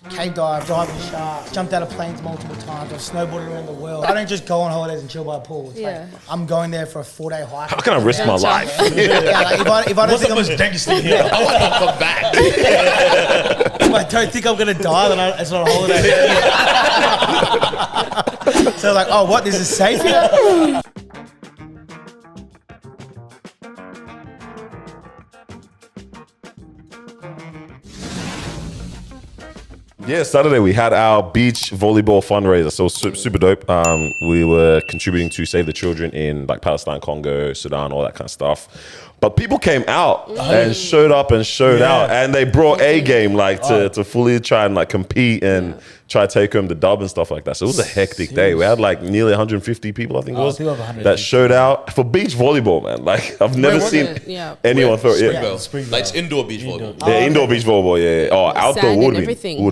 Cave dive, diving shark, jumped out of planes multiple times. I've snowboarded around the world. I don't just go on holidays and chill by a pool. It's like I'm going there for a 4-day hike. How can I risk my life? If I don't think I'm dangerous thing here? I want to come back. If I don't think I'm going to die, then it's not a holiday. So like, oh, what? This is safe here? Yeah, Saturday we had our beach volleyball fundraiser, so super dope. We were contributing to Save the Children in like Palestine, Congo, Sudan, all that kind of stuff. But people came out and showed up and showed out, and they brought a game like to fully try and like compete and try to take home the dub and stuff like that. So it was a hectic day. We had like nearly 150 people, I think it was, that showed out for beach volleyball, man. Like I've never seen anyone throw it. Yeah. Like it's indoor beach volleyball. Yeah, indoor beach volleyball. Yeah. Oh, outdoor would have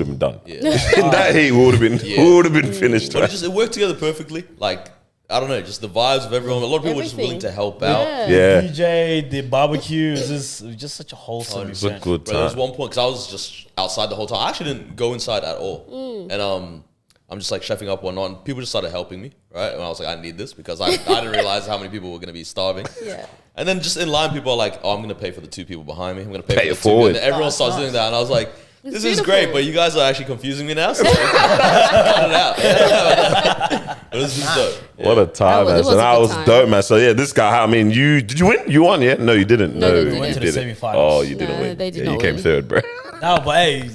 been done. Yeah. In that heat, we would have been finished. But it worked together perfectly. Like, I don't know, just the vibes of everyone. A lot of people were just willing to help out. Yeah. DJ, the barbecue, it was just such a wholesome event. It was a good time. There was one point, because I was just outside the whole time. I actually didn't go inside at all. And I'm just like chefing up one night, and people just started helping me, right? And I was like, I need this, because I didn't realize how many people were going to be starving. Yeah. And then just in line, people are like, oh, I'm going to pay for the 2 people behind me. I'm going to pay for the 2 people. And everyone starts doing that. And I was like, this is great, but you guys are actually confusing me now. So cut it out. But it was just dope. Yeah. What a time, man. So that was dope, man. So yeah, this guy, I mean, did you win? You won, yeah? No, you didn't. No, you went to the semi-finals. Oh, you didn't win. They did not you came win. third, bro. No, but hey,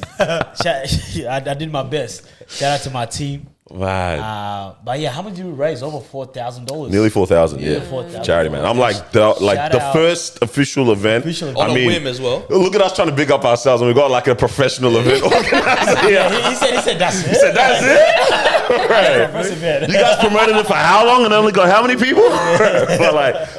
I did my best. Shout out to my team. Man. But yeah, how much did we raise? Over $4,000. Nearly 4,000, yeah. 4,000. Charity, man. I'm like the first official event. On a whim as well. Look at us trying to big up ourselves, and we got like a professional event organizer. Yeah, he said that's it. He said that's it. Right. You guys promoted it for how long and only got how many people?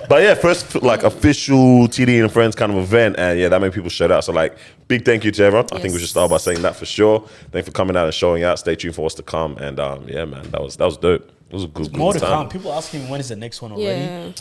but yeah, first like official TD and Friends kind of event, and yeah, that many people showed out. So like, big thank you to everyone. I think we should start by saying that for sure. Thanks for coming out and showing out. Stay tuned for what's to come, and yeah, man, that was dope. It was a good more to time. come. People asking me when is the next one already.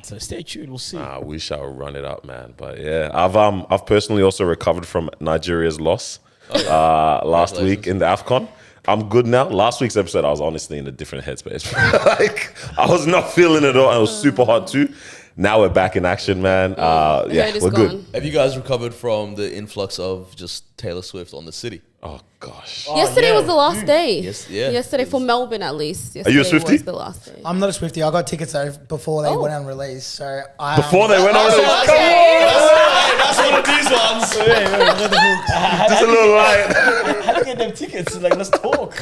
So stay tuned. We'll see. We shall run it up, man. But yeah, I've personally also recovered from Nigeria's loss last week in the AFCON. I'm good now. Last week's episode, I was honestly in a different headspace. Like I was not feeling it at all. It was super hot too. Now we're back in action, man. Yeah, we're good. Have you guys recovered from the influx of just Taylor Swift on the city? Oh gosh. Yesterday was the last day. Yeah. Yesterday for Melbourne, at least. Are you a Swiftie? Was the last day. I'm not a Swiftie. I got tickets though before they went on release. So before they went on release. That's one of these ones. Just a little light. How do you get them tickets? Like, let's talk.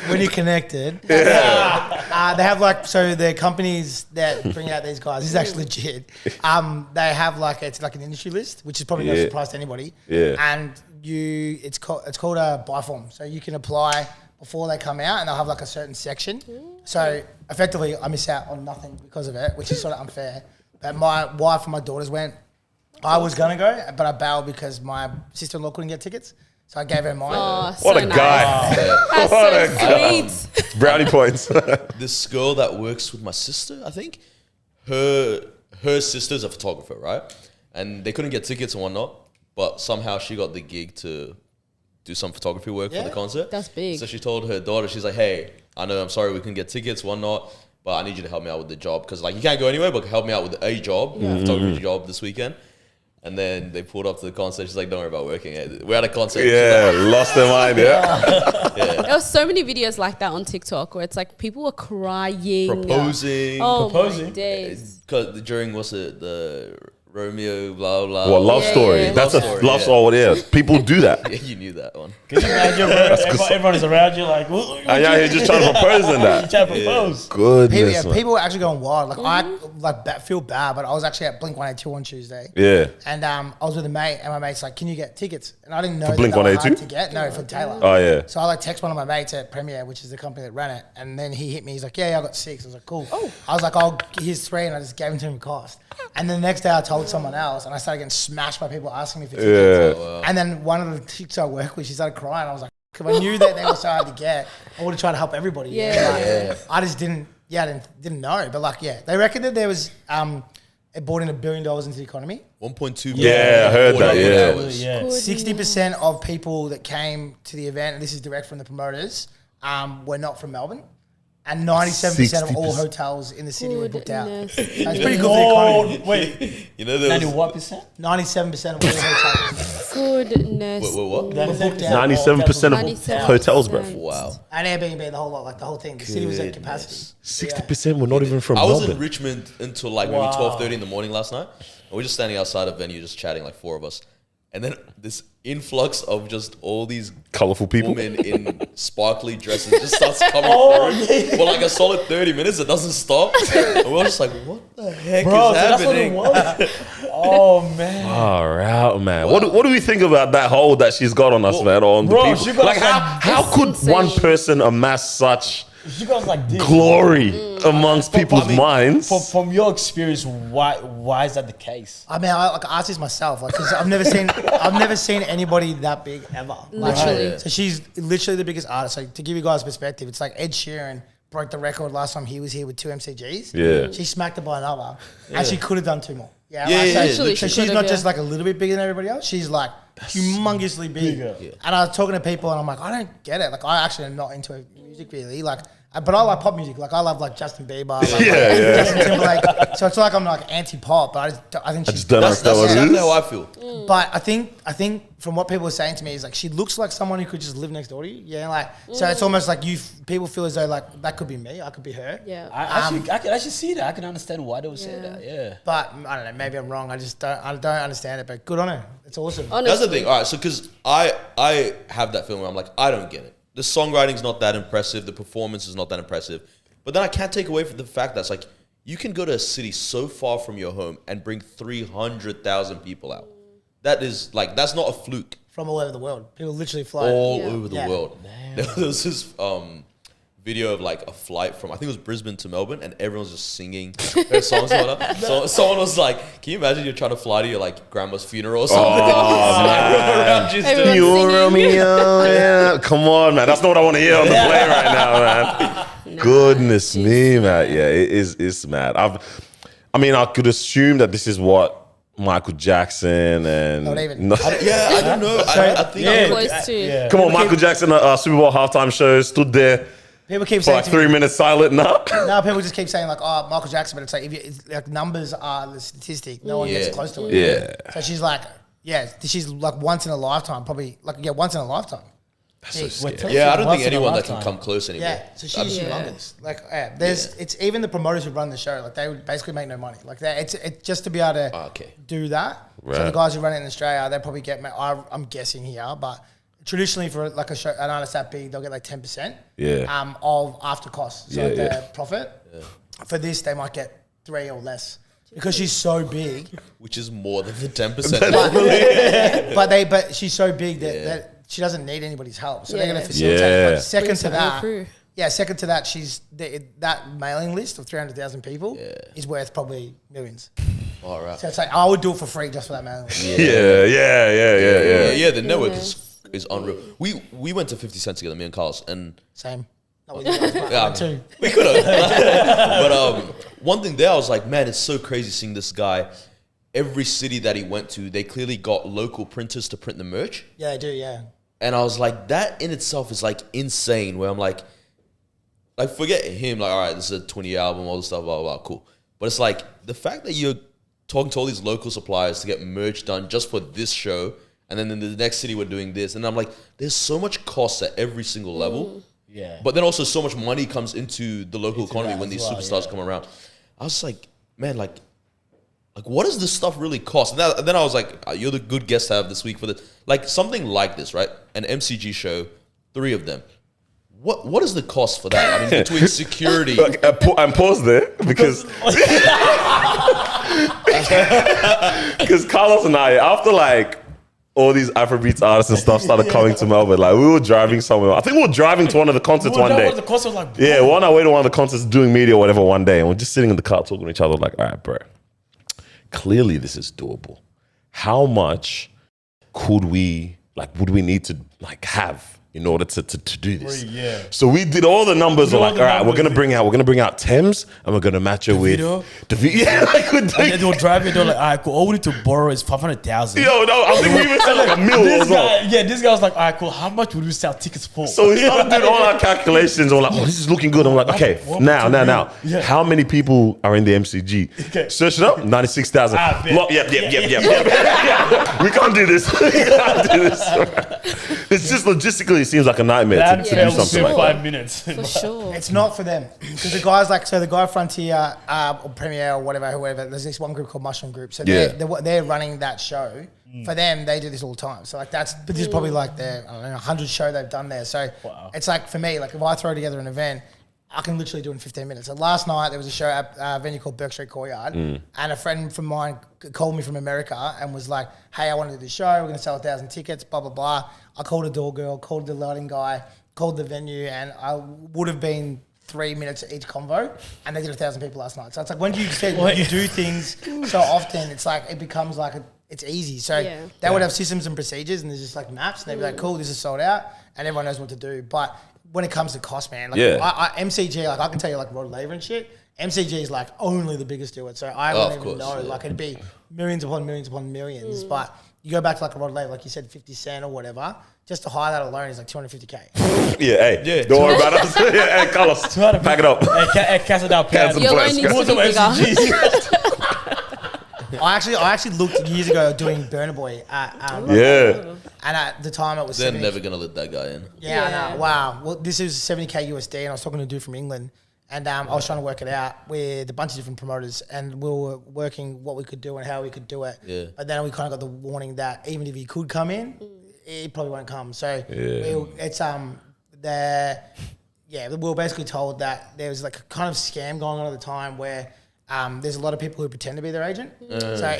When you're connected, they have like, so the companies that bring out these guys, this is actually legit. They have like, it's like an industry list, which is probably no surprise to anybody. Yeah. And it's called a buy form. So you can apply before they come out, and they'll have like a certain section. So effectively, I miss out on nothing because of it, which is sort of unfair. But my wife and my daughters went. I was gonna go, but I bailed because my sister-in-law couldn't get tickets. So I gave her mine. Oh, What so a nice. guy. That's What so a guy. sweet. Brownie points. This girl that works with my sister, I think, her sister's a photographer, right? And they couldn't get tickets and whatnot, but somehow she got the gig to do some photography work for the concert. That's big. So she told her daughter, she's like, hey, I'm sorry we couldn't get tickets, whatnot, but I need you to help me out with the job, because like you can't go anywhere, but help me out with a job, photography job this weekend. And then they pulled up to the concert. She's like, don't worry about working. We're at a concert. Yeah, lost their mind, yeah. There were so many videos like that on TikTok where it's like people were crying. Proposing. Oh, my days. Because during, what's it, the Romeo, blah, blah. What, love story? yeah. That's Love a story, love story, yeah. People do that. Yeah, you knew that one. Can you imagine, bro? Everyone is around you like, And yeah, he's just trying to propose in you that. trying to propose. Goodness, man. People were actually going wild. Like I feel bad, but I was actually at Blink-182 on Tuesday. Yeah. And I was with a mate, and my mate's like, "Can you get tickets?" And I didn't know For that they were Blink-182? hard to get. No, for Taylor. Oh, yeah. So I like text one of my mates at Premier, which is the company that ran it, and then he hit me. He's like, "Yeah, I got 6." I was like, "Cool." I was like, here's 3, and I just gave him to him cost. And then the next day I told someone else, and I started getting smashed by people asking me for tickets. Yeah. And then one of the chicks I work with, she started crying. I was like, if I knew that they were so hard to get, I would have tried to help everybody. Yeah. I just didn't know. But like, they reckon that there was, it brought in $1 billion into the economy. 1.2 Yeah, I heard that, yeah. hours. Yeah. 60% of people that came to the event, and this is direct from the promoters, were not from Melbourne. And 97% of all 60%. hotels in the city were booked out. Goodness. So it's pretty good for the economy. Wait, You know, there was, what percent? 97% of all hotels Goodness. what? were booked out. 97% of 97%. hotels, bro. Wow. And Airbnb, the whole lot, like the whole thing. The city was at capacity. 60% were not even from I was Melbourne. in Richmond until like maybe 12:30 in the morning last night. And we're just standing outside a venue, just chatting, like 4 of us. And then this influx of just all these Colourful people. women in sparkly dresses just starts coming through for like a solid 30 minutes. It doesn't stop. And we're just like, what the heck is happening? Oh man. Far out, man. What do we think about that hold that she's got on us, man? On the bro, people? she got Like, how It's could insane. one person amass such She goes like this. glory amongst people's minds? From your experience, why is that the case? I mean, I asked this myself, like, because I've never seen anybody that big ever. Like, Literally. So she's literally the biggest artist. So to give you guys perspective, it's like Ed Sheeran broke the record last time he was here with 2 MCGs. Yeah. She smacked it by another, and she could have done 2 more. Yeah, like, yeah, so, yeah, Literally, so she she's could've, not yeah. just like a little bit bigger than everybody else. She's like humongously big. And I was talking to people, and I'm like, I don't get it. Like, I actually am not into music really. Like, but I like pop music. Like, I love like Justin Bieber, I love, Justin Timberlake. So it's like I'm like anti-pop, but I think she's. don't That's understand what it exactly is. how I feel. But I think from what people were saying to me is like she looks like someone who could just live next door to you. Yeah, like so it's almost like people feel as though like that could be me, I could be her. Yeah. I can actually see that. I can understand why they would say Yeah. that. Yeah. But I don't know, maybe I'm wrong. I don't understand it. But good on her. It's awesome. Honestly. That's the thing. All right, so because I have that feeling where I'm like, I don't get it. The songwriting's not that impressive. The performance is not that impressive. But then I can't take away from the fact that it's like, you can go to a city so far from your home and bring 300,000 people out. That is like, that's not a fluke. From all over the world, people literally fly. All Yeah. over the Yeah. world. There was this video of like a flight from, I think it was Brisbane to Melbourne, and everyone's just singing their songs. And whatnot. So someone was like, can you imagine you're trying to fly to your like grandma's funeral or something? Everyone around you's Everyone's doing You singing. Romeo, yeah. Come on, man. That's not what I want to hear on the plane right now, man. Goodness me, man. Yeah, it's mad. I mean, I could assume that this is what Michael Jackson and Not even. Yeah, I don't know. I think Close to. Come on, Michael Jackson Super Bowl halftime show stood there People keep for saying like to 3 me, minutes silent. No, now people just keep saying like, oh, Michael Jackson, but it's like, it's like numbers are the statistic. No one gets Yeah. close to it. Yeah. So she's like, she's like once in a lifetime, probably like once in a lifetime. Yeah, I don't think anyone that can come close anymore. Yeah, so she's Yeah. humongous. Like, it's even the promoters who run the show. Like, they would basically make no money. Like, it's just to be able to Okay. do that. So the Right. guys who run it in Australia, they probably get. I'm guessing here, but traditionally for like a show, an artist that big, they'll get like 10%. Yeah. Of after costs, so Yeah, like the yeah. profit. For this, they might get 3 or less because she's so big. Which is more than the 10%. But she's so big that she doesn't need anybody's help. So they're Yeah. going to facilitate. Yeah. But second Brings to her own that, crew. second to that, that mailing list of 300,000 people is worth probably millions. All right. So it's like I would do it for free just for that mailing list. Yeah, the network is unreal. We went to 50 Cent together, me and Carlos, and Same. Not with you guys, but Yeah. too. we could have. But one thing there, I was like, man, it's so crazy seeing this guy. Every city that he went to, they clearly got local printers to print the merch. Yeah, they do. Yeah. And I was like, that in itself is like insane. Where I'm like forget him. Like, all right, this is a 20-year album, all this stuff, blah, blah, blah, cool. But it's like the fact that you're talking to all these local suppliers to get merch done just for this show, and then in the next city we're doing this, and I'm like, there's so much cost at every single level. Yeah. But then also so much money comes into the local economy that when as these well, superstars yeah. come around. I was like, man, like what does this stuff really cost? And then I was like, you're the good guest to have this week for this. Like something like this, right? An MCG show, 3 of them. What is the cost for that? I mean, between security. Like, and pause there because Carlos and I, after like all these Afrobeats artists and stuff started coming to Melbourne, like we were driving somewhere. I think we were driving to one of the concerts one day. The cost was like, Yeah, we're on our way to one of the concerts doing media or whatever one day, and we're just sitting in the car talking to each other like, all right, bro, clearly this is doable. How much would we need to like have in order to do this. Yeah. So we did all the numbers. We're all like, the all right, we're numbers. gonna bring out Thames, and we're gonna match it with Davido. Yeah, like we're doing. And they were driving. They were like, "All right, cool. All we need to borrow is 500,000." Yo, no, I think we even said like a mil as well. This guy was like, "All right, cool. How much would we sell tickets for?" So we started doing all our calculations. I'm like, oh, this is looking good. I'm like, okay, What now. Yeah. How many people are in the MCG? Okay. Search it up, 96,000. Ah, bet. Yep. We can't do this. We can't do this. It's just logistically, it seems like a nightmare That to failed do something within like that. 5 minutes. For sure. It's not for them because the guys the guy Frontier or Premier or whoever. There's this one group called Mushroom Group. So they're running that show. For them, they do this all the time. So like this is probably like their 100 show they've done there. So it's like for me, like if I throw together an event, I can literally do it in 15 minutes. So last night there was a show at a venue called Burke Street Courtyard, and a friend from mine called me from America and was like, "Hey, I want to do this show. We're going to sell 1,000 tickets. Blah blah blah." I called a door girl, called the lighting guy, called the venue, and I would have been 3 minutes each convo, and they did 1,000 people last night. So it's like when you do things so often, it's like it becomes like it's easy. So they would have systems and procedures, and there's just like maps, and they'd be like, "Cool, this is sold out," and everyone knows what to do. But when it comes to cost, man, like MCG, like I can tell you like Rod Laver and shit, MCG is like only the biggest do it. So I wouldn't even know. Like it'd be millions upon millions upon millions. But you go back to like a Rod Laver, like you said, 50 Cent or whatever, just to hire that alone is like 250K. Yeah, don't worry about us. Hey, Carlos, pack it up. Hey, Casa del Pan. Cancel Your place. loan needs to be bigger. I actually looked years ago doing Burna Boy at and at the time it was They're 70. never gonna let that guy in. Yeah, I know. Wow. Well, this is 70K USD, and I was talking to a dude from England, and I was trying to work it out with a bunch of different promoters, and we were working what we could do and how we could do it. Yeah. But then we kind of got the warning that even if he could come in, he probably won't come. So we were basically told that there was like a kind of scam going on at the time where there's a lot of people who pretend to be their agent. So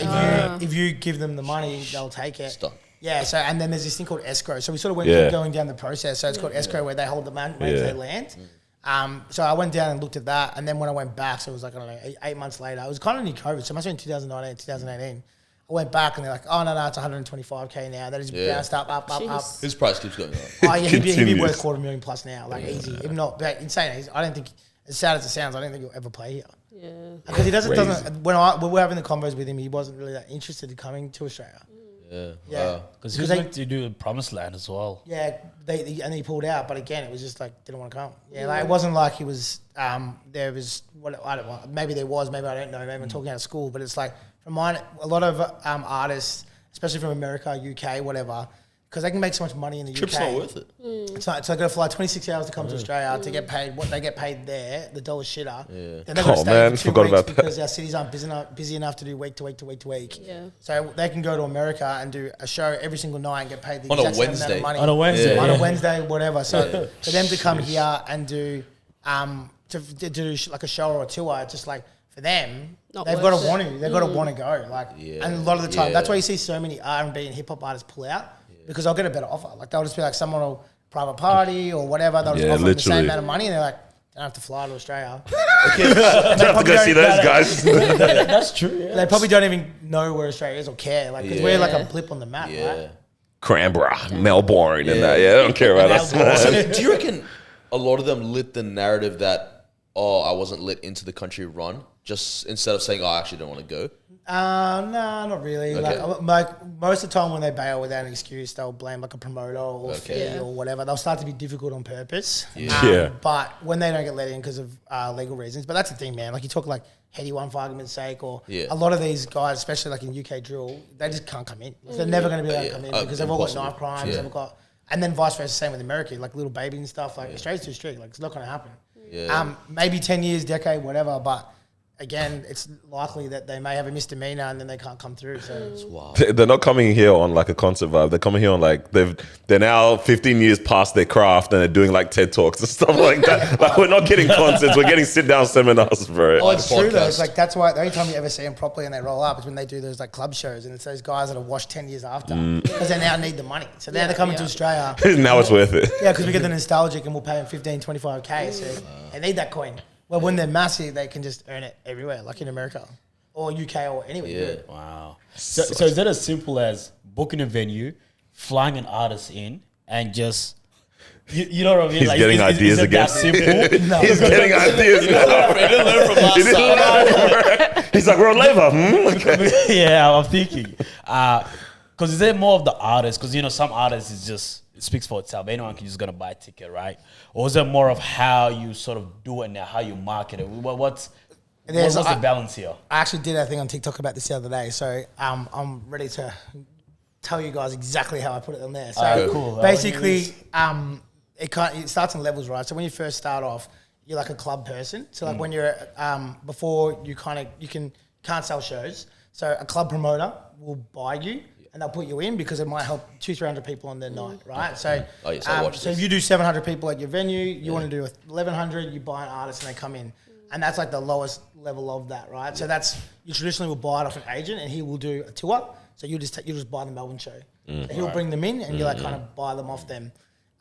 if you give them the money, they'll take it. Stop. Yeah, so and then there's this thing called escrow. So we sort of went going down the process. So it's called escrow where they hold the money where they land. So I went down and looked at that, and then when I went back, so it was like, I don't know, 8 months later, it was kind of near COVID, so it must have been 2019, 2018. I went back and they're like, oh, no, it's 125K now. That is bounced up. His price keeps going up. Oh, yeah, he'd be worth $250,000 plus now, like easy. If not, but insane. I don't think, as sad as it sounds, I don't think he'll ever play here. Yeah. Because he doesn't when we were having the combos with him, he wasn't really that interested in coming to Australia. Yeah. Yeah. Because he was meant to do Promised Land as well. Yeah, and he pulled out, but again, it was just like didn't want to come. Yeah, like it wasn't like he was. There was what I don't know. Maybe there was. Maybe I don't know. Maybe I'm talking out of school, but it's like from mine, a lot of artists, especially from America, UK, whatever, because they can make so much money in the Trip's UK. not worth it. It's not. So I got to fly 26 hours to come to Australia to get paid what they get paid there. The dollar shitter. Yeah. Then they got to stay for 2 forgot weeks about that. because our cities aren't busy enough to do week to week to week to week. Yeah. So they can go to America and do a show every single night and get paid the On a exact same amount Wednesday. of money. On a Wednesday. On Yeah. a Wednesday, whatever. So for them to come here and do to do like a show or a tour, it's just like for them, Not they've got to worth it. want to. They've got to want to go. Like, and a lot of the time, that's why you see so many R&B and hip hop artists pull out because they'll get a better offer. Like they'll just be like someone will private party or whatever. They'll just offer them the same literally. amount of money, and they're like, don't have to fly to Australia. Don't have to go see those guys. That's true. Yeah. They probably don't even know where Australia is or care. Like, because we're like a blip on the map, right? Canberra, Melbourne, and that. Yeah, they don't care about us. So do you reckon a lot of them lit the narrative that, oh, I wasn't lit into the country run, just instead of saying, oh, I actually don't want to go? No, not really. Okay. Like most of the time when they bail without an excuse, they'll blame like a promoter or fee or whatever. They'll start to be difficult on purpose. Yeah. But when they don't get let in because of legal reasons, but that's the thing, man. Like you talk like Heady One for argument's sake, or a lot of these guys, especially like in UK drill, they just can't come in. Like, they're never going to be able to come in because they've all got knife crimes. They've got, and then vice versa, same with America, like little baby and stuff. Like Australia's too strict. Like it's not going to happen. Maybe 10 years, decade, whatever, but. Again, it's likely that they may have a misdemeanor and then they can't come through. So They're not coming here on like a concert vibe. They're coming here on like they're now 15 years past their craft and they're doing like TED Talks and stuff like that. Like we're not getting concerts, we're getting sit down seminars, bro. Oh, it's true though. It's like that's why the only time you ever see them properly and they roll up is when they do those like club shows, and it's those guys that are washed 10 years after because they now need the money. So now they're coming to Australia. Now it's worth it. Yeah, because we get the nostalgic and we'll pay them 15, 25K. So they need that coin. Well, when they're massive, they can just earn it everywhere, like in America or UK or anywhere. Yeah. Wow. So is that as simple as booking a venue, flying an artist in, and just You know what I mean? He's getting ideas again. That simple? No. He's getting ideas now. He didn't learn from last time. He's like, we're on labor. Okay. Yeah, I'm thinking. Because is it more of the artist? Because, you know, some artists is just, it speaks for itself. Anyone can just gonna buy a ticket, right? Or is it more of how you sort of do it now, how you market it? What's the balance here? I actually did a thing on TikTok about this the other day, so I'm ready to tell you guys exactly how I put it on there. So cool. basically, it starts in levels, right? So when you first start off, you're like a club person. So like when you're before you can't sell shows. So a club promoter will buy you and they'll put you in because it might help 200-300 people on their night, right? So so if you do 700 people at your venue, you want to do 1,100, you buy an artist and they come in. And that's like the lowest level of that, right? So that's, you traditionally will buy it off an agent and he will do a tour. So you just buy the Melbourne show. So he'll bring them in and you like kind of buy them off them.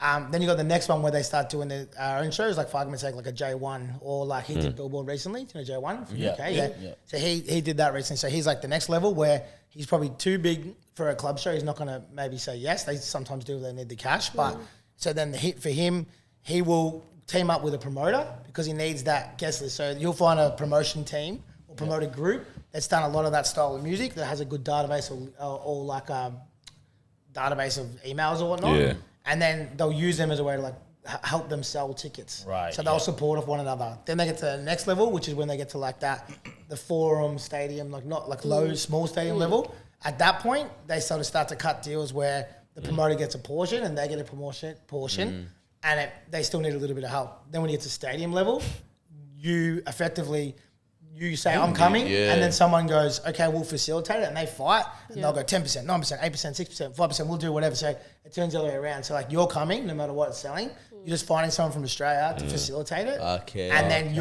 Then you got the next one where they start doing their own shows, like for argument's sake, like a J1 or like he did Billboard recently, you know J1 from UK, yeah. So he did that recently. So he's like the next level where he's probably too big for a club show. He's not going to maybe say yes. They sometimes do, they need the cash. But so then for him, he will team up with a promoter because he needs that guest list. So you'll find a promotion team or promoter group that's done a lot of that style of music that has a good database or like a database of emails or whatnot. Yeah. And then they'll use them as a way to like help them sell tickets. Right. So they'll support of one another. Then they get to the next level, which is when they get to like the forum stadium, like not like low, small stadium level. At that point, they sort of start to cut deals where the promoter gets a portion and they get a portion. And they still need a little bit of help. Then when you get to stadium level, you effectively, you say, I'm coming, and then someone goes, okay, we'll facilitate it, and they fight, and they'll go 10%, 9%, 8%, 6%, 5%, we'll do whatever. So it turns the other way around. So like you're coming, no matter what it's selling, you're just finding someone from Australia to facilitate it. Okay. And then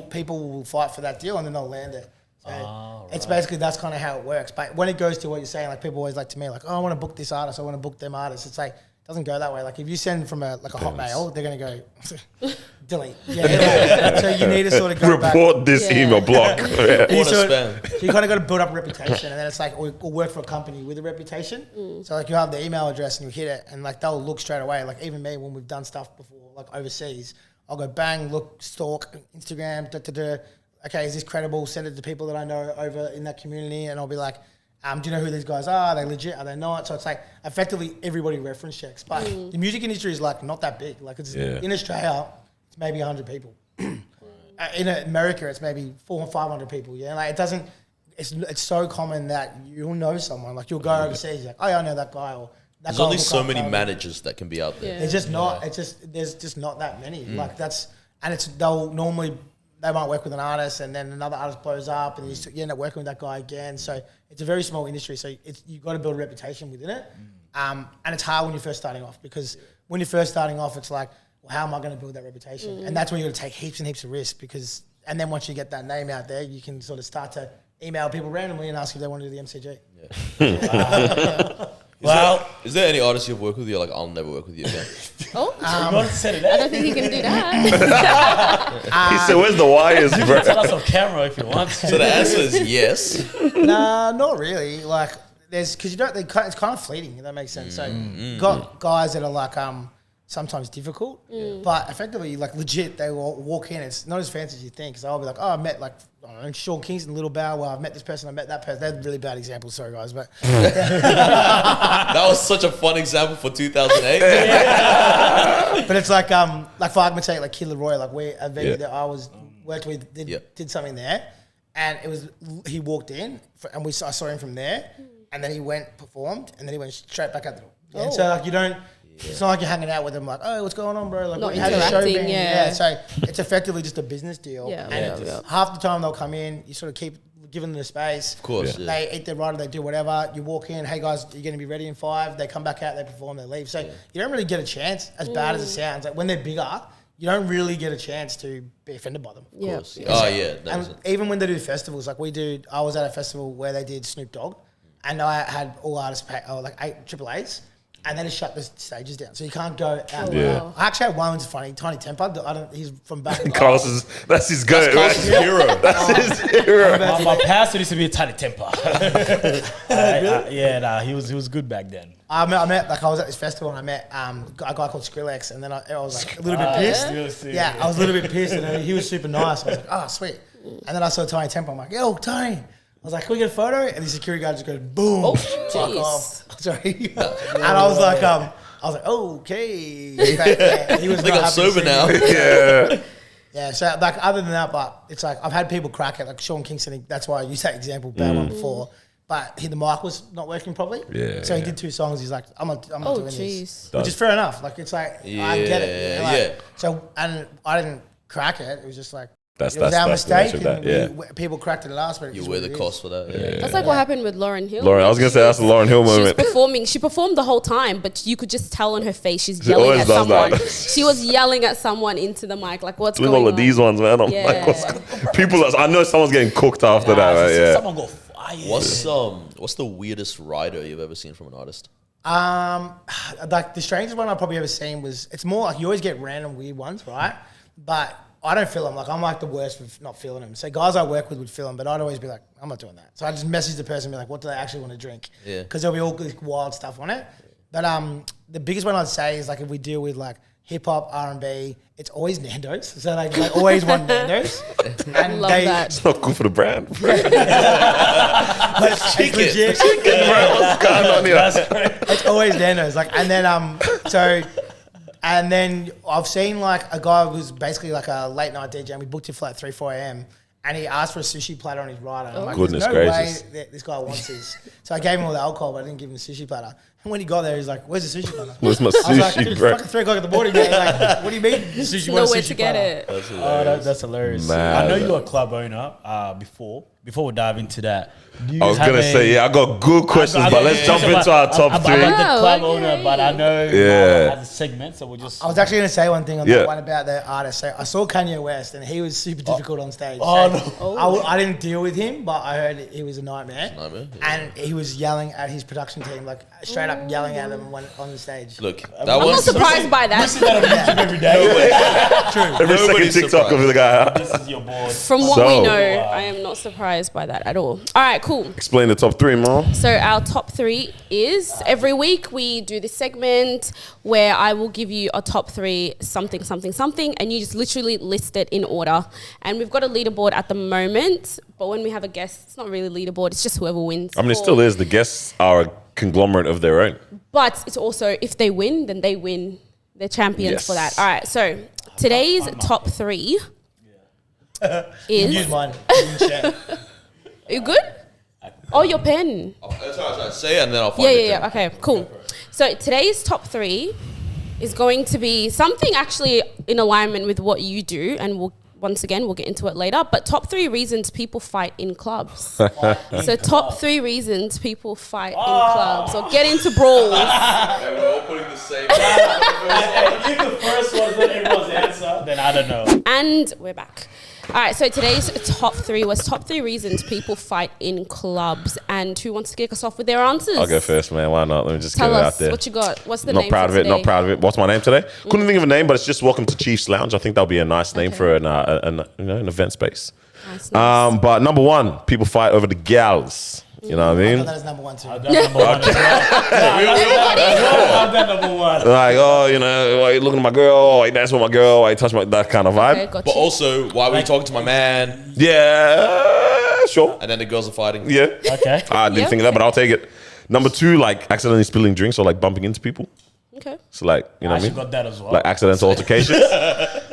people will fight for that deal, and then they'll land it. So it's basically, that's kind of how it works. But when it goes to what you're saying, like people always like to me, like, oh, I want to book this artist, I want to book them artists. It's like, doesn't go that way. Like if you send from a Hotmail, they're going to go delete. So you need to sort of go report this email block. So you kind of got to build up a reputation, and then it's like, or work for a company with a reputation. So like you have the email address and you hit it, and like they'll look straight away. Like even me, when we've done stuff before, like overseas, I'll go bang, look, stalk Instagram, okay, is this credible? Send it to people that I know over in that community, and I'll be like, do you know who these guys are? Are they legit? Are they not? So it's like effectively everybody reference checks. But the music industry is like not that big. Like it's in Australia, it's maybe 100 people. In America, it's maybe 400 or 500 people. Yeah, like it doesn't. It's so common that you'll know someone. Like you'll go overseas, you're like, oh, yeah, I know that guy. Or that there's only so many managers that can be out there. There's just not. It's just there's just not that many. Like that's, and it's they'll normally. They might work with an artist and then another artist blows up and you end up working with that guy again. So it's a very small industry. So you've got to build a reputation within it. And it's hard when you're first starting off because when you're first starting off, it's like, well, how am I going to build that reputation? And that's when you've got to take heaps and heaps of risk because, and then once you get that name out there, you can sort of start to email people randomly and ask if they want to do the MCG. Yeah. Is there any artists you've worked with? You're like, I'll never work with you again. I don't think you can do that. He said, "Where's the wires, bro?" You can tell us off camera if you want. So the answer is yes. Nah, not really. Like, because it's kind of fleeting. If that makes sense. So, you got guys that are like sometimes difficult, but effectively, like legit, they will walk in. It's not as fancy as you think. Because I'll be like, oh, I met like Sean Kingston, Little Bow. Well, I've met this person. I met that person. They're really bad examples. Sorry, guys, but that was such a fun example for 2008. But it's like for argument's sake, like Kid Leroy, like a venue that I was worked with did something there, and it was he walked in and I saw him from there, and then he performed, and then he went straight back out the door. And so like you don't. It's not like you're hanging out with them like, oh, what's going on, bro? Like, not how's the show been? Yeah. So it's effectively just a business deal. Half the time they'll come in, you sort of keep giving them the space. Of course. They eat their rider, they do whatever. You walk in, hey guys, you're going to be ready in 5. They come back out, they perform, they leave. So you don't really get a chance, as bad as it sounds. Like when they're bigger, you don't really get a chance to be offended by them. Of course. Oh, yeah. And even when they do festivals, like I was at a festival where they did Snoop Dogg, and I had all artists pay, like 8 AAAs. and they just shut the stages down, so you can't go out. Yeah. wow. I actually had one who's funny, Tiny Temper. He's from back. Carlos that's his go. Carlos' hero. That's his hero. My pastor used to be a tiny temper. He was good back then. I met like I was at this festival and I met a guy called Skrillex, and then I was like a little bit pissed. Yeah? Yeah, I was a little bit pissed, and he was super nice. I was like, oh sweet. And then I saw Tiny Temper. I'm like, yo, Tony. I was like, can we get a photo? And the security guard just goes, boom. Oh, Fuck jeez. off. Sorry. And I was like, okay. Yeah, he was I think not I'm happy to sober see now. me. Yeah. Yeah, so like other than that, but it's like I've had people crack it, like Sean Kingston. That's why I used that example, bad one before. But the mic was not working properly. Yeah, So he yeah. did 2 songs. He's like, I'm not Oh, doing jeez. this, which is fair enough. Like it's like I get it. You know, like, Yeah. So and I didn't crack it. It was just like That's it was our the mistake. nature of that, And yeah. people cracked it last, but it You is wear what the it cost is. for that. Yeah. That's like what happened with Lauryn Hill. Lauren, I was gonna say that's the Lauryn Hill She was moment. performing. She performed the whole time, but you could just tell on her face she's She yelling always at does someone. that. She was yelling at someone into the mic, like, "What's Look going all on?" of these ones, man. I'm Yeah. like, I know someone's getting cooked after that, right? Yeah. Someone go fire. What's the weirdest rider you've ever seen from an artist? Like the strangest one I've probably ever seen was, it's more like you always get random weird ones, right? But I don't feel them. Like I'm like the worst with not feeling them. So guys I work with would feel them, but I'd always be like, I'm not doing that. So I just message the person and be like, what do they actually want to drink? Yeah. Because there'll be all this wild stuff on it. But the biggest one I'd say is like if we deal with like hip hop, R&B, it's always Nando's. So like they always want Nando's. And Love that. It's not good for the brand. But it's legit. What's going on here? It's always Nando's. Like, and then and then I've seen like a guy who's basically like a late night DJ, and we booked him for like 3, 4 a.m. And he asked for a sushi platter on his rider. And I'm like, Goodness there's no gracious. way that this guy wants this. So I gave him all the alcohol, but I didn't give him the sushi platter. And when he got there, he's like, where's the sushi platter? Where's my I was like, sushi, dude, it's bro? fucking 3 o'clock in the morning, man. Like, what do you mean? Sushi, want a Nowhere sushi to get platter? it. That's hilarious. Man. I know you're a club owner. Before we dive into that, do you I was have gonna say, yeah, I got good questions, I but got let's jump questions into our about- top about three. the club Oh, owner, okay. but I know Yeah. as a segment, so we'll just. I was actually going to say one thing on Yeah. that one about the artist. So I saw Kanye West, and he was super difficult on stage. Oh, So no. I didn't deal with him, but I heard he was a nightmare. Nightmare, And he was yelling at his production team, like straight up yelling at them when on the stage. Look, that I'm not was surprised by that. every day. Every second Nobody's TikTok of surprised. the guy. This is your board. From what So- we know, I am not surprised by that at all. All right, cool. Explain the top 3, man. So our top 3 is every week we do this segment where I will give you a top 3 something, something, something, and you just literally list it in order. And we've got a leaderboard at the moment, but when we have a guest, it's not really leaderboard, it's just whoever wins. I mean, it still is. The guests are a conglomerate of their own. But it's also, if they win, then they win. They're champions Yes. for that. All right, so today's top 3 is... Use mine. You can share. Are you good? Oh, your pen. That's what I was trying to say, and then I'll find it. Yeah. Okay, cool. So today's top 3 is going to be something actually in alignment with what you do, and once again, we'll get into it later. But top 3 reasons people fight in clubs. So top 3 reasons people fight in clubs or get into brawls. And we're all putting the same. If the first one's not everyone's answer, then I don't know. And we're back. All right, so today's top 3 was top 3 reasons people fight in clubs. And who wants to kick us off with their answers? I'll go first, man. Why not? Let me just Tell get it out us there. what you got. What's the Not name proud for of it. Not today? proud of it. What's my name today? Couldn't think of a name, but it's just Welcome to Chiefs Lounge. I think that'll be a nice name for an event space. Nice. But number 1, people fight over the gals. You know what I I mean? thought that is number 1 too. That's number one. I've got number one. Like, oh, you know, why you looking at my girl? Oh, you dance with my girl? Why you touch my that kind of vibe? Okay, got But you. also, why were you talking to my man? Yeah, sure. And then the girls are fighting. Yeah. Okay. I didn't Yeah, think of that, but I'll take it. Number 2, like accidentally spilling drinks or like bumping into people. Okay. So like, you know I what I actually mean? got that as well. Like accidental altercations.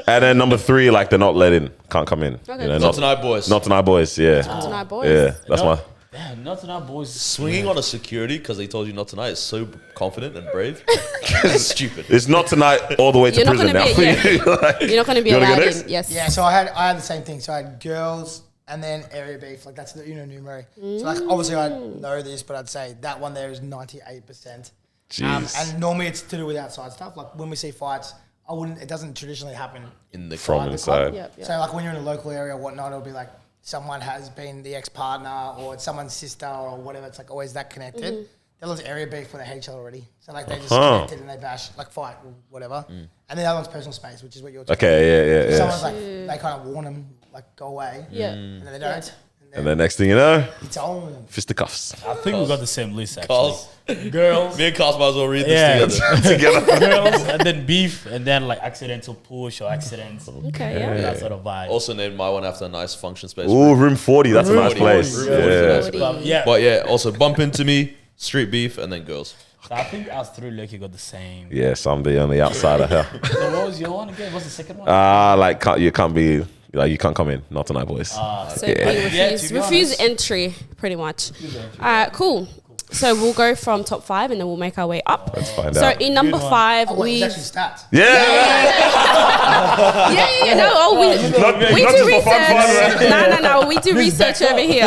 And then number 3, like they're not let in, can't come in. Okay. You know, Not tonight, boys. Not tonight, boys. Yeah. Tonight, boys. Yeah, that's No. my. Damn, not enough boys. Swinging on a security because they told you not tonight is so confident and brave. It's stupid. It's not tonight all the way to You're not prison gonna now. be- yeah. Like, You're not going to be you wanna go allowed next? in. Yes. Yeah, so I had the same thing. So I had girls and then area beef. Like that's the Uno numero. So like obviously I know this, but I'd say that one there is 98%. Jeez. And normally it's to do with outside stuff. Like when we see fights, it doesn't traditionally happen In the From inside the inside. club. Yep, yep. So like when you're in a local area or whatnot, it'll be like someone has been the ex-partner or it's someone's sister or whatever. It's like always that connected. Dylan's area beef where they hate each other already. So like they just connected and they bash, like fight or whatever. And then the other one's personal space, which is what you're talking about. Okay, yeah. Someone's like, they kind of warn them, like, go away. Yeah. And then they don't. And then next thing you know, It's on. fisticuffs. I think we got the same list actually. Carls. Girls. Me and Carls might as well read this together. Girls, and then beef, and then like accidental push or accidents. Okay, yeah. That sort of vibe. Also named my one after a nice function space. Ooh, room 40. That's a nice 40. place. Room 40 Yeah. is a nice Forty. Yeah. But yeah, also bump into me, street beef, and then girls. So I think us three lucky got the same. Yes, I'm the only outsider here. So what was your one again? What's the second one? You can't be, like, you can't come in. Not tonight, boys. So Yeah. being Yeah, refused, to be refuse honest. entry, pretty much. All right, cool. So we'll go from top 5 and then we'll make our way up. Let's find So out. in number Good one. 5, Oh, wait, we it's actually stats. we Not do just for research. fun, right? No, we do research over here.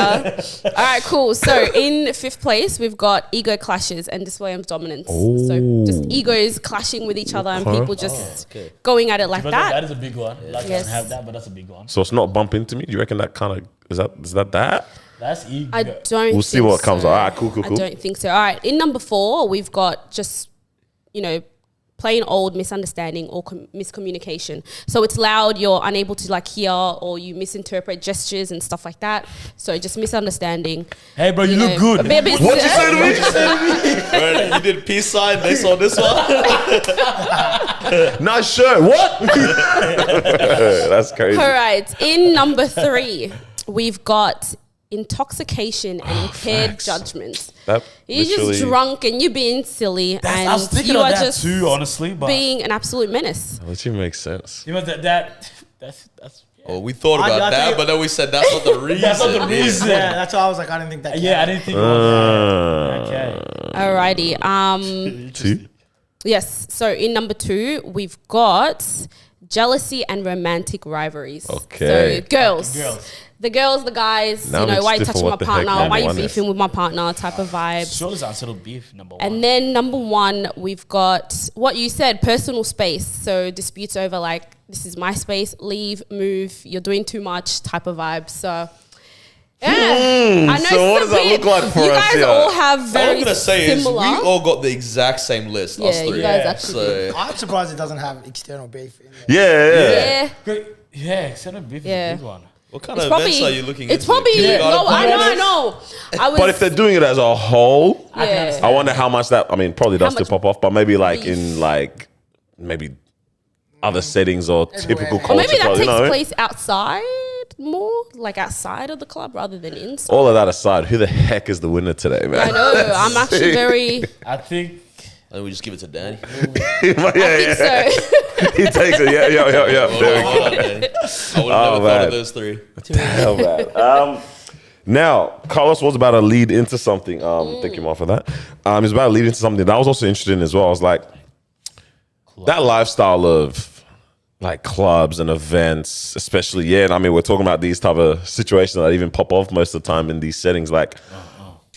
All right, cool. So in 5th place, we've got ego clashes and display of dominance. So just egos clashing with each other and people just going at it like But that. that is a big one. Like I Yes. don't have that, but that's a big one. So it's not bump into me? Do you reckon that kind of, is that? That's ego. I don't. We'll see think what comes so. out. All right, cool. I don't think so. All right, in number 4, we've got just, plain old misunderstanding or miscommunication. So it's loud, you're unable to like hear, or you misinterpret gestures and stuff like that. So just misunderstanding. Hey, bro, you look good. A bit- What you say to me? Right, you did peace sign based on this one. Nice shirt. What? That's crazy. All right, in number 3, we've got intoxication and impaired facts. judgment. That You're just literally- drunk and you're being silly, I was and thinking you of are that just too, honestly. But being an absolute menace. That literally makes sense. you know that's Oh, we thought I about that, think- but then we said that's not the reason. That's not the reason. Yeah, that's why I was like, I didn't think that. yeah, I didn't think it was that. Okay. Alrighty. 2. Yes. So in number 2, we've got jealousy and romantic rivalries. Okay. So girls. Girls. The girls, the guys, Now why you it's touching my different what the heck partner? Why you number one is. beefing with my partner type of vibes. Surely it's unsettled beef, number one. And then number 1, we've got what you said, personal space. So disputes over like, this is my space, leave, move, you're doing too much type of vibes. So yeah, I know. so what it's does that a bit- look like for you us guys here? all have All very I'm gonna say is we similar. all got the exact same list. us Yeah, three. you guys actually So I'm surprised it doesn't have external beef in there. Yeah. Yeah. yeah, extended beef Yeah. is a big one. what kind It's of probably, events are you looking it's into? probably, Kindergarten no, I parties? know. I was, But if they're doing it as a whole, yeah. I wonder how much that, I mean, probably does How still much pop off, but maybe like beef? in like, maybe other settings or typical Or culture. Or maybe that club, you takes know? place outside more, like outside of the club rather than inside. All of that aside, who the heck is the winner today, man? I know. I'm actually very. I think And we just give it to Danny. yeah, I think so. He takes it. Yeah. There we go. Okay. I would have never thought man. of those 3. Hell, man. Now, Carlos was about to lead into something. Thank you, Mom, for that. He's about to lead into something that I was also interested in as well. I was like, that lifestyle of like clubs and events, especially, yeah. And I mean, we're talking about these type of situations that even pop off most of the time in these settings. Like,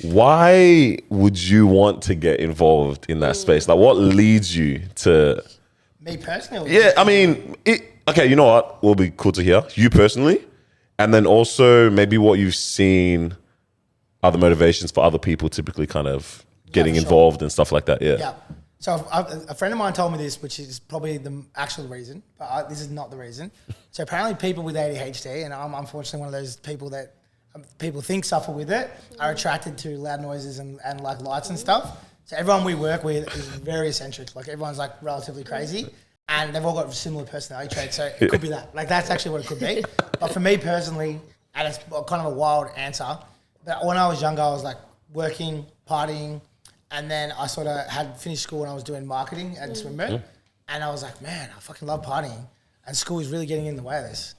why would you want to get involved in that space? Like, what leads you to? Me personally? Or Yeah, I mean, okay, you know what? Will be cool to hear. You personally, and then also maybe what you've seen other motivations for other people typically kind of getting for sure. involved and stuff like that. Yeah. Yeah. So a friend of mine told me this, which is probably the actual reason, but this is not the reason. So apparently people with ADHD, and I'm unfortunately one of those people that people think suffer with it, are attracted to loud noises and like lights and stuff. So everyone we work with is very eccentric. Like everyone's like relatively crazy, and they've all got similar personality traits. So it could be that. Like that's actually what it could be. But for me personally, and it's kind of a wild answer, but when I was younger, I was like working, partying, and then I sort of had finished school and I was doing marketing at Swinburne, and I was like, man, I fucking love partying, and school is really getting in the way of this.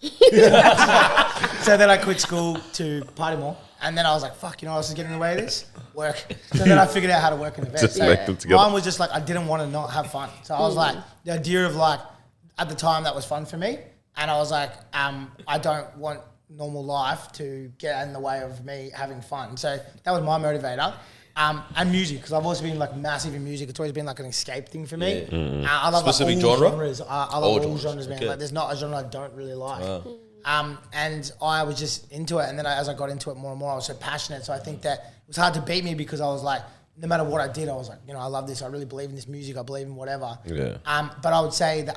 So then I quit school to party more. And then I was like, fuck, you know what else is getting in the way of this? Work. So then I figured out how to work in events. Just so make them together. mine was just like, I didn't want to not have fun. So I was like, the idea of like, at the time that was fun for me. And I was like, I don't want normal life to get in the way of me having fun. So that was my motivator. And music, because I've always been like massive in music. It's always been like an escape thing for me. I love Specific like, all genre? genres. I love all genres, man. Okay. Like there's not a genre I don't really like. And I was just into it. And then as I got into it more and more, I was so passionate. So I think that it was hard to beat me because I was like no matter what I did, I was like, I love this. I really believe in this music. I believe in whatever. Yeah. But I would say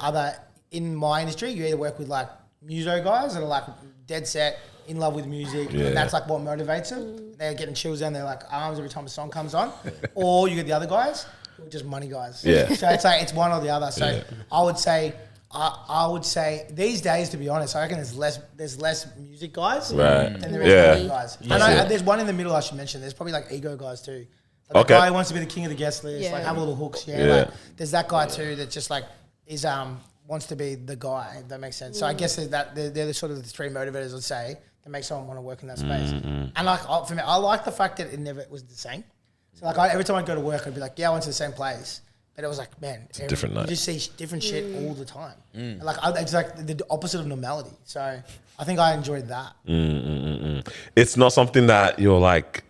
in my industry, you either work with like muso guys that are like dead set, in love with music, and that's like what motivates them. They're getting chills down their like arms every time a song comes on. Or you get the other guys who are just money guys. Yeah. So it's like it's one or the other. So I would say these days, to be honest, I reckon there's less music guys than there is money guys. And there's one in the middle I should mention. There's probably like ego guys too. Like the guy who wants to be the king of the guest list, like have all the hooks. Like, there's that guy too that just like is wants to be the guy. If that makes sense. So I guess they're the sort of the three motivators I'd say that make someone want to work in that space. And like for me, I like the fact that it never was the same. So like every time I go to work, I'd be like, I went to the same place. But it was like, man, it's different night. You just see different shit all the time. And like it's like the opposite of normality. So I think I enjoyed that. It's not something that you're like.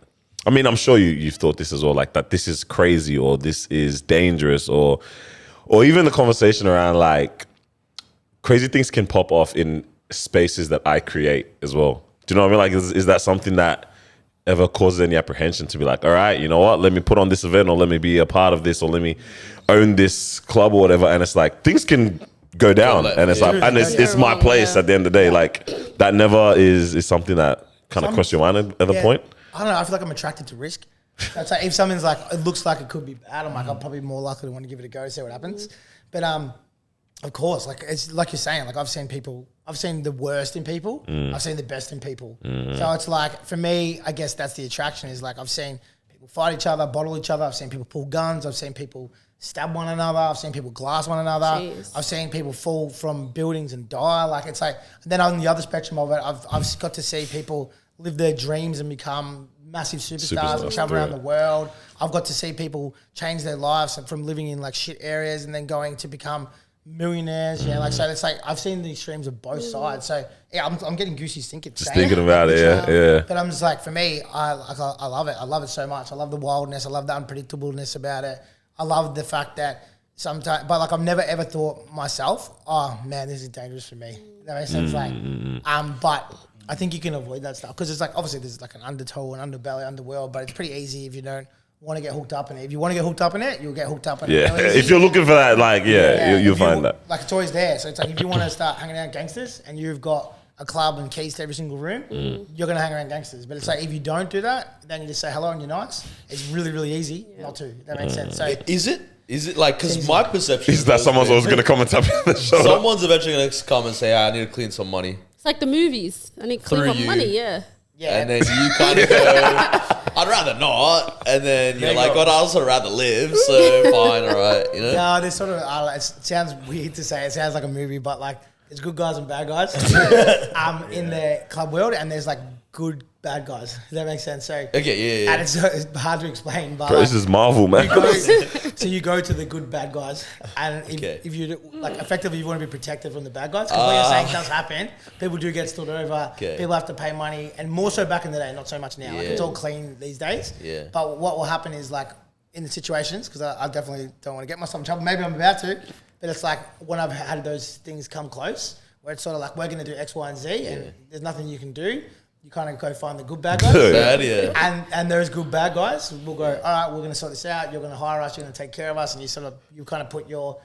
I mean, I'm sure you've thought this as well, like that this is crazy or this is dangerous or even the conversation around like crazy things can pop off in spaces that I create as well. Do you know what I mean? Like, is that something that ever causes any apprehension to be like, all right, you know what? Let me put on this event or let me be a part of this or let me own this club or whatever. And it's like things can go down and it's like, and it's my place at the end of the day. Like that never is something that kind of crossed your mind at the point. I don't know. I feel like I'm attracted to risk. That's like if something's like it looks like it could be bad, I'm like I'm probably more likely to want to give it a go, see what happens. But of course, like it's like you're saying, like I've seen the worst in people, I've seen the best in people. So it's like for me, I guess that's the attraction. Is like I've seen people fight each other, bottle each other. I've seen people pull guns. I've seen people stab one another. I've seen people glass one another. Jeez. I've seen people fall from buildings and die. Like it's like. And then on the other spectrum of it, I've got to see people live their dreams and become massive superstars and travel around the world. I've got to see people change their lives from living in like shit areas and then going to become millionaires. Like so it's like I've seen the extremes of both sides. So yeah, I'm getting goosey thinking about it. Yeah. But I'm just like, for me, I love it. I love it so much. I love the wildness. I love the unpredictableness about it. I love the fact that sometimes, but like I've never ever thought myself, oh man, this is dangerous for me. That makes sense. But I think you can avoid that stuff because it's like obviously there's like an undertow, an underbelly, underworld, but it's pretty easy if you don't want to get hooked up in it. If you want to get hooked up in it, you'll get hooked up in it. Yeah, if you're looking for that, like you'll find that. Like it's always there. So it's like if you want to start hanging out with gangsters and you've got a club and keys to every single room, you're gonna hang around gangsters. But it's like if you don't do that, then you just say hello and you're nice. It's really really easy not to. That makes sense. So Is it like, because my perception is that someone's always going to come and tap you on the shoulder. Someone's eventually going to come and say, I need to clean some money. It's like the movies. I need to clean my money, yeah. And then you kind of go, I'd rather not. And then you're like, well, I'd also rather live. So fine, all right. You know? No, there's sort of, it sounds weird to say. It sounds like a movie, but like there's good guys and bad guys in the club world. And there's like good bad guys. Does that make sense? So Okay, yeah. And it's hard to explain, but Bro, this is Marvel, man. so you go to the good bad guys, and if you like effectively you want to be protected from the bad guys because what you're saying does happen. People do get stood over. People have to pay money, and more so back in the day, not so much now. Like it's all clean these days. Yeah. But what will happen is like in the situations, because I definitely don't want to get myself in trouble. Maybe I'm about to, but it's like when I've had those things come close, where it's sort of like we're going to do X, Y, and Z, and there's nothing you can do. You kind of go find the good bad guys. And those good bad guys will go, all right, we're going to sort this out. You're going to hire us. You're going to take care of us. And you kind of put you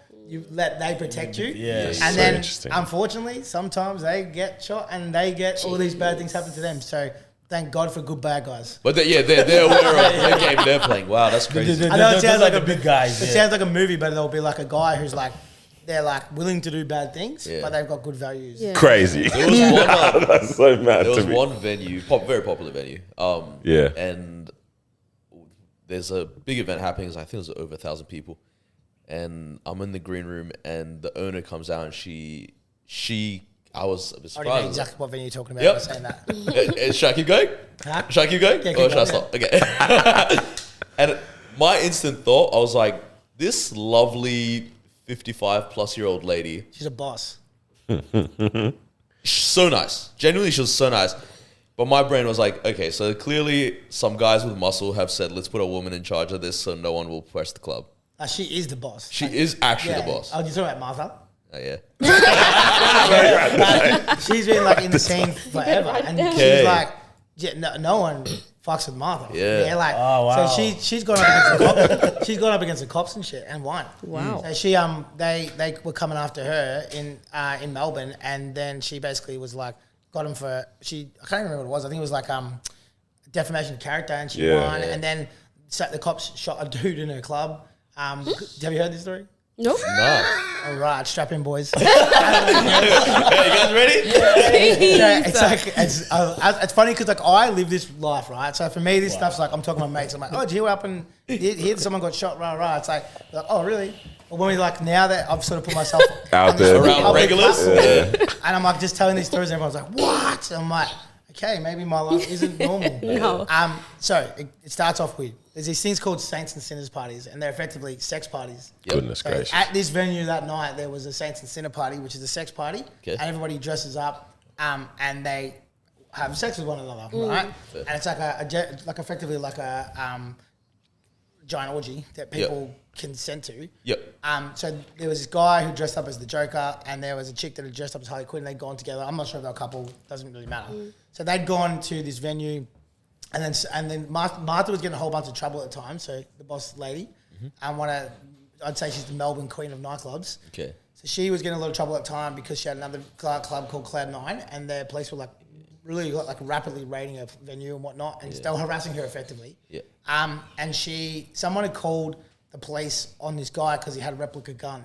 let they protect you. Yeah. And then, unfortunately, sometimes they get shot and they get all these bad things happen to them. So thank God for good bad guys. But they're aware of the game they're playing. Wow, that's crazy. I know it sounds like a big guys. It sounds like a movie, but there'll be like a guy who's like, they're like willing to do bad things, but they've got good values. Yeah. Crazy. There was one, that's so mad. there was one venue, very popular venue. And there's a big event happening. I think there's over 1,000 people, and I'm in the green room, and the owner comes out, and she. I was a bit surprised. I already know exactly what venue you're talking about by saying that. Should I keep going? Huh? Should I keep going? Yeah, Or should I stop? Okay. And my instant thought, I was like, this lovely 55-plus-year-old lady. She's a boss. So nice. Genuinely, she was so nice. But my brain was like, okay, so clearly some guys with muscle have said, let's put a woman in charge of this so no one will press the club. She is the boss. She is actually the boss. Oh, you're talking about Martha? Oh, yeah. She's been like in the scene forever. And she's like, no one fucks with Martha. Yeah. Like, Oh, wow. so she's gone up against the cops. She's gone up against the cops and shit and won. Wow. So she they were coming after her in Melbourne, and then she basically was like got him for I can't even remember what it was. I think it was like defamation of character, and she won. And then the cops shot a dude in her club. Have you heard this story? Nope. Nah. All right, strap in, boys. Hey, you guys ready? It's funny because like I live this life, right? So for me, this stuff's like I'm talking to my mates. I'm like, oh, did you hear what happened? Here, someone got shot. Rah. It's like, oh, really? But when we like now that I've sort of put myself Out there. Around regulars? and I'm like just telling these stories, and everyone's like, what? And I'm like, okay, maybe my life isn't normal. No. So it starts off with there's these things called saints and sinners parties, and they're effectively sex parties. Goodness So gracious. at this venue that night, there was a saints and sinner party, which is a sex party, Okay. and everybody dresses up, and they have sex with one another, right? And it's like effectively like a giant orgy that people consent to. Yep. So there was this guy who dressed up as the Joker, and there was a chick that had dressed up as Harley Quinn. They'd gone together. I'm not sure if they're a couple. Doesn't really matter. So they'd gone to this venue, and then Martha was getting a whole bunch of trouble at the time. So the boss lady, and I'd say she's the Melbourne queen of nightclubs. Okay. So she was getting a lot of trouble at the time because she had another club called Cloud 9, and their police were like really like rapidly raiding her venue and whatnot, and they were harassing her effectively. Yeah. And someone had called the police on this guy because he had a replica gun.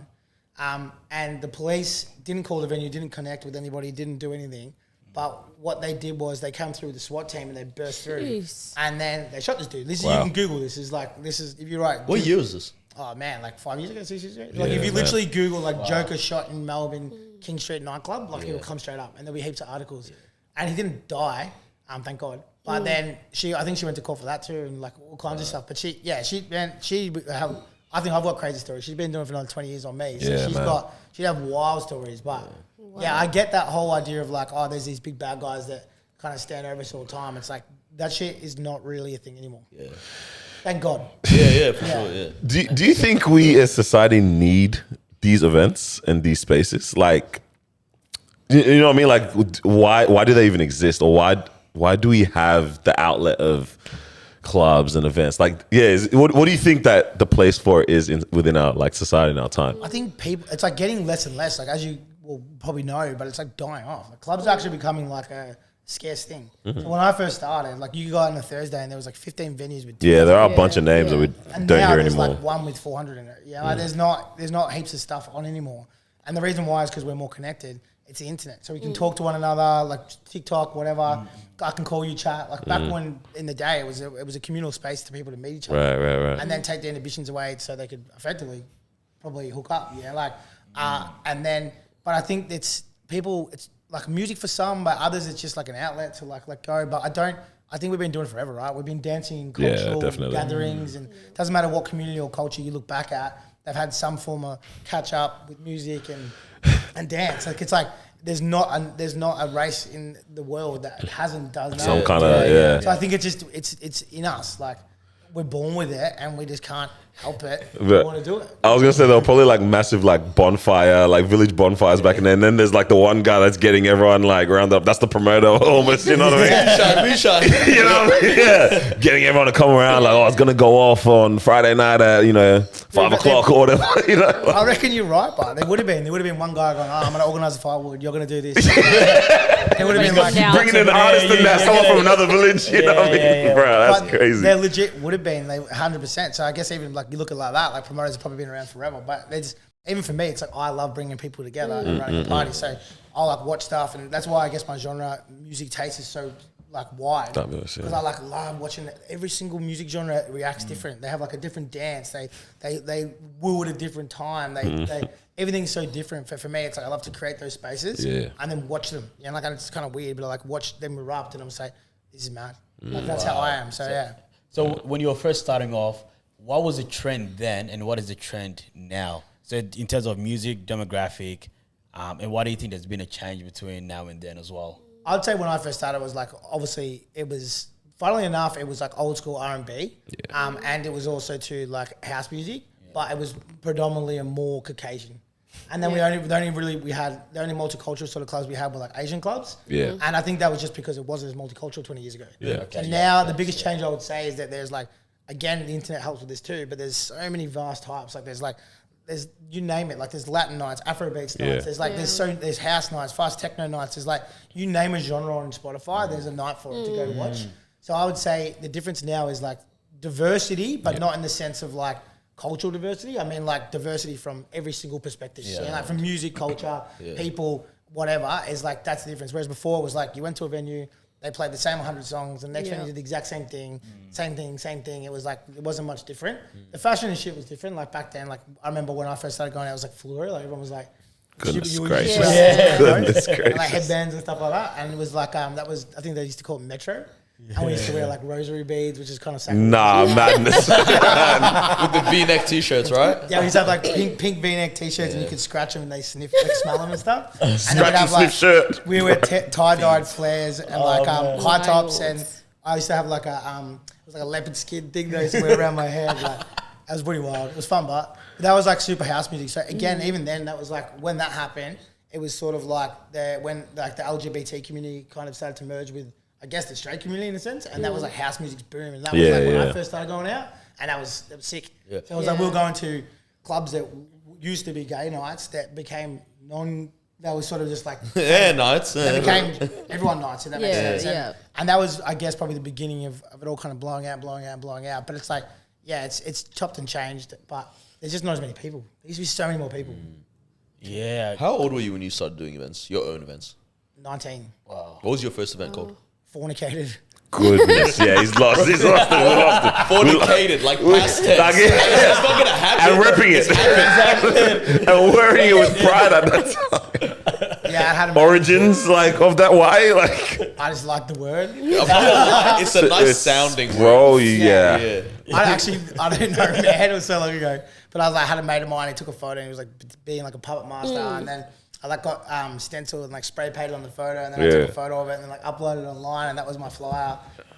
And the police didn't call the venue, didn't connect with anybody, didn't do anything. But what they did was they came through with the SWAT team and they burst through. And then they shot this dude. You can Google this. If you're right. What year was this? Oh man, like 5 years ago, 6 years ago. Like if you literally Google like Joker shot in Melbourne, King Street nightclub, like it'll come straight up and there'll be heaps of articles. And he didn't die, thank God. But then I think she went to court for that too and like all kinds of stuff. But I think I've got crazy stories. She's been doing it for another 20 years on me. So she'd have wild stories. But yeah, I get that whole idea of like, oh, there's these big bad guys that kind of stand over us all the time. It's like, that shit is not really a thing anymore. Yeah. Thank God. Yeah, for sure, yeah. Do you think we as society need these events and these spaces? Like, you know what I mean? Like, why do they even exist? Or why do we have the outlet of clubs and events? Like, what do you think that the place for it is within our like society in our time? I think it's like getting less and less. Like as you will probably know, but it's like dying off. Like, clubs are actually becoming like a scarce thing. So when I first started, like you go out on a Thursday and there was like 15 venues with there are a bunch of names that we and don't now hear there's anymore. like one with 400 in it. Like there's not heaps of stuff on anymore. And the reason why is because we're more connected. It's the internet, so we can talk to one another, like TikTok, whatever. I can call you, chat. Like back when in the day, it was a communal space for people to meet each other, Right. and then take the inhibitions away, so they could effectively probably hook up. But I think it's like music for some, but others it's just like an outlet to like let go. But I think we've been doing it forever, right? We've been dancing in cultural gatherings, and it doesn't matter what community or culture you look back at. They've had some form of catch up with music and dance. Like it's like there's not a race in the world that hasn't done that. Some kind of So I think it's in us. Like we're born with it, and we just can't help it. We But want to do it. I was gonna say there were probably like massive like bonfire, like village bonfires back in then. And then there's like the one guy that's getting everyone like round up. That's the promoter almost, you know what I mean? Moonshine. You know what I mean? Yeah. Getting everyone to come around like, oh, it's gonna go off on Friday night at 5 o'clock or whatever. You know? I reckon you're right, but there would have been one guy going, I'm gonna organise a firewood, you're gonna do this. There would have been like Bringing in an artist and that, someone from another village, you know what I mean? Bro, that's but crazy. They legit would have been, 100%. So I guess even like you look at it like that, like promoters have probably been around forever. But they just, even for me, it's like I love bringing people together and running a party. So I like watch stuff, and that's why I guess my genre music taste is so like wide. Diverse, Because I like love watching every single music genre reacts different. They have like a different dance. They woo at a different time. They everything's so different. For me, it's like I love to create those spaces and then watch them. You know, like it's kind of weird, but I like watch them erupt and I'm like, this is mad. Like that's how I am. So yeah. So when you were first starting off, what was the trend then and what is the trend now? So in terms of music, demographic, and what do you think there's been a change between now and then as well? I'd say when I first started, it was like, obviously it was, funnily enough, it was like old school R&B. And it was also to like house music, but it was predominantly a more Caucasian. And then we had the only multicultural sort of clubs we had were like Asian clubs. Yeah. And I think that was just because it wasn't as multicultural 20 years ago. Yeah. Okay. And now the biggest change I would say is that there's like, again, the internet helps with this too, but there's so many vast types. Like there's you name it. Like there's Latin nights, Afrobeats nights. There's like there's house nights, fast techno nights. There's like you name a genre on Spotify, there's a night for it to go watch. So I would say the difference now is like diversity, but not in the sense of like cultural diversity. I mean like diversity from every single perspective. So like from music, culture, people, whatever, is like that's the difference. Whereas before it was like you went to a venue, they played the same 100 songs, and next venue did the exact same thing, same thing. It was like it wasn't much different. The fashion and shit was different. Like back then, like I remember when I first started going out, it was like fluoro. Like everyone was like, Goodness you gracious. Goodness Goodness and like gracious. headbands and stuff like that. And it was like that was I think they used to call it Metro. And we used to wear like rosary beads, which is kind of sacrilege. Nah, madness. With the V-neck t-shirts, right? Yeah, we used to have like pink V-neck t-shirts, and you could scratch them and they sniff, like smell them and stuff. And then Scratch we'd and have, sniff like, shirt. We wear tie-dyed flares and high tops, Nice. and I used to have like it was like a leopard skin thing that I used to wear around my head. Like, that was pretty wild. It was fun, but that was like super house music. So again, even then, that was like when that happened, it was sort of like when the LGBT community kind of started to merge with, I guess, the straight community in a sense, and that was like house music's boom, and that was like when I first started going out, and that was sick. Yeah. So it was like we were going to clubs that used to be gay nights that became that was sort of just like Nights. that became everyone nights. If that makes sense. Yeah. And that was, I guess, probably the beginning of it all kind of blowing out. But it's like, it's chopped and changed, but there's just not as many people. There used to be so many more people. Yeah. How old were you when you started doing events, your own events? 19, What was your first event called? fornicated. Goodness, yeah, he's lost it. We lost it. Fornicated, like past tense. Like, yeah. It's not gonna happen. And ripping it. And wearing it with pride at that time. Yeah, I had a Origins, like, of that why? Like, I just like the word. It's a nice it's- sounding word. Bro, yeah. Yeah. I don't know, man. It was so long ago. But I was like, I had a mate of mine. He took a photo. And he was like being like a puppet master. And then I like got stenciled and like spray painted on the photo. And then I took a photo of it and then like uploaded it online. And that was my flyer.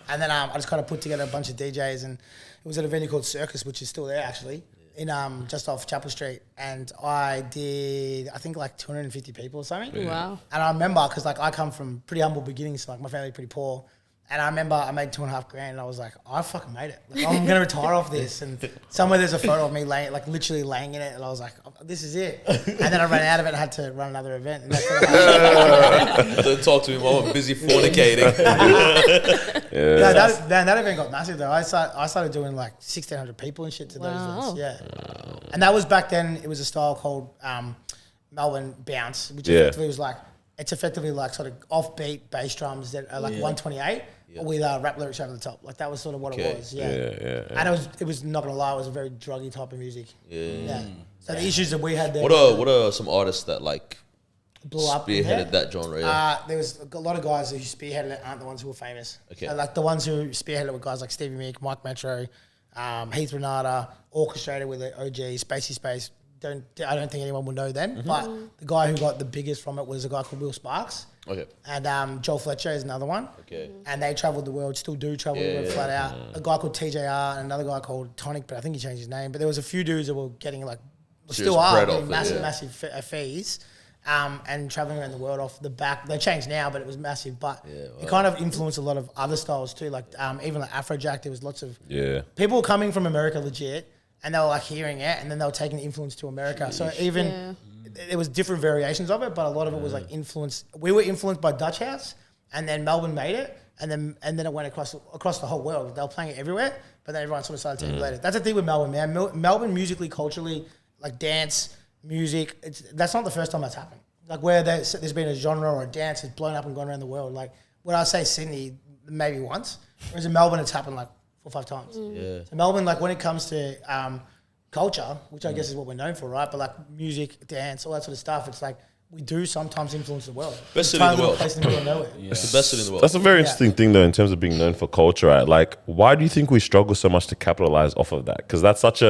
And then I just kind of put together a bunch of DJs. And it was at a venue called Circus, which is still there actually, in just off Chapel Street. And I did, I think like 250 people or something. Wow. And I remember, because like I come from pretty humble beginnings, so like my family pretty poor. And I remember I made $2.5 grand, and I was like, I fucking made it. Like, I'm gonna retire off this. And somewhere there's a photo of me literally laying in it, and I was like, oh, this is it. And then I ran out of it and had to run another event. And that's what Don't talk to me while I'm busy fornicating. no, that event got massive though. I started doing like 1,600 people and shit to those Wow. events. Yeah. And that was back then. It was a style called Melbourne Bounce, which effectively was like, it's effectively like sort of offbeat bass drums that are like 128 with rap lyrics over the top. Like that was sort of what it was. Yeah. And it was not gonna lie, it was a very druggy type of music. Yeah. So the issues that we had there. What are some artists that like blew up spearheaded that genre? Yeah. There was a lot of guys who spearheaded it aren't the ones who were famous. Okay. So like the ones who spearheaded it were guys like Stevie Mick, Mike Metro, Heath Renata, orchestrated with the OG, Spacey Space. I don't think anyone will know then. But the guy who got the biggest from it was a guy called Will Sparks. Okay. And Joel Fletcher is another one. Okay. And they travelled the world, still do travel the world flat out. A guy called TJR and another guy called Tonic, but I think he changed his name. But there was a few dudes that were getting like, Serious still are bread getting off it, massive fees. And traveling around the world off the back. They changed now, but it was massive. But it kind of influenced a lot of other styles too. Like even like Afrojack, there was lots of people coming from America legit, and they were like hearing it, and then they were taking the influence to America. So even there was different variations of it, but a lot of it was like influenced. We were influenced by Dutch House, and then Melbourne made it, and then it went across the whole world. They were playing it everywhere, but then everyone sort of started to emulate it. That's the thing with Melbourne, man. Melbourne musically, culturally, like dance, music. That's not the first time that's happened. Like where there's been a genre or a dance that's blown up and gone around the world. Like when I say Sydney, maybe once, whereas in Melbourne it's happened like 4 or 5 times. Yeah. So Melbourne, like when it comes to culture, which I guess is what we're known for, right? But like music, dance, all that sort of stuff, it's like we do sometimes influence the world. Best city in the world. Place in the middle of nowhere. It's the best city in the world. That's a very interesting thing, though, in terms of being known for culture, right? Like, why do you think we struggle so much to capitalize off of that? Because that's such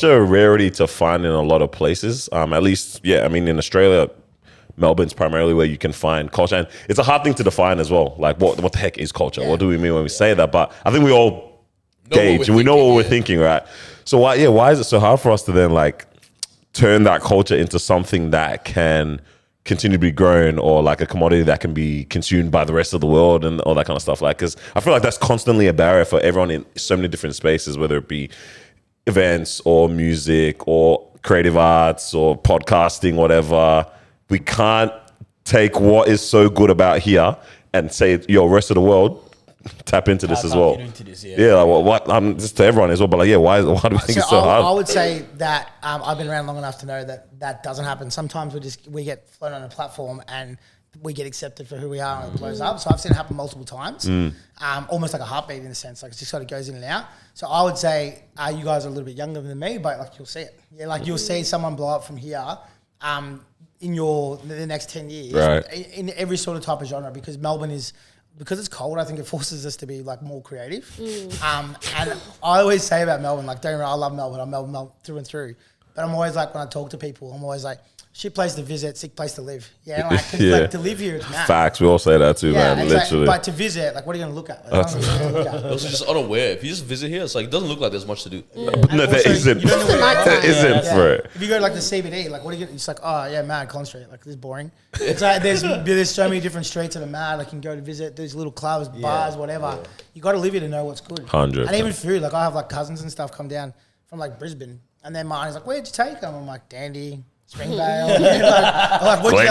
a rarity to find in a lot of places. At least, I mean, in Australia, Melbourne's primarily where you can find culture, and it's a hard thing to define as well. Like, what the heck is culture? What do we mean when we say that? But I think we all gauge and we know what we're thinking, right? So why is it so hard for us to then like turn that culture into something that can continue to be grown, or like a commodity that can be consumed by the rest of the world and all that kind of stuff. Like, because I feel like that's constantly a barrier for everyone in so many different spaces, whether it be events or music or creative arts or podcasting, whatever. We can't take what is so good about here and say, yo, rest of the world, tap into this as well. Like, what just to everyone as well, but like, why do we think it's so hard? I would say that I've been around long enough to know that doesn't happen. Sometimes we get flown on a platform and we get accepted for who we are and it blows up. So I've seen it happen multiple times, almost like a heartbeat in a sense. Like it just sort of goes in and out. So I would say you guys are a little bit younger than me, but like you'll see it. Yeah, like you'll see someone blow up from here in the next 10 years, in every sort of type of genre, because Melbourne is. Because it's cold, I think it forces us to be like more creative. And I always say about Melbourne, like, don't get me wrong, I love Melbourne. I'm Melbourne through and through. But I'm always like, when I talk to people, I'm always like, shit place to visit, sick place to live. Yeah, like to live here, it's mad. Facts, we all say that too, man. Literally. But to visit, like, what are you gonna look at? Like, also just unaware. If you just visit here, it's like it doesn't look like there's much to do. No, there isn't. There isn't, bro. If you go to like the CBD, like, what are you? It's like, oh yeah, mad Con Street. Like, this is boring. It's like there's so many different streets that are mad. Like, you can go to visit these little clubs, bars, whatever. You got to live here to know what's good. 100%. And even food. Like, I have like cousins and stuff come down from like Brisbane, and then mine is like, where'd you take them? I'm like, Dandy. Springvale,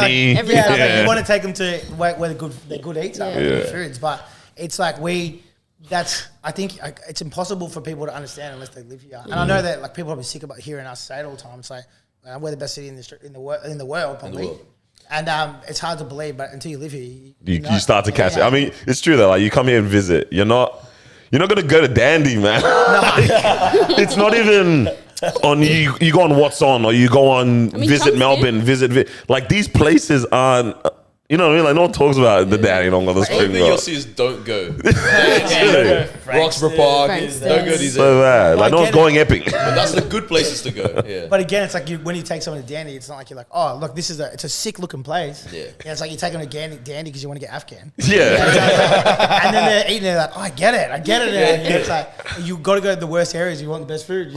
you want to take them to where the good eats are, good foods. But it's like I think it's impossible for people to understand unless they live here. And I know that like people are probably sick about hearing us say it all the time. It's like we're the best city in the world, probably. And it's hard to believe, but until you live here, you start to catch it. I mean, it's true though. Like you come here and visit, you're not gonna go to Dandy, man. It's not even. You go on What's On, or you go on Visit Melbourne, like these places aren't, you know what I mean? Like no one talks about the Danny Long or the Spring. The only thing you'll see is don't go. Roxburgh Park, don't go these so bad. Like no one's going Epping. But that's the good places to go. Yeah. But again, it's like when you take someone to Dandy, it's not like you're like, oh look, it's a sick looking place. Yeah. It's like you take them to Dandy because you want to get Afghan. Yeah. And then they're eating, they're like, oh, I get it. And it's like you got to go to the worst areas. You want the best food.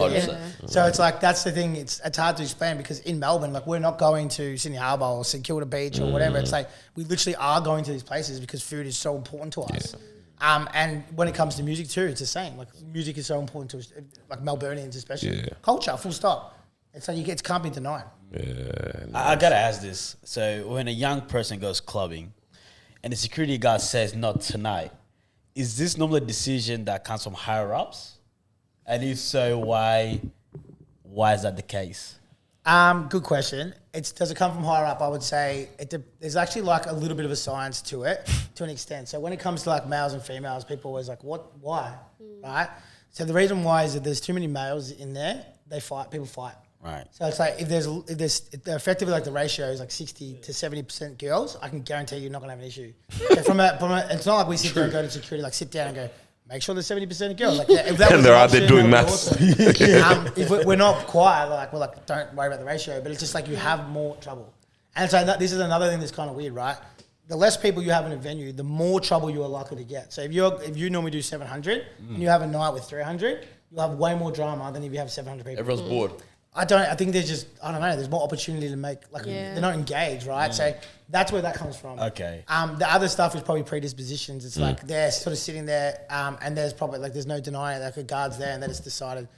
So it's like that's the thing. It's hard to explain because in Melbourne, like we're not going to Sydney Harbour or St Kilda Beach or whatever. It's like we literally are going to these places because food is so important to us. And when it comes to music too, it's the same. Like music is so important to us, like Melburnians especially. Culture, full stop. It's like it can't be denied. I gotta ask this. So when a young person goes clubbing and the security guard says not tonight, is this normally a decision that comes from higher ups? And if so, why is that the case? Good question. Does it come from higher up? I would say there's actually like a little bit of a science to it, to an extent. So when it comes to like males and females, people are always like, why? Right? So the reason why is that there's too many males in there. People fight. Right. So it's like if effectively like the ratio is like 60 to 70% girls, I can guarantee you're not gonna have an issue. So it's not like we sit there and go to security, like sit down and go, make sure there's 70% girls. Like if that and they're out there doing maths. Awesome. If we're not quiet, we're like, don't worry about the ratio. But it's just like you have more trouble. And so this is another thing that's kind of weird, right? The less people you have in a venue, the more trouble you are likely to get. So if you normally do 700 and you have a night with 300, you'll have way more drama than if you have 700 people. Everyone's bored. I think there's more opportunity to make, they're not engaged, right? So that's where that comes from. Okay. The other stuff is probably predispositions. It's like they're sort of sitting there and there's probably there's no denying it. Like a guard's there and they just decided,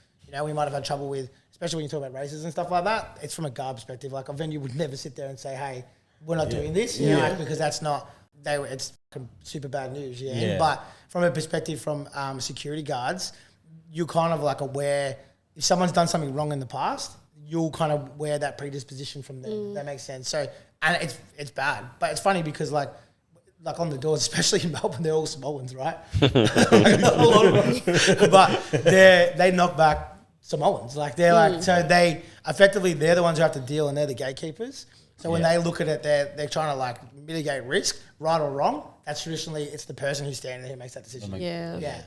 we might have had trouble with, especially when you talk about races and stuff like that. It's from a guard perspective. Like a venue would never sit there and say, hey, we're not doing this, because that's not, it's super bad news. But from a perspective from security guards, you're kind of like aware. If someone's done something wrong in the past, you'll kind of wear that predisposition from them. That makes sense. So, and it's bad, but it's funny because like on the doors, especially in Melbourne, they're all small ones, right? A lot of them, but they knock back Samoans. Like they're so they're the ones who have to deal, and they're the gatekeepers. So when they look at it, they're trying to mitigate risk, right or wrong. That's traditionally it's the person who's standing there who makes that decision. Yeah.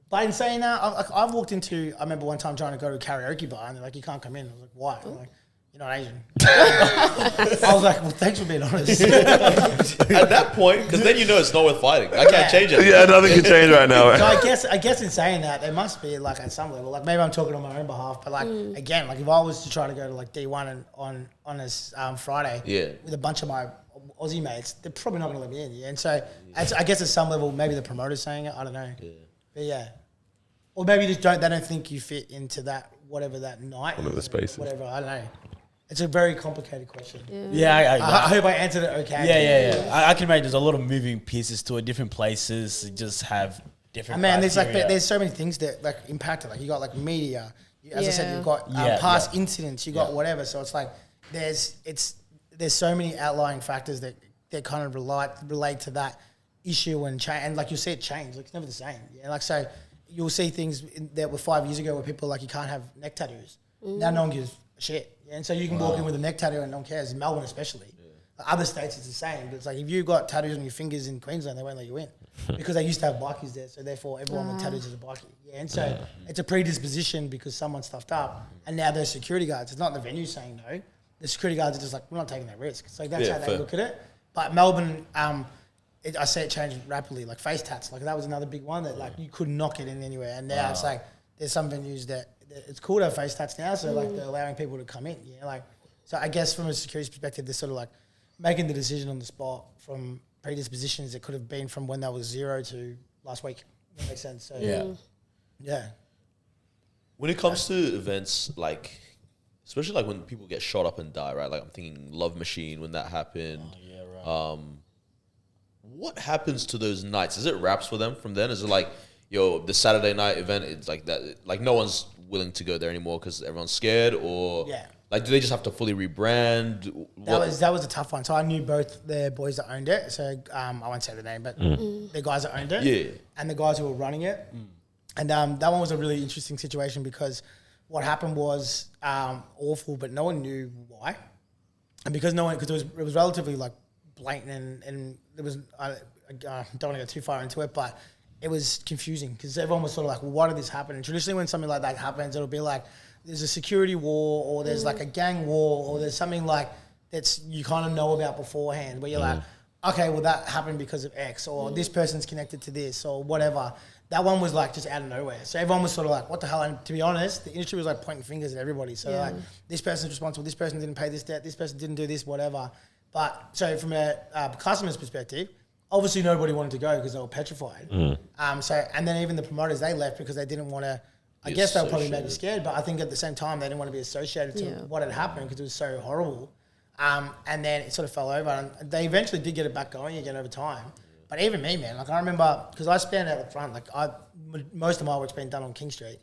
But in saying that, I've walked into, I remember one time trying to go to a karaoke bar and they're like, you can't come in. I was like, why? I'm like, you're not Asian. I was like, well, thanks for being honest. At that point, because then you know it's not worth fighting. I can't change it. Yeah, nothing can change right now. So I guess in saying that, there must be like at some level, like maybe I'm talking on my own behalf, but like again, like if I was to try to go to like D1 and on a Friday with a bunch of my Aussie mates, they're probably not going to let me in. Yeah, and so I guess at some level, maybe the promoter's saying it. I don't know. Yeah. But yeah, or maybe they don't think you fit into that whatever that night, Whatever the space is. whatever. I don't know. It's a very complicated question. Yeah, I hope I answered it okay. Yeah. I can imagine there's a lot of moving pieces to it, different places just have different. Man, there's so many things that like impact it. Like you got like media, as I said, you've got past incidents, you got whatever. So it's like there's so many outlying factors that kind of relate to that issue and change. And like you'll see it change. Like it's never the same. Yeah, like so you'll see things that were 5 years ago where people like you can't have neck tattoos. Now no one gives a shit. Yeah, and so you can walk in with a neck tattoo and no one cares. In Melbourne especially. Like other states it's the same. But it's like if you've got tattoos on your fingers in Queensland, they won't let you in. Because they used to have bikies there, so therefore everyone with tattoos is a bikie. Yeah, and so it's a predisposition because someone stuffed up, and now they're security guards. It's not the venue saying no. The security guards are just like, we're not taking that risk. So that's how they look at it. But Melbourne, I see it change rapidly. Like face tats, like that was another big one that like you couldn't knock it in anywhere. And now it's like there's some venues that it's cool to have face tats now, so like they're allowing people to come in. Yeah, like so I guess from a security perspective, they're sort of like making the decision on the spot from predispositions that could have been from when that was 0 to last week. That makes sense. So yeah. When it comes to events like, especially like when people get shot up and die, right? Like I'm thinking Love Machine when that happened. What happens to those nights? Is it wraps for them from then? Is it like, yo, the Saturday night event, it's like that, like no one's willing to go there anymore because everyone's scared, or like do they just have to fully rebrand? That was a tough one. So I knew both the boys that owned it. So I won't say the name, but the guys that owned it, and the guys who were running it, and that one was a really interesting situation because what happened was awful, but no one knew why, and because it was relatively like blatant and there was I don't want to go too far into it, but it was confusing because everyone was sort of like, well, why did this happen? And traditionally when something like that happens, it'll be like there's a security war or there's like a gang war or there's something like that's you kind of know about beforehand where you're like, okay, well that happened because of X or this person's connected to this or whatever. That one was like just out of nowhere. So everyone was sort of like, what the hell? And to be honest, the industry was like pointing fingers at everybody. So like this person's responsible, this person didn't pay this debt, this person didn't do this, whatever. But so from a customer's perspective, obviously nobody wanted to go because they were petrified. So and then even the promoters, they left because they didn't want to. I guess they were probably maybe scared, but I think at the same time they didn't want to be associated to what had happened because it was so horrible. And then it sort of fell over, and they eventually did get it back going again over time. But even me, man, like I remember because I spanned out the front. Like most of my work's been done on King Street,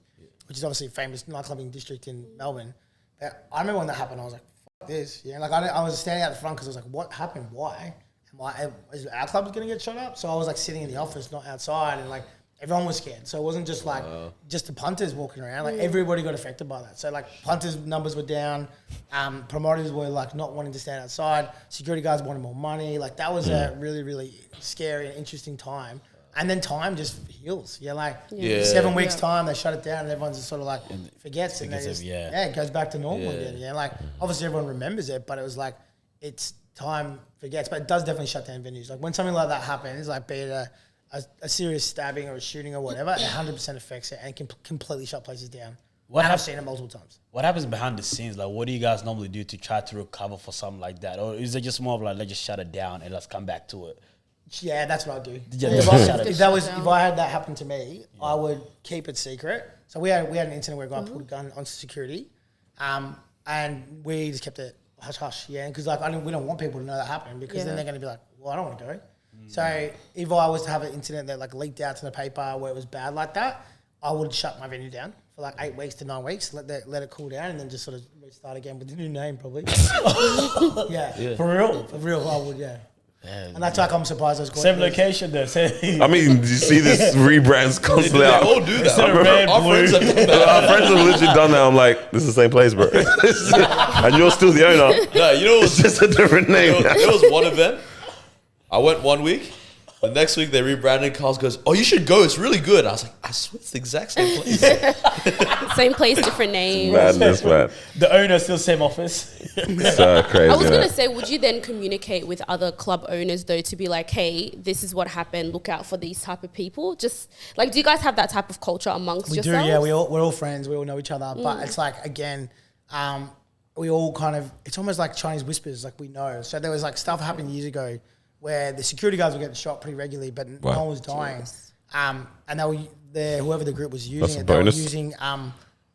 which is obviously a famous nightclubbing district in Melbourne. But I remember when that happened, I was like, this, like I was standing out the front because I was like, what happened? Why? Is our club going to get shut up? So I was like sitting in the office, not outside, and like everyone was scared. So it wasn't just like just the punters walking around. Like everybody got affected by that. So like punters numbers were down, promoters were like not wanting to stand outside, security guards wanted more money. Like that was a really, really scary and interesting time. And then time just heals. 7 weeks time, they shut it down and everyone's just sort of like forgets and it goes back to normal again. Yeah, like obviously everyone remembers it, but it was like it's time forgets. But it does definitely shut down venues. Like when something like that happens, like be it a serious stabbing or a shooting or whatever, it 100% affects it and can completely shut places down. I've seen it multiple times. What happens behind the scenes? Like what do you guys normally do to try to recover for something like that? Or is it just more of like let's just shut it down and let's come back to it? Yeah, that's what I do. If I had that happen to me, I would keep it secret. So we had an incident where a guy pulled a gun onto security, and we just kept it hush hush. Yeah, because like we don't want people to know that happened because then they're going to be like, well, I don't want to go. So if I was to have an incident that like leaked out to the paper where it was bad like that, I would shut my venue down for like 8 weeks to 9 weeks, let it cool down, and then just sort of restart again with a new name probably. For real, I would. Yeah. And that's like I'm surprised I was going same location there. I mean, you see this rebrands constantly out. They all do that. Our friends have literally done that. I'm like, this is the same place, bro. And you're still the owner. No, you know, it's just a different name. There was one event. I went 1 week. The next week they rebranded. Carls goes, "Oh, you should go. It's really good." I was like, "I swear it's the exact same place." Same place, different name. Madness, man. The owner still same office. So crazy. I was man. gonna say, would you then communicate with other club owners though to be like, hey, this is what happened. Look out for these type of people. Just like, do you guys have that type of culture amongst We do, yourselves? yeah. We're all friends. We all know each other. But it's like, again, we all kind of, it's almost like Chinese whispers, like we know. So there was like stuff happened years ago where the security guards were getting shot pretty regularly, but no one was dying. And whoever the group was That's a using it, they were bonus. using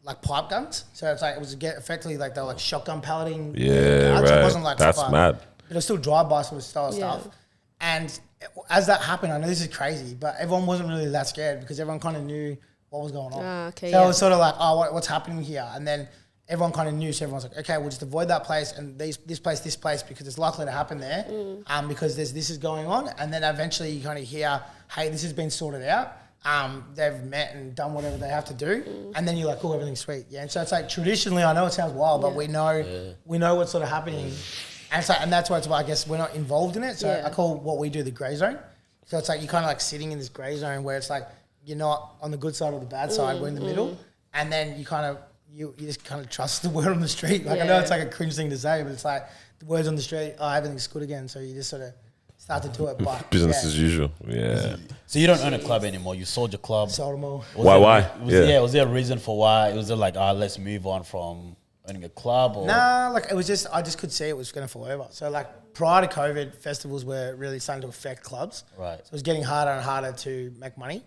like pipe guns. So it's like, it was effectively like they were like shotgun pelleting. Yeah, guards. right. It wasn't like That's proper, mad. but it was still drive-by sort of style Yeah. stuff. And as that happened, I know this is crazy, but everyone wasn't really that scared because everyone kind of knew what was going on. Ah, okay, So yeah. it was sort of like, oh, what's happening here? And then everyone kind of knew, so everyone's like, okay, we'll just avoid that place and this place, because it's likely to happen there, because this is going on. And then eventually you kind of hear, hey, this has been sorted out. They've met and done whatever they have to do, and then you're like, oh, everything's sweet, yeah. And so it's like traditionally, I know it sounds wild, but we know what's sort of happening, and it's like, and that's why it's why I guess we're not involved in it. So I call what we do the grey zone. So it's like you're kind of like sitting in this grey zone where it's like you're not on the good side or the bad side, we're in the middle, and then you kind of you just kind of trust the word on the street. Like I know it's like a cringe thing to say, but it's like the words on the street, oh, everything's good again. So you just sort of start to do it, but Business as usual. Yeah. So you don't own a club anymore. You sold your club. sold them all. Was Why? Was there a reason for why? Was it like, let's move on from owning a club? Or? Nah, like it was just, I just could see it was going to fall over. So like prior to COVID, festivals were really starting to affect clubs. Right. So it was getting harder and harder to make money.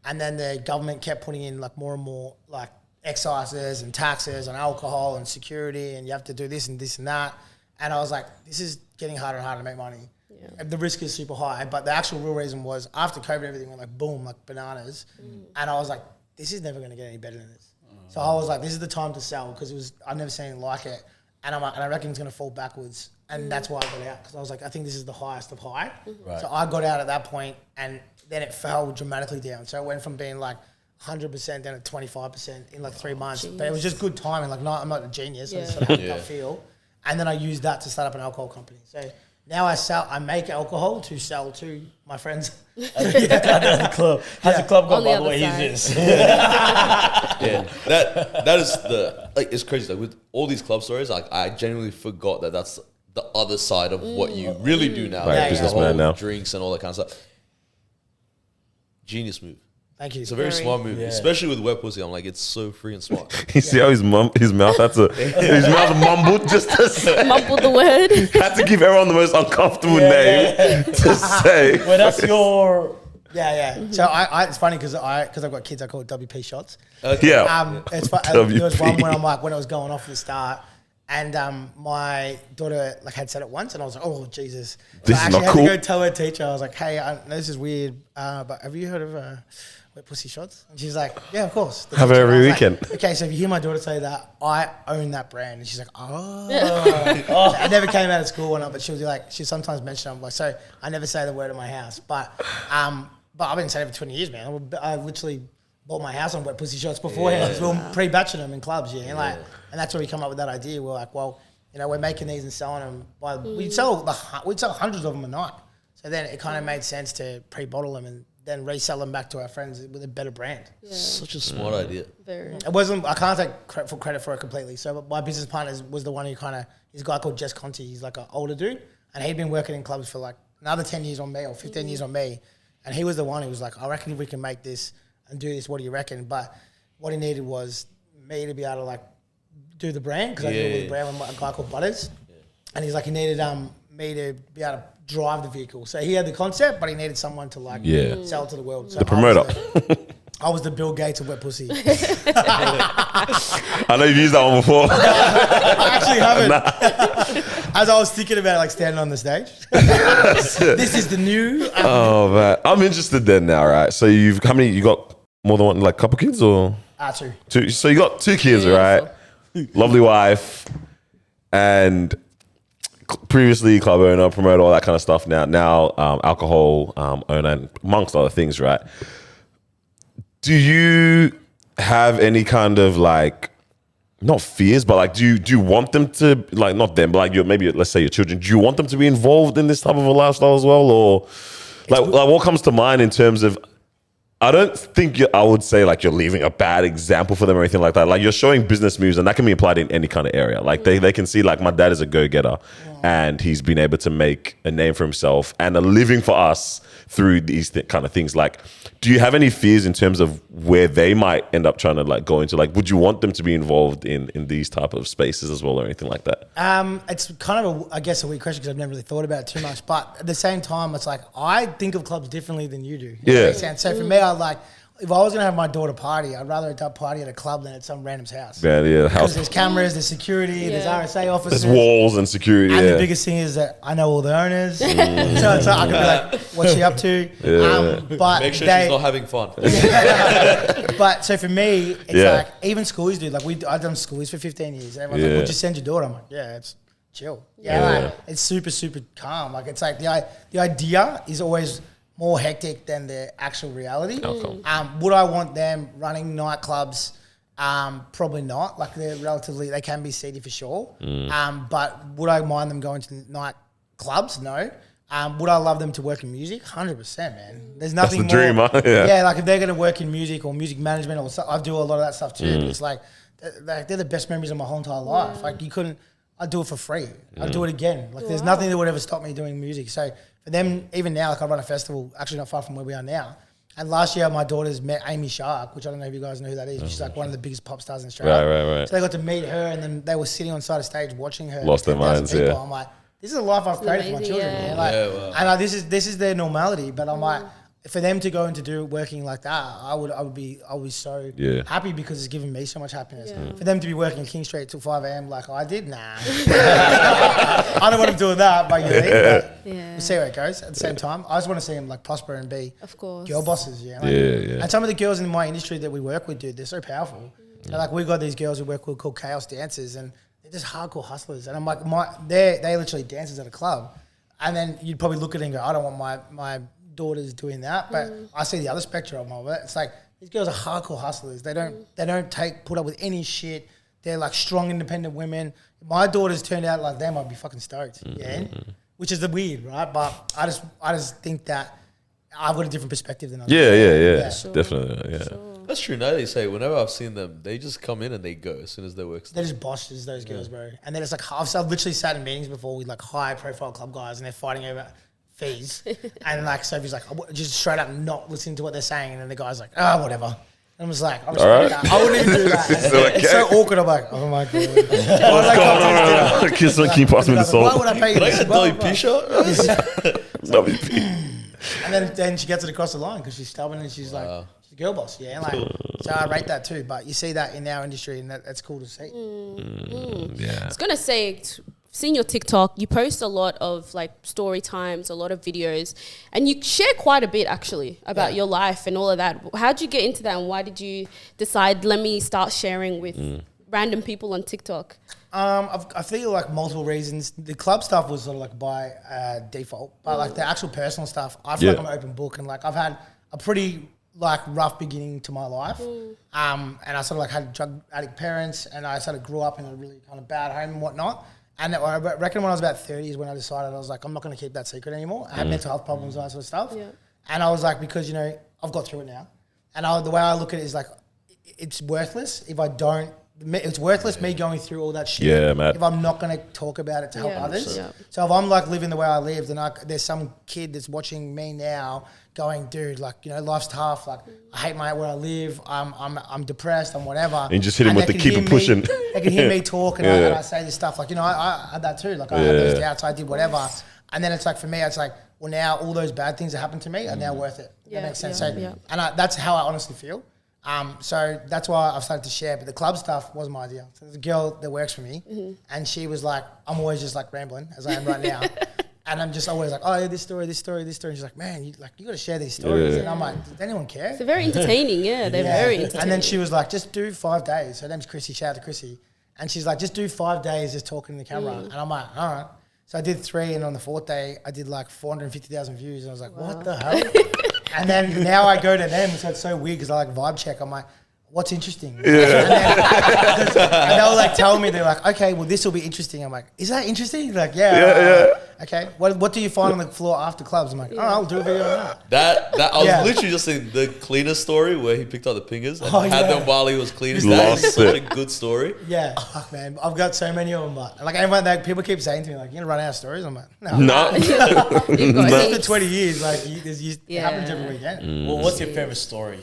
And then the government kept putting in like more and more like excises and taxes on alcohol and security, and you have to do this and this and that. And I was like, this is getting harder and harder to make money. And the risk is super high. But the actual real reason was after COVID, everything went like boom, like bananas. And I was like, this is never going to get any better than this. So I was like, this is the time to sell, because I've never seen anything like it. And I'm like, and I reckon it's going to fall backwards. And that's why I got out, because I was like, I think this is the highest of high. Right. So I got out at that point, and then it fell dramatically down. So it went from being like 100% down to 25% in like 3 months. But it was just good timing. Like, no, I'm not a genius. I just sort of had that feel. And then I used that to start up an alcohol company. So now I make alcohol to sell to my friends. How's the club gone, On the by the other way? side. He's this. Yeah, that is the like. It's crazy. Like with all these club stories, like I genuinely forgot that that's the other side of what you really do now. Right, Like, the businessman whole now. drinks and all that kind of stuff. Genius move. Thank you. It's a very Very. smart move, especially with wet pussy. I'm like, it's so free and smart. You see how his mouth had to, his mouth mumbled just to say, Mumble the word. had to give everyone the most uncomfortable name to say. Well, that's your. Yeah. So I it's funny because I've got kids, I call it WP shots. Yeah. It's fun. WP. There was one when when it was going off at the start, and my daughter like had said it once, and I was like, oh Jesus! This I is actually not had cool. to go tell her teacher. I was like, hey, I know this is weird, but have you heard of wet pussy shots? And she's like, yeah, of course. Have it every I was weekend. Like, okay, so if you hear my daughter say that, I own that brand, and she's like, oh. I never came out of school or not, but she was like, she sometimes mention it. I'm like, so I never say the word in my house, but I've been saying it for 20 years, man. I literally bought my house on wet pussy shots beforehand. We were pre-batching them in clubs, and that's where we come up with that idea. We're like, well, we're making these and selling them. We'd sell hundreds of them a night. So then it kind of made sense to pre-bottle them and then resell them back to our friends with a better brand. Such a smart idea. Very. It wasn't. I can't take credit for it completely. So my business partner was the one who he's a guy called Jess Conti. He's like an older dude, and he'd been working in clubs for like another 10 years on me or 15 years on me. And he was the one who was like, I reckon if we can make this and do this, what do you reckon? But what he needed was me to be able to like do the brand, because I did it with the brand with a guy called Butters. And he's like, he needed me to be able to drive the vehicle. So he had the concept, but he needed someone to like sell it to the world. So The promoter. I was the Bill Gates of wet pussy. I know you've used that one before. I actually haven't. As I was thinking about like standing on the stage. This is the new. Oh man, I'm interested then now, right? So you got more than one, like couple kids or Two. two? So you got 2 kids, right? Lovely wife, and previously club owner, promoter, all that kind of stuff. Now alcohol owner, and amongst other things, right? Do you have any kind of like, not fears, but like, do you want them to, like, not them, but like maybe let's say your children, do you want them to be involved in this type of a lifestyle as well, or Like what comes to mind in terms of, I don't think I would say like you're leaving a bad example for them or anything like that. Like you're showing business moves, and that can be applied in any kind of area. Like they can see like my dad is a go-getter, and he's been able to make a name for himself and a living for us through these kind of things. Like, do you have any fears in terms of where they might end up trying to like go into? Like, would you want them to be involved in these type of spaces as well or anything like that? It's kind of I guess a weird question because I've never really thought about it too much. But at the same time, it's like I think of clubs differently than you do. Yeah. So for me, I like, if I was gonna have my daughter party, I'd rather a party at a club than at some random's house. Yeah, Because house. there's cameras, there's security, there's RSA officers. There's walls and security. And the biggest thing is that I know all the owners, so it's like I can be like, "What's she up to?" But Make sure she's not having fun. But so for me, it's like even schoolies do. Like I've done schoolies for 15 years. Everyone's like, "Would you send your daughter?" I'm like, "Yeah, it's chill." Like, it's super calm. Like it's like the idea is always more hectic than the actual reality. Would I want them running nightclubs? Probably not. Like they can be seedy for sure. But would I mind them going to nightclubs? No. Would I love them to work in music? 100%, man. There's nothing That's the dream, more. huh? Yeah, like if they're going to work in music or music management or I do a lot of that stuff too. But it's like they're the best memories of my whole entire life. Like I'd do it for free. I'd do it again. Like there's nothing that would ever stop me doing music. So for them, even now, like I run a festival, actually not far from where we are now. And last year, my daughters met Amy Shark, which I don't know if you guys know who that is. She's like one of the biggest pop stars in Australia. Right. So they got to meet her, and then they were sitting on side of stage watching her. Lost their 10,000 minds, people. yeah. I'm like, this is a life I've created for my children. Man. Like, and this is their normality. But I'm like, for them to go into do working like that, I would be so happy because it's given me so much happiness. For them to be working King Street till 5 a.m. like I did, nah. I don't want them doing that, but we'll see where it goes. At the same time, I just want to see them like prosper and be girl bosses. And some of the girls in my industry that we work with, dude, they're so powerful. So, like we've got these girls we work with called chaos dancers, and they're just hardcore hustlers. And I'm like, they literally dancers at a club, and then you'd probably look at it and go, I don't want my daughters doing that, but I see the other spectrum of it. It's like these girls are hardcore hustlers. They don't put up with any shit. They're like strong, independent women. If my daughters turned out like them, I'd be fucking stoked. Which is the weird, right? But I just think that I've got a different perspective than others. Sure. Definitely. Sure. That's true. Now they say whenever I've seen them, they just come in and they go as soon as their work's done. They're just bosses, those girls, bro. And then it's like I've literally sat in meetings before with like high profile club guys, and they're fighting over fees. And like Sophie's like, just straight up not listening to what they're saying. And then the guy's like, whatever. And I was like, I wouldn't even do that. It's so awkward. I'm like, oh my God. What's going on? Can you pass me the salt? Why would I pay you Can I this? get a WP. And then she gets it across the line because she's stubborn and she's like, she's a girl boss. Yeah. Like, so I rate that too. But you see that in our industry and that's cool to see. I was going to say, seeing your TikTok, you post a lot of like story times, a lot of videos, and you share quite a bit actually about your life and all of that. How'd you get into that, and why did you decide, let me start sharing with random people on TikTok? I feel like multiple reasons. The club stuff was sort of like by default, but like the actual personal stuff, I feel like I'm an open book, and like I've had a pretty like rough beginning to my life, and I sort of like had drug addict parents, and I sort of grew up in a really kind of bad home and whatnot. And I reckon when I was about 30 is when I decided I was like, I'm not going to keep that secret anymore. I had mental health problems and that sort of stuff. And I was like, because, you know, I've got through it now. And the way I look at it is like, it's worthless if I don't, it's worthless me going through all that shit if I'm not going to talk about it to help others. So if I'm like living the way I lived and there's some kid that's watching me now going, dude, like, you know, life's tough. Like, I hate where I live. I'm depressed. I'm whatever. And just hit him with the keep it pushing. They can hear me talk and I say this stuff. Like, you know, I had that too. Like, I had those doubts. I did whatever. And then it's like, for me, it's like, well, now all those bad things that happened to me are now worth it. That makes sense. And that's how I honestly feel. So that's why I've started to share. But the club stuff was my idea. So there's a girl that works for me, and she was like, I'm always just like rambling as I am right now. And I'm just always like, oh, yeah, this story. And she's like, man, you got to share these stories. And I'm like, does anyone care? They're very entertaining. They're very entertaining. And then she was like, just do 5 days. Her name's Chrissy. Shout out to Chrissy. And she's like, just do 5 days just talking to the camera. And I'm like, all right. So I did 3, and on the 4th day, I did like 450,000 views. And I was like, what the hell? And then now I go to them, so it's so weird because I like vibe check. I'm like, what's interesting? And they'll like tell me, they're like, okay, well, this will be interesting. I'm like, is that interesting? They're like, yeah. okay, what do you find on the floor after clubs? I'm like, oh, I'll do a video on that. That I was Yeah. literally just saying the cleaner story where he picked up the pingers and Oh, had yeah. them while he was cleaning. Lost That is such it. a good story. Yeah, fuck, man. I've got so many of them, but like everyone, like, people keep saying to me, like, you're gonna run out of stories. I'm like, no. No. You've got After heaps. 20 years, like, it Yeah. happens every weekend. Well, what's your favorite story?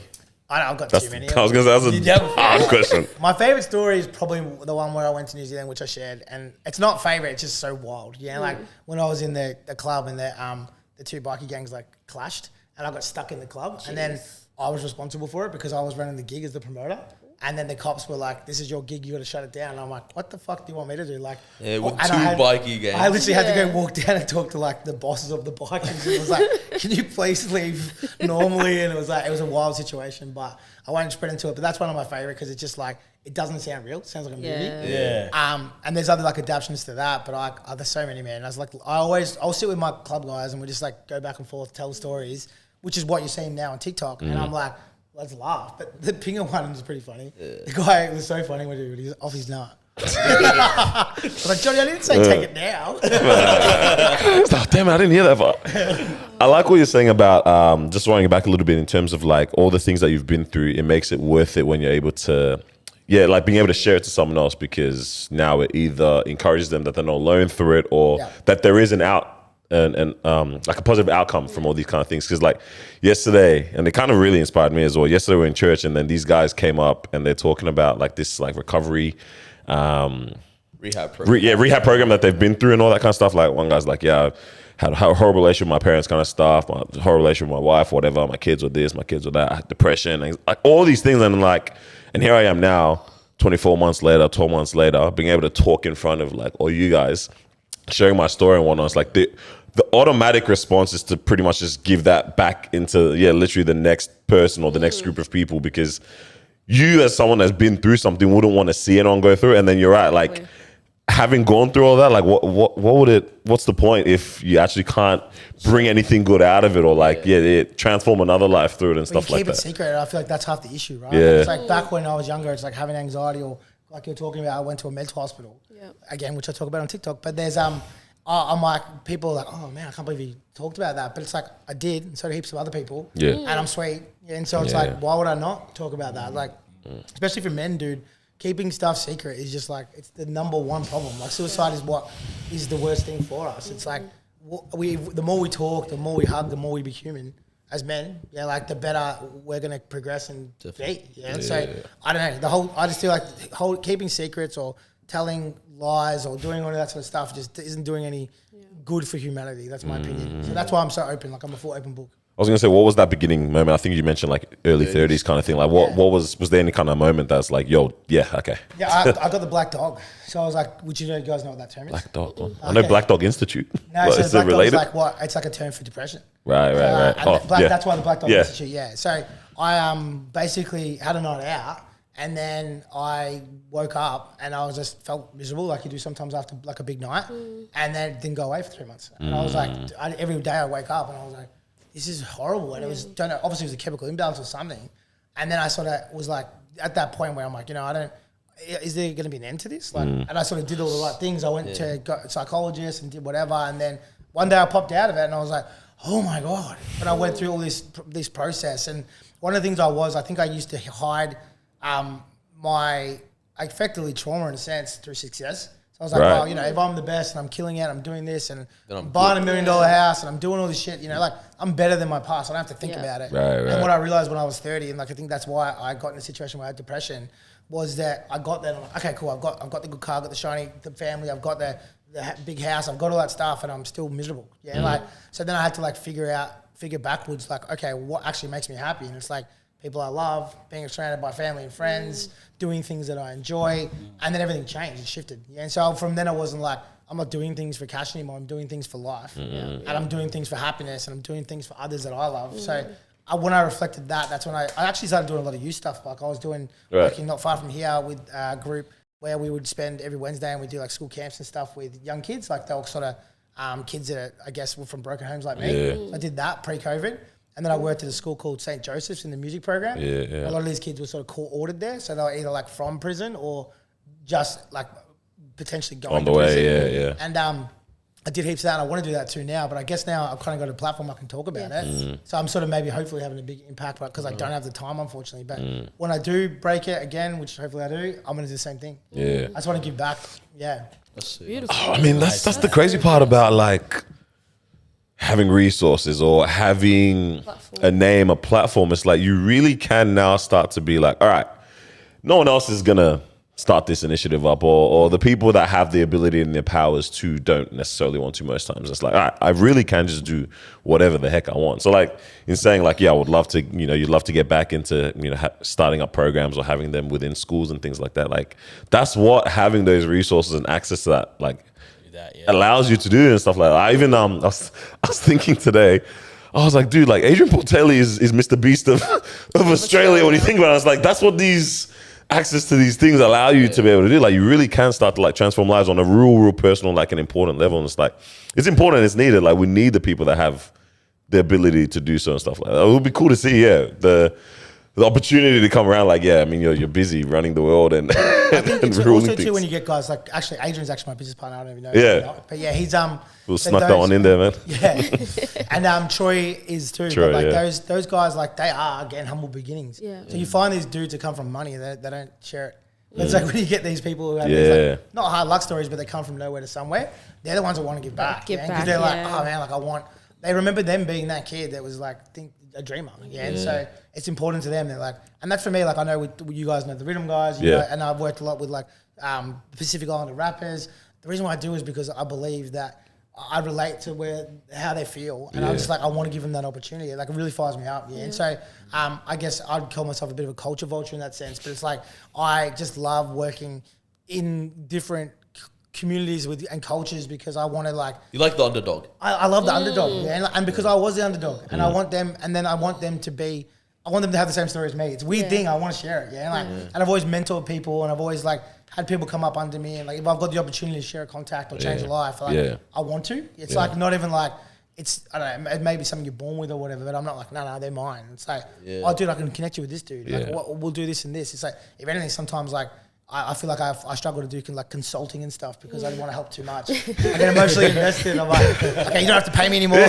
I know, I've got That's, too many. I was going to say, You that's have- a hard question. My favorite story is probably the one where I went to New Zealand, which I shared, and it's not favorite. It's just so wild. Yeah, like when I was in the club and the two bikie gangs like clashed, and I got stuck in the club, and then I was responsible for it because I was running the gig as the promoter. And then the cops were like, "This is your gig. You got to shut it down." And I'm like, "What the fuck do you want me to do?" Like, Yeah, with and two I bikie gangs. I literally had to Yeah. go walk down and talk to like the bosses of the bikers. It was like, "Can you please leave normally?" And it was a wild situation, but I won't spread into it. But that's one of my favorite because it's just like it doesn't sound real. It sounds like a movie. Yeah. Yeah. And there's other like adaptations to that, but there's so many, man. I'll sit with my club guys and we just like go back and forth, tell stories, which is what you're seeing now on TikTok. And I'm like, let's laugh. But the Pinger one is pretty funny. The guy was so funny when he was off his nut. I was like, Johnny, I didn't say take it now. Oh, damn it, I didn't hear that part. I like what you're saying about just running back a little bit in terms of like all the things that you've been through. It makes it worth it when you're able to, like being able to share it to someone else, because now it either encourages them that they're not alone through it, or that there is an out and like a positive outcome from all these kind of things. Because like yesterday, and it kind of really inspired me as well. Yesterday we were in church, and then these guys came up and they're talking about like this like recovery. Rehab program. Rehab program that they've been through and all that kind of stuff. Like one guy's like, yeah, I had a horrible relationship with my parents, kind of stuff. My horrible relationship with my wife, whatever. My kids were this, my kids were that. I had depression, and like all these things. And like, and here I am now, 24 months later, 12 months later, being able to talk in front of like all you guys, sharing my story and whatnot. It's like the automatic response is to pretty much just give that back into literally the next person or the next group of people, because you as someone that's been through something wouldn't want to see anyone go through it. And then you're right, like having gone through all that, like what's the point if you actually can't bring anything good out of it, or like transform another life through it and stuff You like keep it that. secret. I feel like that's half the issue, right? Yeah. It's like back when I was younger, it's like having anxiety, or like you're talking about, I went to a mental hospital. Again, which I talk about on TikTok. But there's I'm like, people are like, oh man, I can't believe you talked about that. But it's like I did, and so did heaps of other people. Yeah. And I'm sweet. And so it's like, why would I not talk about that? Like, especially for men, dude. Keeping stuff secret is just like, it's the number one problem. Like suicide is what is the worst thing for us. It's like the more we talk, the more we hug, the more we be human as men. Yeah, like the better we're gonna progress and be. Yeah. So I don't know. I just feel like keeping secrets or telling lies or doing all of that sort of stuff just isn't doing any good for humanity. That's my opinion. So that's why I'm so open. Like I'm a full open book. I was gonna say, what was that beginning moment? I think you mentioned like early 30s kind of thing. Like, what was there any kind of moment that's like, yo, yeah, okay, Yeah, I got the black dog. So I was like, would you guys know what that term is? Black Dog. I know Black Dog Institute. No, What, so is the it black dog is related? like what? It's like a term for depression. Right. And Oh, yeah. That's why the Black Dog Yeah. Institute. Yeah. So I basically had a night out, and then I woke up and I was just felt miserable, like you do sometimes after like a big night, and then it didn't go away for 3 months. And I was like, every day I wake up and I was like, this is horrible. And it was, don't know, obviously it was a chemical imbalance or something. And then I sort of was like, at that point where I'm like, is there going to be an end to this? Like, and I sort of did all the right things. I went to a psychologist and did whatever. And then one day I popped out of it and I was like, oh my God. But I went through all this process. And one of the things I think I used to hide my effectively trauma in a sense through success. So I was like, Right. well, if I'm the best and I'm killing it, I'm doing this and Then I'm I'm buying $1 million house and I'm doing all this shit, like I'm better than my past. I don't have to think about it. Right. And what I realized when I was 30, and like I think that's why I got in a situation where I had depression, was that I got there and I'm like, okay, cool, I've got the good car, I've got the shiny the family, I've got the big house, I've got all that stuff, and I'm still miserable. Yeah, like so then I had to like figure backwards, like, okay, what actually makes me happy? And it's like people I love, being surrounded by family and friends, doing things that I enjoy, and then everything changed and shifted. Yeah, and so from then I wasn't like, I'm not doing things for cash anymore. I'm doing things for life, and I'm doing things for happiness, and I'm doing things for others that I love. So when I reflected that's when I actually started doing a lot of youth stuff. Like I was doing working not far from here with a group where we would spend every Wednesday and we do like school camps and stuff with young kids. Like they were sort of kids that I guess were from broken homes like me. I did that pre-COVID. And then I worked at a school called St. Joseph's in the music program. A lot of these kids were sort of court-ordered there. So they were either like from prison or just like potentially going On the to way, prison. yeah. And I did heaps of that, and I want to do that too now. But I guess now I've kind of got a platform I can talk about it. So I'm sort of maybe hopefully having a big impact, because I don't have the time, unfortunately. But when I do break it again, which hopefully I do, I'm going to do the same thing. Yeah. I just want to give back. Yeah. That's it. Beautiful. I mean, that's the crazy part about like having resources or having a name, a platform. It's like you really can now start to be like, all right, no one else is gonna start this initiative up, or the people that have the ability and the powers to don't necessarily want to most times. It's like, all right, I really can just do whatever the heck I want. So like in saying like, yeah, I would love to, you'd love to get back into, starting up programs or having them within schools and things like that. Like that's what having those resources and access to that, like allows you to do and stuff like that. I even, I was thinking today, I was like, dude, like Adrian Portelli is Mr. Beast of Australia. When you think about it, it's like, that's what these access to these things allow you to be able to do. Like you really can start to like transform lives on a real personal, like an important level. And it's like, it's important, it's needed. Like we need the people that have the ability to do so and stuff like that. It would be cool to see, the opportunity to come around. Like, yeah, I mean, you're busy running the world and I think it's ruling also things. too when you get guys like, actually Adrian's actually my business partner. I don't even know. Yeah. But yeah, he's We'll snuck that one in there, man. Yeah, and Troy is too. Troy, but like yeah. those guys, like they are again humble beginnings. Yeah. So you find these dudes that come from money, they don't share it. But it's like when you get these people who have these, like, not hard luck stories, but they come from nowhere to somewhere. They're the ones that want to give back. Because they're like, oh man, like they remember them being that kid that was like a dreamer. Yeah. And so it's important to them. They're like, and that's for me. Like I know with you guys know the rhythm guys. You know, and I've worked a lot with like the Pacific Islander rappers. The reason why I do is because I believe that I relate to how they feel, and I'm just like I want to give them that opportunity. Like it really fires me up, And so I guess I'd call myself a bit of a culture vulture in that sense. But it's like I just love working in different communities and cultures because I want to like. You like the underdog. I love the underdog, and because I was the underdog, and I want them, and then I want them to be. I want them to have the same story as me. It's a weird thing. I want to share it, and I've always mentored people, and I've always like had people come up under me, and like if I've got the opportunity to share a contact or change a life, like I want to. It's like not even like it's I don't know. It may be something you're born with or whatever, but I'm not like no, they're mine. It's like oh, dude, I can connect you with this dude. Like we'll do this and this. It's like if anything, sometimes like. I feel like I struggle to do like consulting and stuff because I don't want to help too much. I get emotionally invested. I'm like, okay, you don't have to pay me anymore.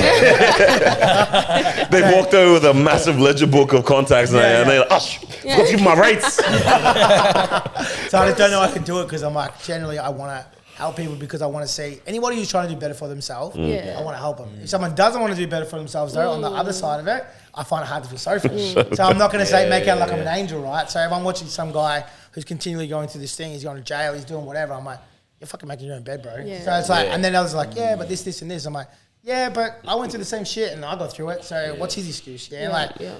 They've walked over with a massive ledger book of contacts and they're like, I've got to give my rates. So I just don't know I can do it because I'm like, generally I want to help people because I want to see anybody who's trying to do better for themselves, I want to help them. If someone doesn't want to do better for themselves though, on the other side of it, I find it hard to feel sorry for them. So I'm not going to make out like I'm an angel, right? So if I'm watching some guy who's continually going through this thing, he's going to jail, he's doing whatever, I'm like, you're fucking making your own bed, bro. Yeah. So it's like, and then others are like, but this and this. I'm like, but I went through the same shit and I got through it. So what's his excuse?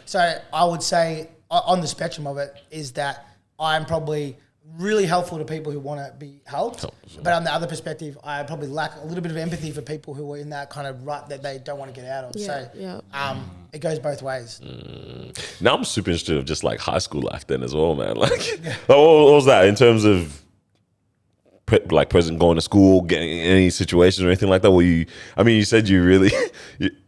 So I would say on the spectrum of it is that I'm probably really helpful to people who want to be helped. But on the other perspective, I probably lack a little bit of empathy for people who are in that kind of rut that they don't want to get out of. It goes both ways. Now I'm super interested of just like high school life then as well, man. Like, what was that in terms of like present going to school, getting in any situations or anything like that? Where you said you really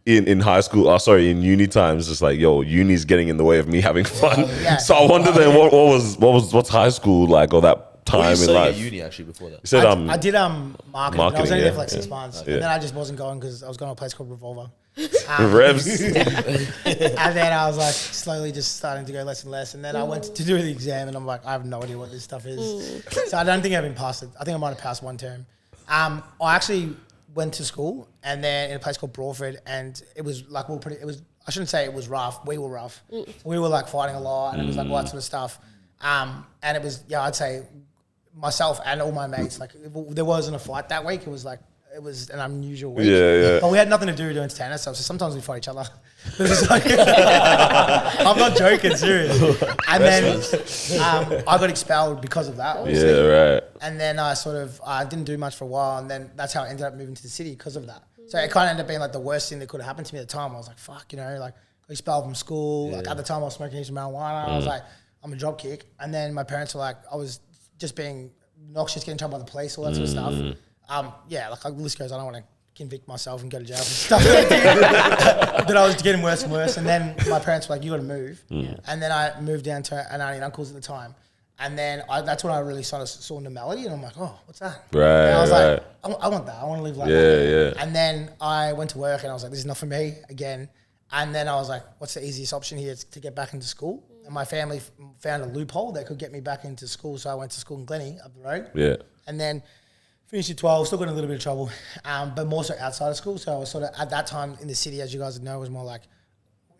in high school, in uni times, just like uni's getting in the way of me having fun. So I wonder then what's high school like or that time in life? At uni actually before that. You said I did marketing. I was only there for like 6 months, and then I just wasn't going because I was going to a place called Revolver. Revs. And then I was like slowly just starting to go less and less, and then I went to do the exam, and I'm like, I have no idea what this stuff is. So I don't think I've been passed it. I think I might have passed one term. I actually went to school, and then in a place called Broadford, and it was like I shouldn't say it was rough. We were rough. We were like fighting a lot, and it was like all that sort of stuff. And it was I'd say myself and all my mates, like there wasn't a fight that week. It was an unusual week. But we had nothing to do to entertain ourselves, so sometimes we fight each other. But it's like, I'm not joking, serious. And then I got expelled because of that, obviously. Yeah, right. And then I didn't do much for a while, and then that's how I ended up moving to the city because of that. So it kind of ended up being like the worst thing that could have happened to me at the time. I was like, fuck, like got expelled from school. Like at the time I was smoking some marijuana. I was like, I'm a dropkick. And then my parents were like, I was just being obnoxious, getting in trouble by the police, all that sort of stuff. Like the list goes, I don't want to convict myself and go to jail for stuff that I did. But I was getting worse and worse. And then my parents were like, you got to move. And then I moved down to an auntie and uncle's at the time. And then that's when I really sort of saw normality, and I'm like, oh, what's that? Right, And I was right. like, I want that. I want to live like Yeah, that. yeah. And then I went to work, and I was like, this is not for me again. And then I was like, what's the easiest option here to get back into school? And my family found a loophole that could get me back into school, so I went to school in Glennie up the road. Yeah. And then finished at 12, still got in a little bit of trouble, but more so outside of school. So I was sort of, at that time in the city, as you guys know, was more like,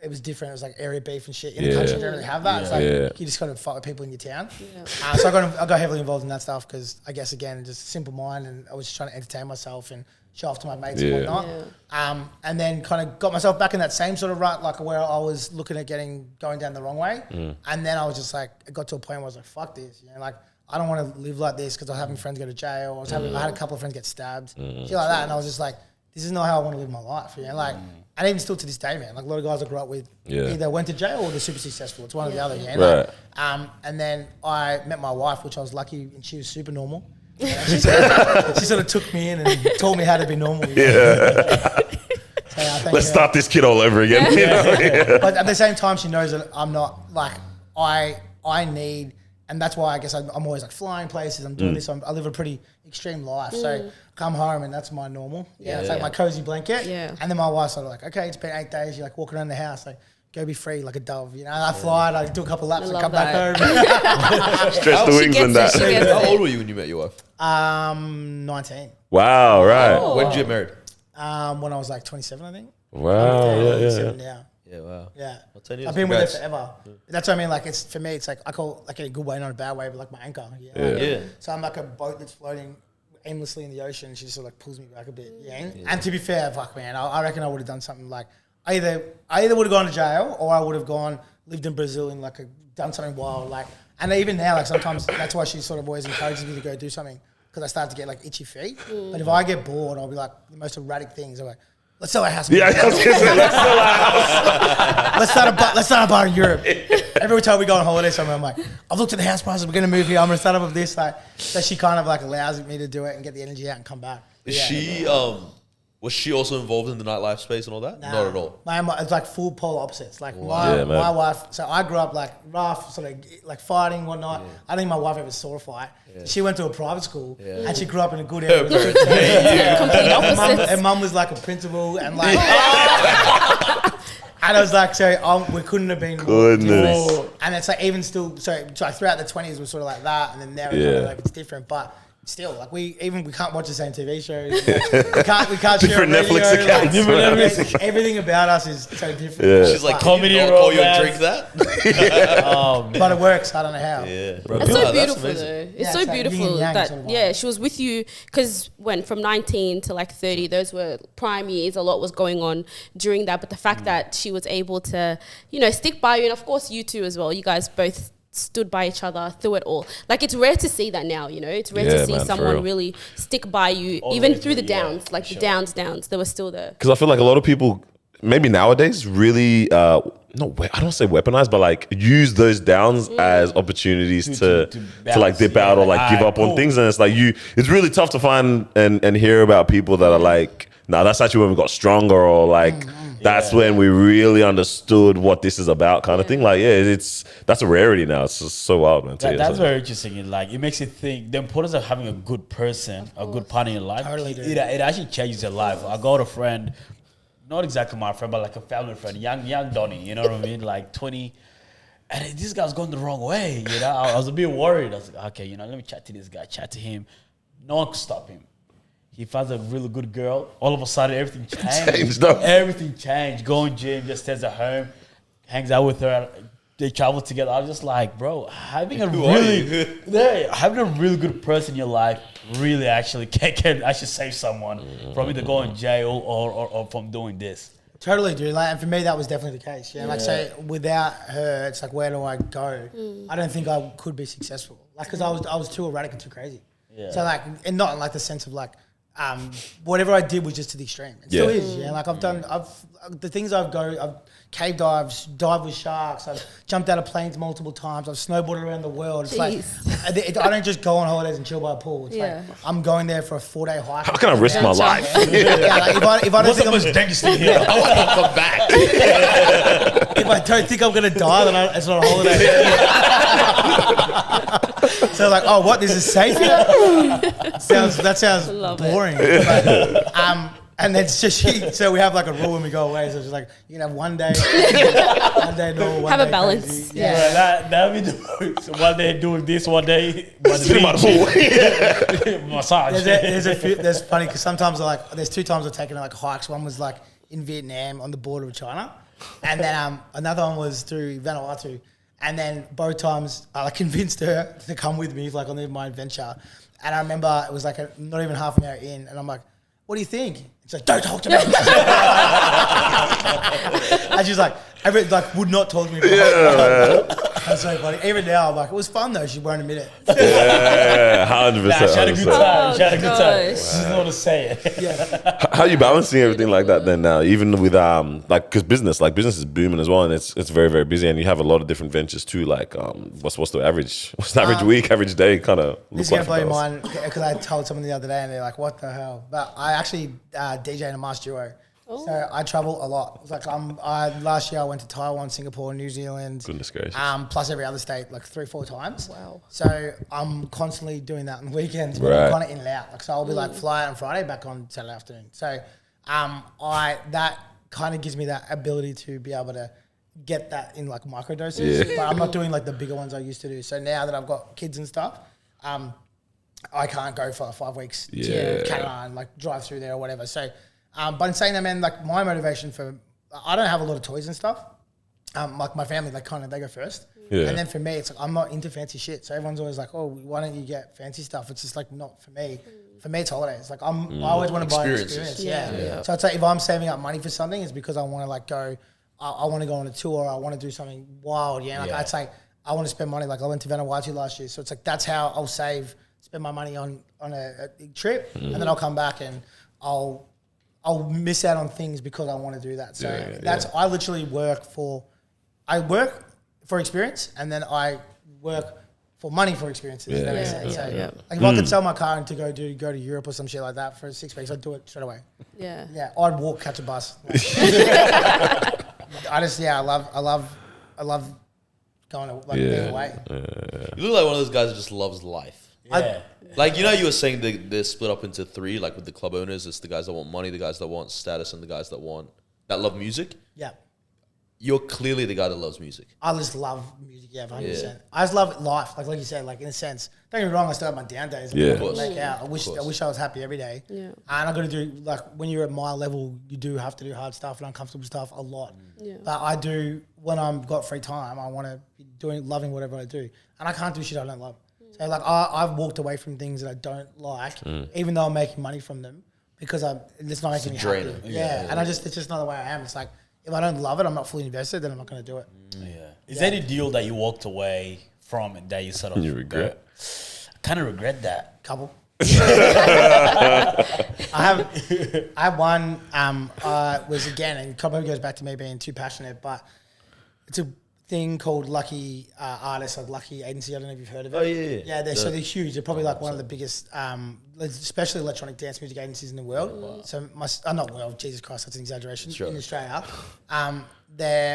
it was different. It was like area beef and shit. In the country, you don't really have that. It's like you just kind of fight with people in your town. Yeah. So I got heavily involved in that stuff because I guess, again, just a simple mind, and I was just trying to entertain myself and show off to my mates and whatnot. Yeah. And then kind of got myself back in that same sort of rut, like where I was looking at going down the wrong way. And then I was just like, it got to a point where I was like, fuck this. You know, like, I don't want to live like this because I was having friends go to jail. I had a couple of friends get stabbed, shit like that. And I was just like, this is not how I want to live my life. You know, like, and even still to this day, man, like a lot of guys I grew up with either went to jail or they're super successful. It's one or the other, yeah. Right. Like, and then I met my wife, which I was lucky, and she was super normal. She sort of took me in and taught me how to be normal. Yeah. So, Let's start this kid all over again. You know? But at the same time, she knows that I'm not like I need, and that's why I guess I'm always like flying places. I'm doing this. I live a pretty extreme life. So come home and that's my normal. Yeah, it's like my cozy blanket. Yeah. And then my wife's sort of like, okay, it's been 8 days. You're like walking around the house, like go be free like a dove. You know, and I fly and I do a couple laps and come back home. Stretch the wings and that. How old were you when you met your wife? 19. Wow, right. Oh. When did you get married? When I was like 27, I think. Wow, yeah. Now. Yeah, wow. Yeah. Well, 10 years. I've been with her forever. That's what I mean. Like, it's for me, it's like I call like in a good way, not a bad way, but like my anchor. Yeah. So I'm like a boat that's floating aimlessly in the ocean. She just sort of like pulls me back a bit. Yeah. And to be fair, fuck man, I reckon I would have done something like I either would have gone to jail or I would have lived in Brazil and like done something wild. Like, and even now, like sometimes that's why she sort of always encourages me to go do something because I start to get like itchy feet. But if I get bored, I'll be like the most erratic things. I'm like, let's sell our house. Yeah, I was gonna say, let's sell our house. Let's start a bar in Europe. Every time we go on holiday somewhere, I'm like, I've looked at the house prices. We're gonna move here. I'm gonna start up with this. Like, so she kind of like allows me to do it and get the energy out and come back. Is she was she also involved in the nightlife space and all that? Nah, Not at all. It's like full polar opposites. Like my wife. So I grew up like rough, sort of like fighting, whatnot. I don't think my wife ever saw a fight. She went to a private school and she grew up in a good area. Complete opposites. Her mum was like a principal and like. And I was like, so we couldn't have been more different. And it's like even still, so throughout the 20s was sort of like that, and then now it's kind of like it's different, but. Still, like we can't watch the same TV shows. We can't share a radio. Netflix accounts. Like, everything about us is so different. Yeah. She's like, Comedy can you not call you and romance. drink that? Oh, man. But it works. I don't know how. Yeah. That's so beautiful amazing. though. It's Yeah, so it's like beautiful yin and yang that sort of vibe. she was with you because from 19 to like 30, those were prime years. A lot was going on during that, but the fact that she was able to, stick by you, and of course you two as well. You guys both stood by each other through it all. Like it's rare to see that now. It's rare to see man, for someone real. really stick by you, All the even way through the through, downs. Like the downs, they were still there. Because I feel like a lot of people, maybe nowadays, really, I don't say weaponize, but like use those downs as opportunities to like dip out or like give up on things. And it's like it's really tough to find and hear about people that are like, nah, that's actually when we got stronger, or like that's when we really understood what this is about, kind of thing. Like, that's a rarity now. It's just so wild, man. That's very interesting. It makes you think the importance of having a good person, a good partner in your life. Totally, dude. It actually changes your life. I got a friend, not exactly my friend, but like a family friend, young Donnie. You know what I mean? Like 20. And this guy's going the wrong way. I was a bit worried. I was like, okay, let me chat to this guy, chat to him. No one could stop him. He finds a really good girl. All of a sudden, everything changed. Everything changed. Going gym, just stays at home, hangs out with her. They travel together. I was just like, bro, having a really good person in your life really actually can actually save someone from either going to jail or from doing this. Totally, dude. Like, and for me, that was definitely the case. Like, say, without her, it's like, where do I go? I don't think I could be successful. Like, because I was too erratic and too crazy. Yeah. So, like, and not in like the sense of like, whatever I did was just to the extreme. It still is. Like I've the things I've cave dived with sharks. I've jumped out of planes multiple times. I've snowboarded around the world. It's like I don't just go on holidays and chill by a pool. It's like I'm going there for a 4-day hike. How can I risk my life? Like if I don't What's the think most dangerous thing here? I want to come back. if I don't think I'm gonna die, then it's not a holiday. So like, oh, what? This is safe here? That sounds Love it. boring. But, and it's just so we have like a rule when we go away. So it's just like you can have one day normal, one Have a day balance. crazy. Yeah. Bro, that be the so one day doing this, one day Sitting by the pool. massage. There's funny because sometimes there's 2 times I've taken like hikes. One was like in Vietnam on the border of China, and then another one was through Vanuatu. And then both times I convinced her to come with me like on my adventure. And I remember it was like not even half an hour in, and I'm like, "What do you think?" She's like, "Don't talk to me." And she's like, would not talk to me. That's so funny. Even now, I'm like, it was fun though. She won't admit it. Yeah, 100%. Nah, she had a good 100%. time. She had a good time. gosh. She doesn't know what to say it. Yeah. How are you balancing everything like that then now? Even with because business is booming as well, and it's very, very busy, and you have a lot of different ventures too. Like what's the average week, average day kind of This is look gonna like? blow your mind because I told someone the other day and they're like, "What the hell?" But I actually DJ in a mass duo, so I travel a lot. It's like last year I went to Taiwan, Singapore, New Zealand. Goodness gracious. Plus every other state like 3-4 times. Wow. So I'm constantly doing that on the weekends. But Right. I'm kind of in and out. Like so I'll be like fly out on Friday, back on Saturday afternoon. So that kind of gives me that ability to be able to get that in like micro doses. Yeah. But I'm not doing like the bigger ones I used to do. So now that I've got kids and stuff, I can't go for 5 weeks Yeah. to Canada and like drive through there or whatever. So, but in saying that, man, like my motivation I don't have a lot of toys and stuff. Like my family, like kind of they go first. Yeah. And then for me, it's like I'm not into fancy shit. So everyone's always like, "Oh, why don't you get fancy stuff?" It's just like not for me. For me, it's holidays. Like I always want to buy an Experiences. experience. Yeah. Yeah. So it's like if I'm saving up money for something, it's because I want to like go. I want to go on a tour. I want to do something wild. Yeah. Like Yeah. I'd say I want to spend money. Like I went to Vanuatu last year, so it's like that's how I'll spend my money on a trip, and then I'll come back and I'll miss out on things because I want to do that. So I literally work for experience, and then I work for money for experiences. Yeah. If that makes Yeah, sense. yeah, So, yeah. like if I could sell my car and to go to Europe or some shit like that for 6 weeks, I'd do it straight away. Yeah. Yeah, I'd walk, catch a bus. I love going to being away. You look like one of those guys that just loves life. Yeah. Like, you know, you were saying they're split up into 3, like with the club owners. It's the guys that want money, the guys that want status, and the guys that love music. Yeah. You're clearly the guy that loves music. I just love music, 100%. Yeah. I just love life, like you said, like in a sense. Don't get me wrong, I still have my down days. Yeah. Of course. make out. I wish I was happy every day. Yeah. And I got to do, like, when you're at my level, you do have to do hard stuff and uncomfortable stuff a lot. Yeah. But I do, when I've got free time, I want to be loving whatever I do. And I can't do shit I don't love. So, like, I've walked away from things that I don't like, even though I'm making money from them, because it's not making me happy. drainer. Yeah. And it's just not the way I am. It's like, if I don't love it, I'm not fully invested, then I'm not going to do it. Yeah. Is there any deal that you walked away from and that you sort of You regret? I kind of regret that. Couple. I have one. Was again, and probably goes back to me being too passionate, but it's a thing called Lucky Artists, like Lucky Agency. I don't know if you've heard of it. Oh, yeah. Yeah, they're huge. They're probably like one of the biggest, especially electronic dance music agencies in the world. Wow. So not world. Jesus Christ, that's an exaggeration. Sure. In Australia,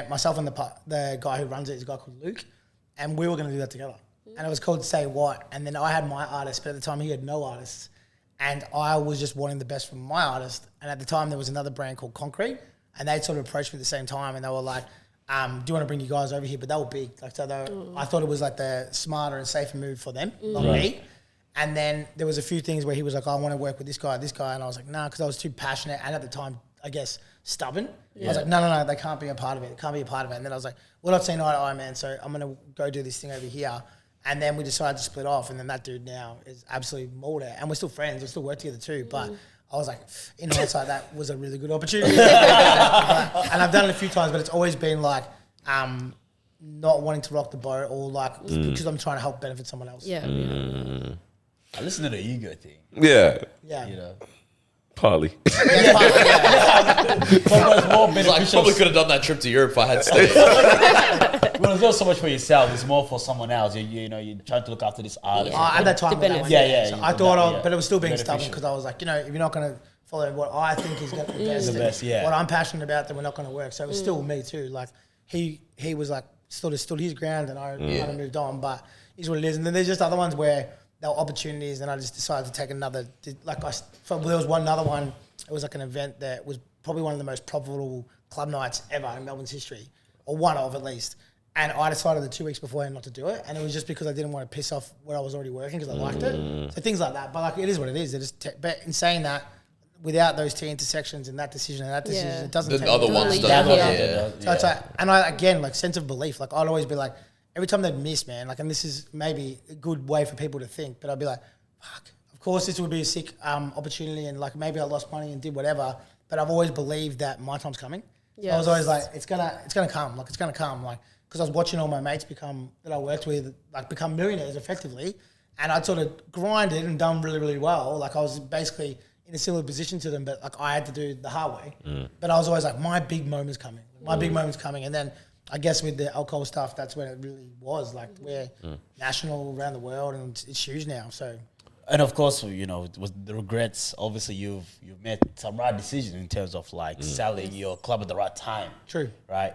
myself and the guy who runs it is a guy called Luke, and we were going to do that together. And it was called Say What. And then I had my artist, but at the time he had no artists. And I was just wanting the best from my artist. And at the time there was another brand called Concrete, and they sort of approached me at the same time, and they were like, do you want to bring you guys over here? But they were big. Like, so I thought it was like the smarter and safer move for them, not me. And then there was a few things where he was like, I want to work with this guy. And I was like, nah, because I was too passionate. And at the time, I guess, stubborn. I was like, no, they can't be a part of it. It can't be a part of it. And then I was like, we're not seeing eye to eye, man. So I'm going to go do this thing over here. And then we decided to split off. And then that dude now is absolutely mauled it. And we're still friends. We still work together too. But I was like, in hindsight, that was a really good opportunity. And I've done it a few times, but it's always been like, not wanting to rock the boat or like because I'm trying to help benefit someone else. Yeah. I listen to the ego thing. Yeah, Yeah. You know, partly. Yeah, part- yeah. it's more I beneficial. probably could have done that trip to Europe if I had stayed. Well, it's not so much for yourself; it's more for someone else. You're trying to look after this artist. At that time, The when that benefit. went, Yeah. So I thought, Yeah. but it was still being Beneficial. stubborn because I was like, if you're not going to follow what I think is going to be best, The best, yeah. what I'm passionate about, then we're not going to work. So it was still me too. Like he was like, sort of stood his ground and I kind of moved on. But it's what it is. And then there's just other ones where there were opportunities, and I just decided to take another. There was another one. It was like an event that was probably one of the most profitable club nights ever in Melbourne's history, or one of at least. And I decided the 2 weeks beforehand not to do it, and it was just because I didn't want to piss off where I was already working because I liked it. So things like that. But like it is what it is. But in saying that, without those two intersections and that decision, it doesn't. The other ones don't. So it's like, and I again like sense of belief. Like I'd always be like, every time they'd miss, man. Like, and this is maybe a good way for people to think, but I'd be like, fuck. Of course, this would be a sick opportunity, and like maybe I lost money and did whatever. But I've always believed that my time's coming. So I was always like, it's gonna come. Like it's gonna come. Like. Because I was watching all my mates that I worked with, like become millionaires effectively, and I'd sort of grinded and done really, really well. Like I was basically in a similar position to them, but like I had to do the hard way. But I was always like, my big moment's coming. My big moment's coming. And then I guess with the alcohol stuff, that's when it really was. Like we're national around the world, and it's huge now. So. And of course, you know, with the regrets, obviously you've made some right decisions in terms of like selling your club at the right time. True. Right.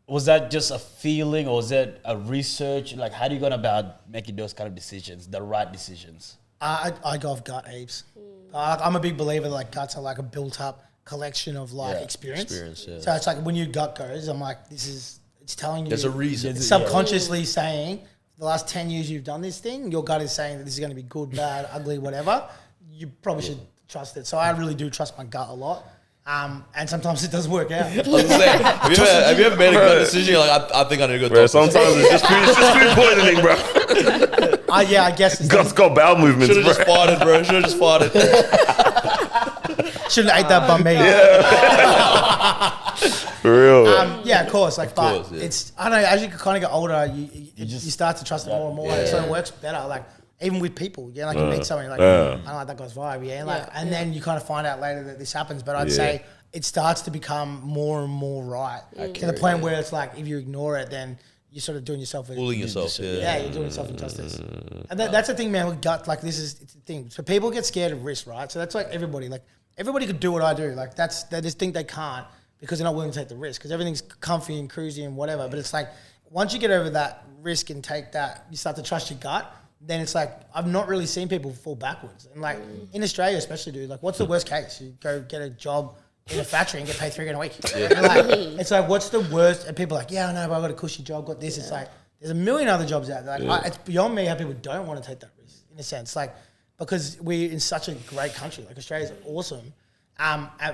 Was that just a feeling, or was it a research? Like, how do you go about making those kind of decisions, the right decisions? I go off gut heaps. I'm a big believer that like guts are like a built-up collection of like experience. So it's like when your gut goes, I'm like, it's telling you. There's a reason. It's subconsciously saying, the last 10 years you've done this thing, your gut is saying that this is going to be good, bad, ugly, whatever. You probably should trust it. So I really do trust my gut a lot. And sometimes it does work out. I was gonna say, have you ever made a good decision? You're like, I think I need to go. Bro, sometimes it's just food poisoning, bro. Yeah, I guess it's Gut's got bowel movements, Should have just farted, bro. Should have just farted. shouldn't have ate that bun me. For real. Yeah, of course. Like, but course, yeah. it's, I don't know, as you kind of get older, you start to trust it more and more. And it sort of works better. Like, even with people, like you meet someone, you're like, I don't like that guy's vibe, and then you kind of find out later that this happens. But I'd say it starts to become more and more right to the point where it's like if you ignore it, then you're sort of doing yourself Fooling yourself, you're doing yourself injustice. And that's the thing, man. With gut, like it's the thing. So people get scared of risk, right? So that's like everybody could do what I do. Like they just think they can't because they're not willing to take the risk because everything's comfy and cruisy and whatever. But it's like once you get over that risk and take that, you start to trust your gut. Then it's like, I've not really seen people fall backwards. And like in Australia especially, dude, like what's the worst case? You go get a job in a factory and get paid $3,000 a week. It's like, what's the worst? And people are like, yeah, I know, but I've got a cushy job, got this. It's like, there's a million other jobs out there. Like, it's beyond me how people don't want to take that risk in a sense. Like, because we're in such a great country. Like Australia's awesome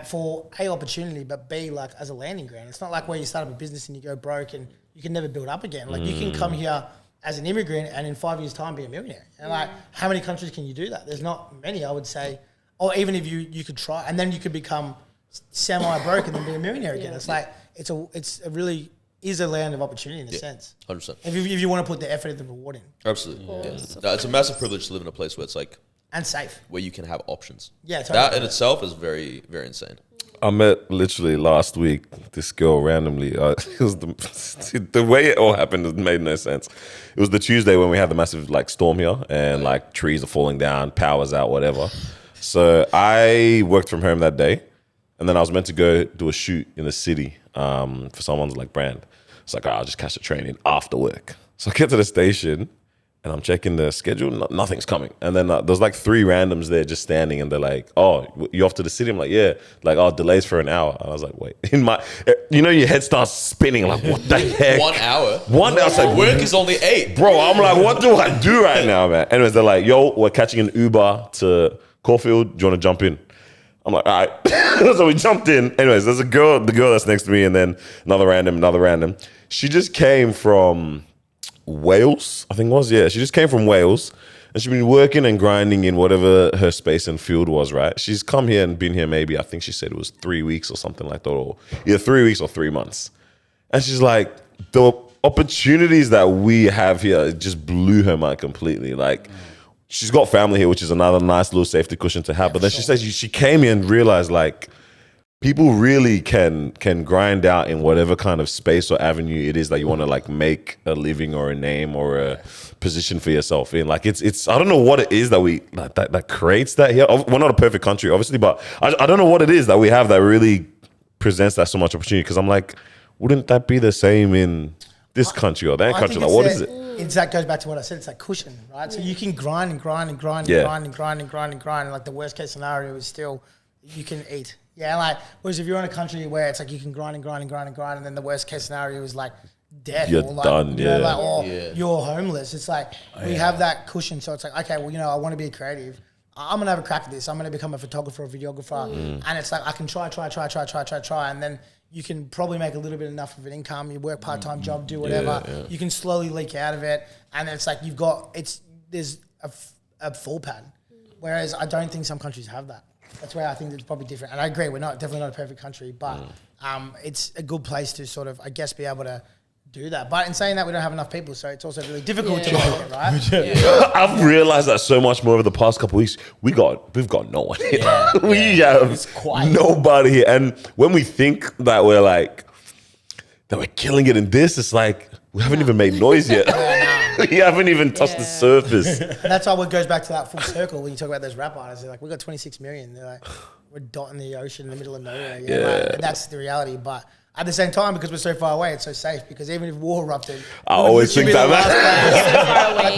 for A, opportunity, but B, like as a landing ground. It's not like where you start up a business and you go broke and you can never build up again. Like you can come here as an immigrant and in 5 years' time be a millionaire. And like, how many countries can you do that? There's not many, I would say. Or even if you could try, and then you could become semi-broke and then be a millionaire again. It's like, it's a really is a land of opportunity in a sense. 100%. If you want to put the effort and the reward in. Absolutely. Yeah. It's a massive privilege to live in a place where it's like, and safe. where you can have options. Yeah, totally. That in itself is very, very insane. I met literally last week this girl randomly. It was the way it all happened. It made no sense. It was the Tuesday when we had the massive like storm here, and like trees are falling down, power's out, whatever. So I worked from home that day, and then I was meant to go do a shoot in the city for someone's like brand. It's like, I'll just catch the train in after work. So I get to the station. And I'm checking the schedule, nothing's coming. And then there's like 3 randoms there just standing, and they're like, oh, you off to the city? I'm like, yeah. Like, oh, delays for an hour. And I was like, wait. Your head starts spinning. Like, what the heck? 1 hour? 1 hour. Like, work is only 8. Bro, I'm like, what do I do right now, man? Anyways, they're like, yo, we're catching an Uber to Caulfield. Do you want to jump in? I'm like, all right. So we jumped in. Anyways, there's the girl that's next to me, and then another random. She just came from Wales, I think it was. Yeah, she just came from Wales, and she's been working and grinding in whatever her space and field was, right? She's come here and been here maybe, I think she said it was 3 weeks or something like that, or either 3 weeks or 3 months. And she's like, the opportunities that we have here, it just blew her mind completely. Like, she's got family here, which is another nice little safety cushion to have. But then she says she came here and realized, like, people really can grind out in whatever kind of space or avenue it is that you want to like make a living or a name or a position for yourself in. Like it's I don't know what it is that we that creates that here. We're not a perfect country, obviously, but I don't know what it is that we have that really presents that so much opportunity. Because I'm like, wouldn't that be the same in this country or that I country. think Like, what it's is it? It's that goes back to what I said. It's like cushion, right? So you can grind and grind and grind and Yeah. grind and grind and grind and grind. And like the worst case scenario is still you can eat. Yeah, like whereas if you're in a country where it's like you can grind and grind and grind and grind, and then the worst case scenario is like death You're or like, done, you know, yeah. like, or you're homeless. It's like we have that cushion. So it's like, okay, well, you know, I want to be creative. I'm gonna have a crack at this. I'm gonna become a photographer or videographer, and it's like I can try, and then you can probably make a little bit enough of an income. You work part-time job, do whatever. You can slowly leak out of it, and it's like there's a full pattern. Whereas I don't think some countries have that. That's where I think it's probably different. And I agree, we're definitely not a perfect country, but it's a good place to sort of, I guess, be able to do that. But in saying that, we don't have enough people, so it's also really difficult to make it, right? I've realized that so much more over the past couple of weeks. We've got no one here. We have nobody here. And when we think that we're killing it in this, it's like we haven't even made noise yet. We haven't even touched the surface. And that's why it goes back to that full circle when you talk about those rap artists. They're like, we got 26 million. They're like, we're dotting the ocean in the middle of nowhere. Like, and that's the reality. But at the same time, because we're so far away, it's so safe. Because even if war erupted, I always think that,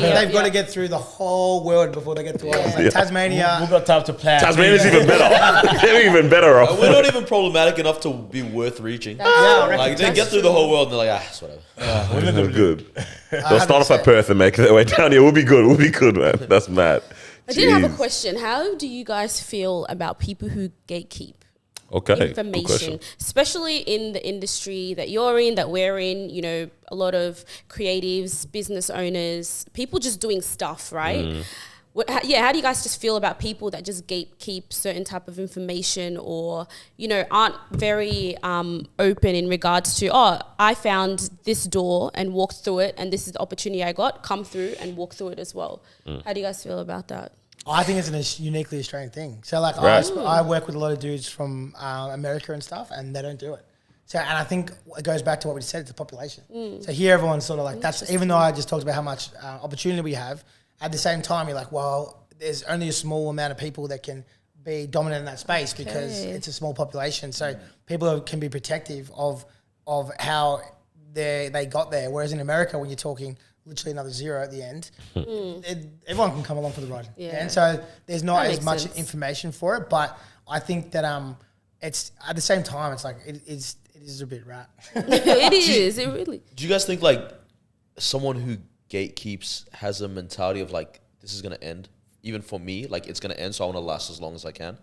they've got to get through the whole world before they get to us. Like Tasmania. We've got time to plan. Tasmania's even better. They're even better off. We're not even problematic enough to be worth reaching. Like they get through the whole world and they're like, it's whatever. We're good. They'll start off at Perth and make their way down here. We'll be good, man. That's mad. I did have a question. How do you guys feel about people who gatekeep information, especially in the industry that you're in, that we're in? You know, a lot of creatives, business owners, people just doing stuff, right? How do you guys just feel about people that just gatekeep certain type of information, or, you know, aren't very open in regards to, I found this door and walked through it, and this is the opportunity I got, come through and walk through it as well. How do you guys feel about that? I think it's a uniquely Australian thing. So like I work with a lot of dudes from America and stuff, and they don't do it. So, and I think it goes back to what we said, it's the population. So here everyone's sort of like, that's, even though I just talked about how much opportunity we have, at the same time you're like, well, there's only a small amount of people that can be dominant in that space because it's a small population. So people can be protective of how they got there. Whereas in America, when you're talking literally another zero at the end, everyone can come along for the ride. And so there's not as much information for it, but I think that it's at the same time, it's like it is a bit rat. It is. It really. Do you guys think like someone who gatekeeps has a mentality of like, this is gonna end? Even for me, like it's gonna end, so I want to last as long as I can.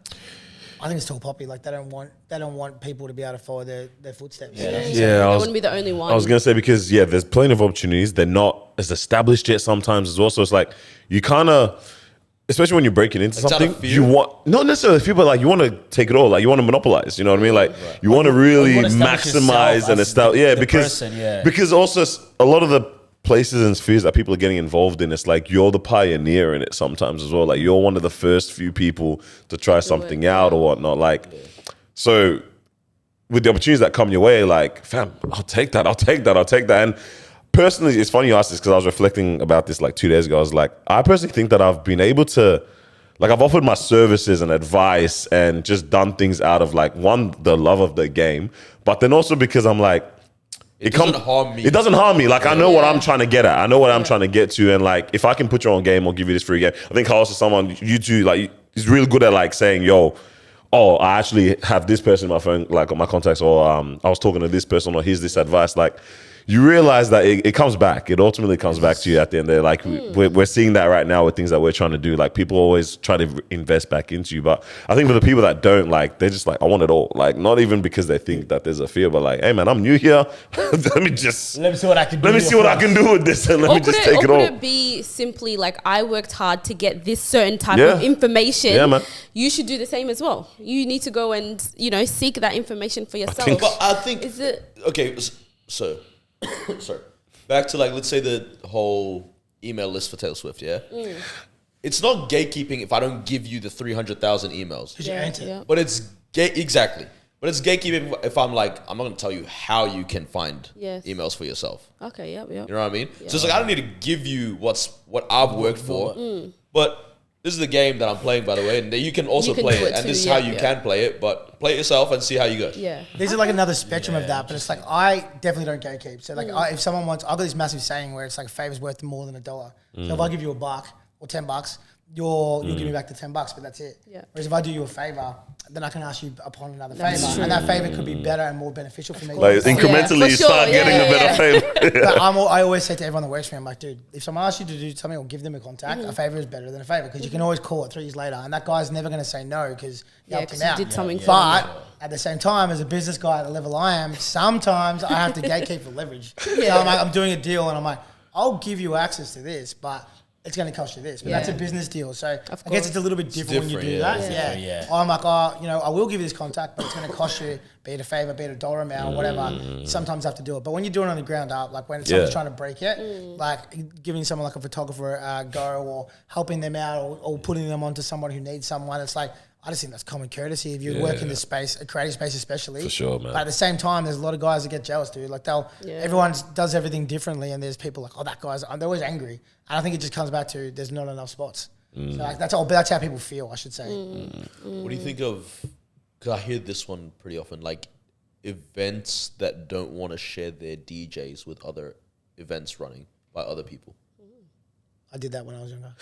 I think it's tall poppy. Like they don't want people to be able to follow their footsteps. I wouldn't be the only one. I was gonna say, because there's plenty of opportunities. They're not as established yet sometimes as well. So it's like you kind of, especially when you're breaking into something, you want, not necessarily fear, but like you want to take it all. Like you want to monopolize. You know what I mean? Like you want to really maximize and establish. Because also a lot of the places and spheres that people are getting involved in, it's like you're the pioneer in it sometimes as well. Like you're one of the first few people to try something out or whatnot. Like, so with the opportunities that come your way, like, fam, I'll take that. And personally, it's funny you asked this because I was reflecting about this like 2 days ago. I was like, I personally think that I've been able to, like, I've offered my services and advice and just done things out of like, one, the love of the game, but then also because I'm like, it doesn't harm me. It doesn't harm me. Like, I know what I'm trying to get at. I know what I'm trying to get to. And like, if I can put your own game or give you this free game, I think Carlos is someone, you two, like, he's really good at like saying, yo, I actually have this person in my phone, like on my contacts, or I was talking to this person, or here's this advice. Like, you realize that it comes back. It ultimately comes back to you at the end of the day. Like we're seeing that right now with things that we're trying to do. Like people always try to invest back into you. But I think for the people that don't, like, they're just like, I want it all. Like not even because they think that there's a fear, but like, hey man, I'm new here. let me see what I can do with this, and let me just take it all. Could it be simply like, I worked hard to get this certain type of information? Yeah, man. You should do the same as well. You need to go and, you know, seek that information for yourself. I think is it okay? So. Sorry. Back to like, let's say the whole email list for Taylor Swift, It's not gatekeeping if I don't give you the 300,000 emails. But it's exactly. But it's gatekeeping if I'm like, I'm not going to tell you how you can find emails for yourself. Okay, yep. You know what I mean? So it's like, I don't need to give you what I've worked for, but this is the game that I'm playing, by the way, and you can also play it, and this is how you can play it, but play it yourself and see how you go. Yeah. There's like another spectrum of that, but it's like I definitely don't gatekeep. So like if someone wants, I've got this massive saying where it's like a favor's worth more than $1. So if I give you $1 or $10, you'll give me back the $10, but that's it. Yeah. Whereas if I do you a favor, then I can ask you upon another favor, and that favor could be better and more beneficial for me. Like incrementally, you start getting a better favor. But I always say to everyone that works for me, I'm like, dude, if someone asks you to do something or give them a contact, a favor is better than a favor because you can always call it 3 years later, and that guy's never going to say no because you helped him out. Did something for but him. at the same time, as a business guy at the level I am, sometimes I have to gatekeep for leverage. So I'm like, I'm doing a deal, and I'm like, I'll give you access to this, but it's going to cost you this. But that's a business deal. So I guess it's a little bit different when you do that. Yeah. I'm like, I will give you this contact, but it's going to cost you, be it a favor, be it $1 amount or whatever. You sometimes have to do it. But when you're doing it on the ground up, like when someone's trying to break it, like giving someone like a photographer a go or helping them out or putting them onto someone who needs someone, it's like, I just think that's common courtesy if you work in this space, a creative space especially. For sure, man. But at the same time, there's a lot of guys that get jealous, dude. Like everyone does everything differently, and there's people like, that guy's, they're always angry. And I think it just comes back to there's not enough spots. So like, that's how people feel, I should say. What do you think of, because I hear this one pretty often, like events that don't want to share their DJs with other events running by other people? I did that when I was younger.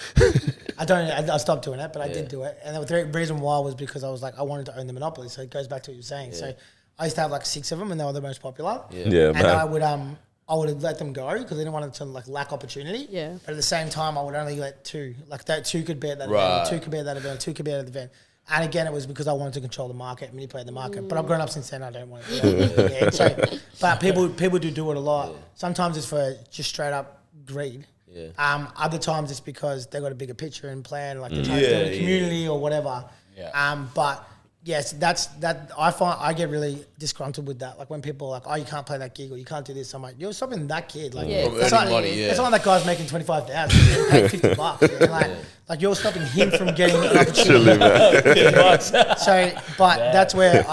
I stopped doing it, but I did do it. And the reason why was because I was like, I wanted to own the monopoly. So it goes back to what you're saying. So I used to have like 6 of them and they were the most popular. Yeah, and man. I would let them go because I didn't want them to like lack opportunity. Yeah. But at the same time, I would only let 2. Like that 2 could be at that event, 2 could be at that event, 2 could be at that event. And again, it was because I wanted to control the market, manipulate the market. But I've grown up since then. I don't want to do that. But people do it a lot. Sometimes it's for just straight up greed. Other times it's because they've got a bigger picture and plan, like they're trying to build a community or whatever. But yes, that I find I get really disgruntled with that. Like when people are like, oh, you can't play that gig or you can't do this. I'm like, you're stopping that kid. Like, From earning money, it's not like that guy's making $25,000, paid $50. You know? Like you're stopping him from getting an opportunity. So, but that's where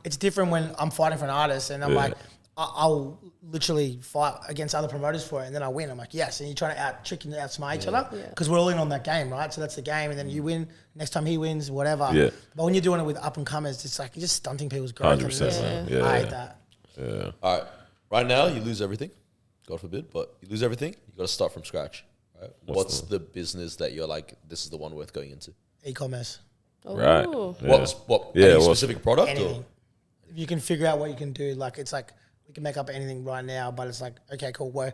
it's different when I'm fighting for an artist and I'm like, I'll literally fight against other promoters for it and then I win. I'm like, yes. And you're trying to trick and outsmart each other because we're all in on that game, right? So that's the game. And then you win. Next time he wins, whatever. Yeah. But when you're doing it with up and comers, it's like you're just stunting people's growth. 100%. I hate that. Yeah. All right. Right now, you lose everything. God forbid, but you lose everything. You got to start from scratch. Right? What's the business that you're like, this is the one worth going into? E-commerce. Right. Any specific product? Anything. Or? If you can figure out what you can do, like it's like, we can make up anything right now, but it's like, okay, cool. We're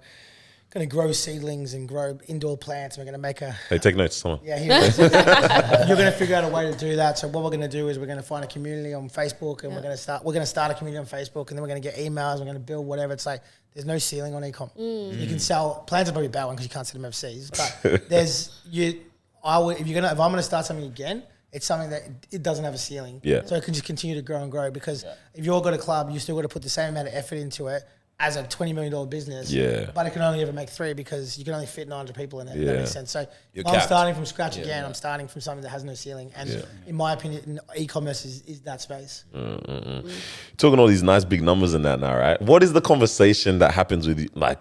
going to grow seedlings and grow indoor plants. And we're going to make Hey, take notes, someone. Yeah, here it is. You're going to figure out a way to do that. So what we're going to do is we're going to find a community on Facebook and we're going to start a community on Facebook and then we're going to get emails. We're going to build whatever. It's like, there's no ceiling on e-com. You can sell, plants are probably a bad one because you can't sell them overseas, but if I'm going to start something again, it's something that it doesn't have a ceiling. Yeah. So it can just continue to grow and grow because if you've got a club, you still got to put the same amount of effort into it as a $20 million business. Yeah. But it can only ever make 3 because you can only fit 900 people in it. That makes sense. So I'm starting from scratch again. I'm starting from something that has no ceiling. And in my opinion, e-commerce is that space. Talking all these nice big numbers and that now, right? What is the conversation that happens with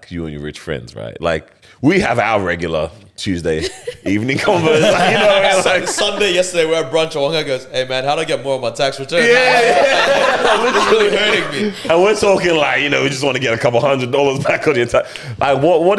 you and your rich friends, right? Like we have our regular Tuesday evening converse. Like, you know, like Sunday yesterday we were at brunch and one guy goes, hey man, how do I get more of my tax return? It's really hurting me. And we're talking like, you know, we just want to get a couple $100 back on your tax. Like what